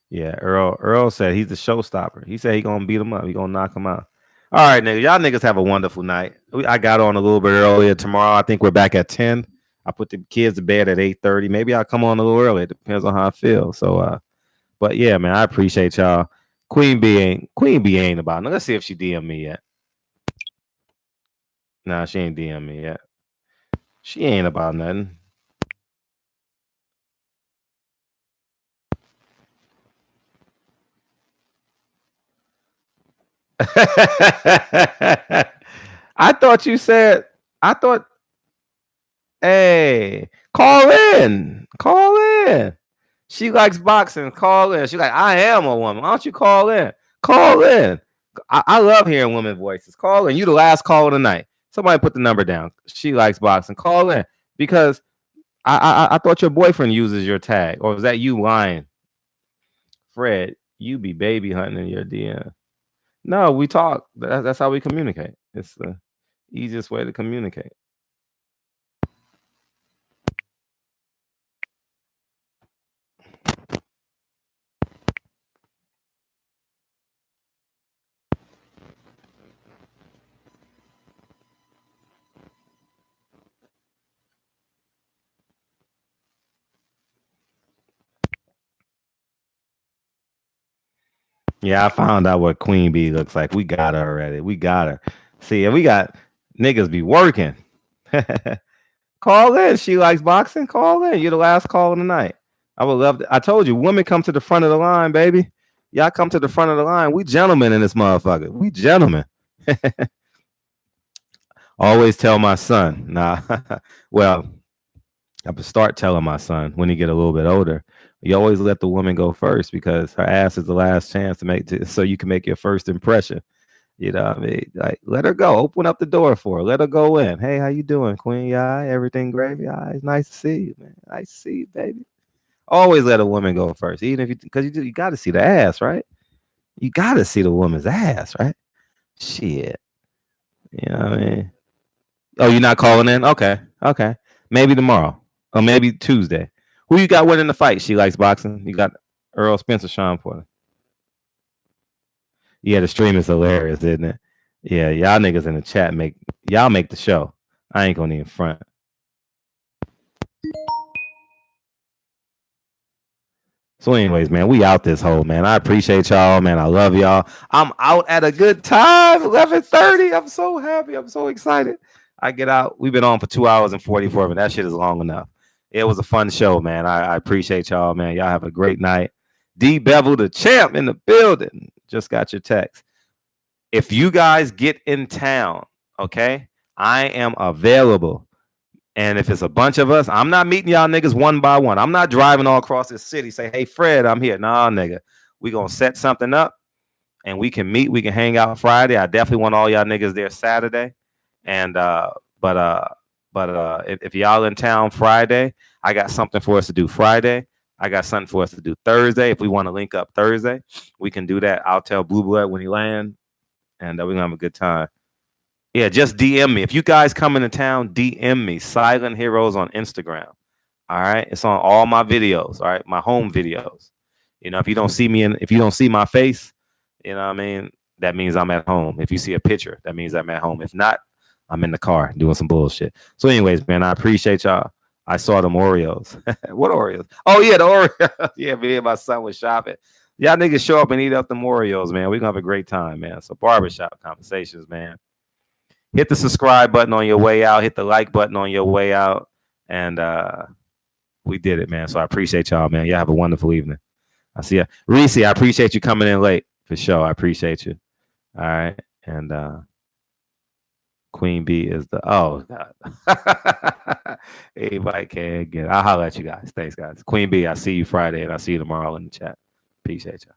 Yeah, Earl said he's the showstopper. He said he gonna beat him up. He gonna knock him out. All right, nigga. Y'all niggas have a wonderful night. I got on a little bit earlier tomorrow. I think we're back at 10. I put the kids to bed at 8:30. Maybe I'll come on a little early. It depends on how I feel. So but yeah, man, I appreciate y'all. Queen B ain't about it. Let's see if she DM me yet. Nah, she ain't DM me yet. She ain't about nothing. I thought, hey, call in. She likes boxing. Call in. She's like, I am a woman. Why don't you call in? Call in. I love hearing women voices. Call in. You the last call of the night. Somebody put the number down. She likes boxing. Call in. Because I thought your boyfriend uses your tag. Or was that you lying? Fred, you be baby hunting in your DM. No, we talk. That's how we communicate. It's the easiest way to communicate. Yeah, I found out what Queen Bee looks like. We got her already. We got her. See, we got niggas be working. Call in. She likes boxing. Call in. You're the last call of the night. I would love to. I told you, women come to the front of the line, baby. Y'all come to the front of the line. We gentlemen in this motherfucker. We gentlemen. Always tell my son. Nah. Well, I would start telling my son when he get a little bit older. You always let the woman go first because her ass is the last chance to make so you can make your first impression. You know what I mean? Like, let her go. Open up the door for her. Let her go in. Hey, how you doing, Queen? Yeah, everything gravy? Yeah, it's nice to see you, man. Nice to see you, baby. Always let a woman go first, even if because you got to see the ass, right? You got to see the woman's ass, right? Shit. You know what I mean? Oh, you're not calling in? Okay. Maybe tomorrow or maybe Tuesday. Who you got winning the fight? She likes boxing. You got Earl, Spence, or Sean Porter. Yeah, the stream is hilarious, isn't it? Yeah, y'all niggas in the chat make the show. I ain't gonna even front. So anyways, man, we out this hole, man. I appreciate y'all, man. I love y'all. I'm out at a good time, 11:30. I'm so happy. I'm so excited. I get out. We've been on for 2 hours and 44 minutes. That shit is long enough. It was a fun show, man. I appreciate y'all, man. Y'all have a great night. D Bevel, the champ in the building. Just got your text. If you guys get in town, okay, I am available. And if it's a bunch of us, I'm not meeting y'all niggas one by one. I'm not driving all across this city. Say, hey, Fred, I'm here. Nah, nigga. We're gonna set something up and we can meet. We can hang out Friday. I definitely want all y'all niggas there Saturday. And if y'all in town Friday, I got something for us to do Friday. I got something for us to do Thursday. If we want to link up Thursday, we can do that. I'll tell Blue Blood when he land, and we're gonna have a good time. Yeah, just DM me. If you guys come into town, DM me. Silent Heroes on Instagram. All right. It's on all my videos. All right. My home videos. You know, if you don't see me if you don't see my face, you know what I mean? That means I'm at home. If you see a picture, that means I'm at home. If not, I'm in the car doing some bullshit. So anyways, man, I appreciate y'all. I saw them Oreos. What Oreos? Oh, yeah, the Oreos. Yeah, me and my son was shopping. Y'all niggas show up and eat up them Oreos, man. We're going to have a great time, man. So barbershop conversations, man. Hit the subscribe button on your way out. Hit the like button on your way out. And we did it, man. So I appreciate y'all, man. Y'all have a wonderful evening. I see ya. Reese, I appreciate you coming in late. For sure. I appreciate you. All right. And Queen Bee is the God. Everybody can get it. I'll holler at you guys. Thanks, guys. Queen Bee, I see you Friday and I'll see you tomorrow in the chat. Appreciate you.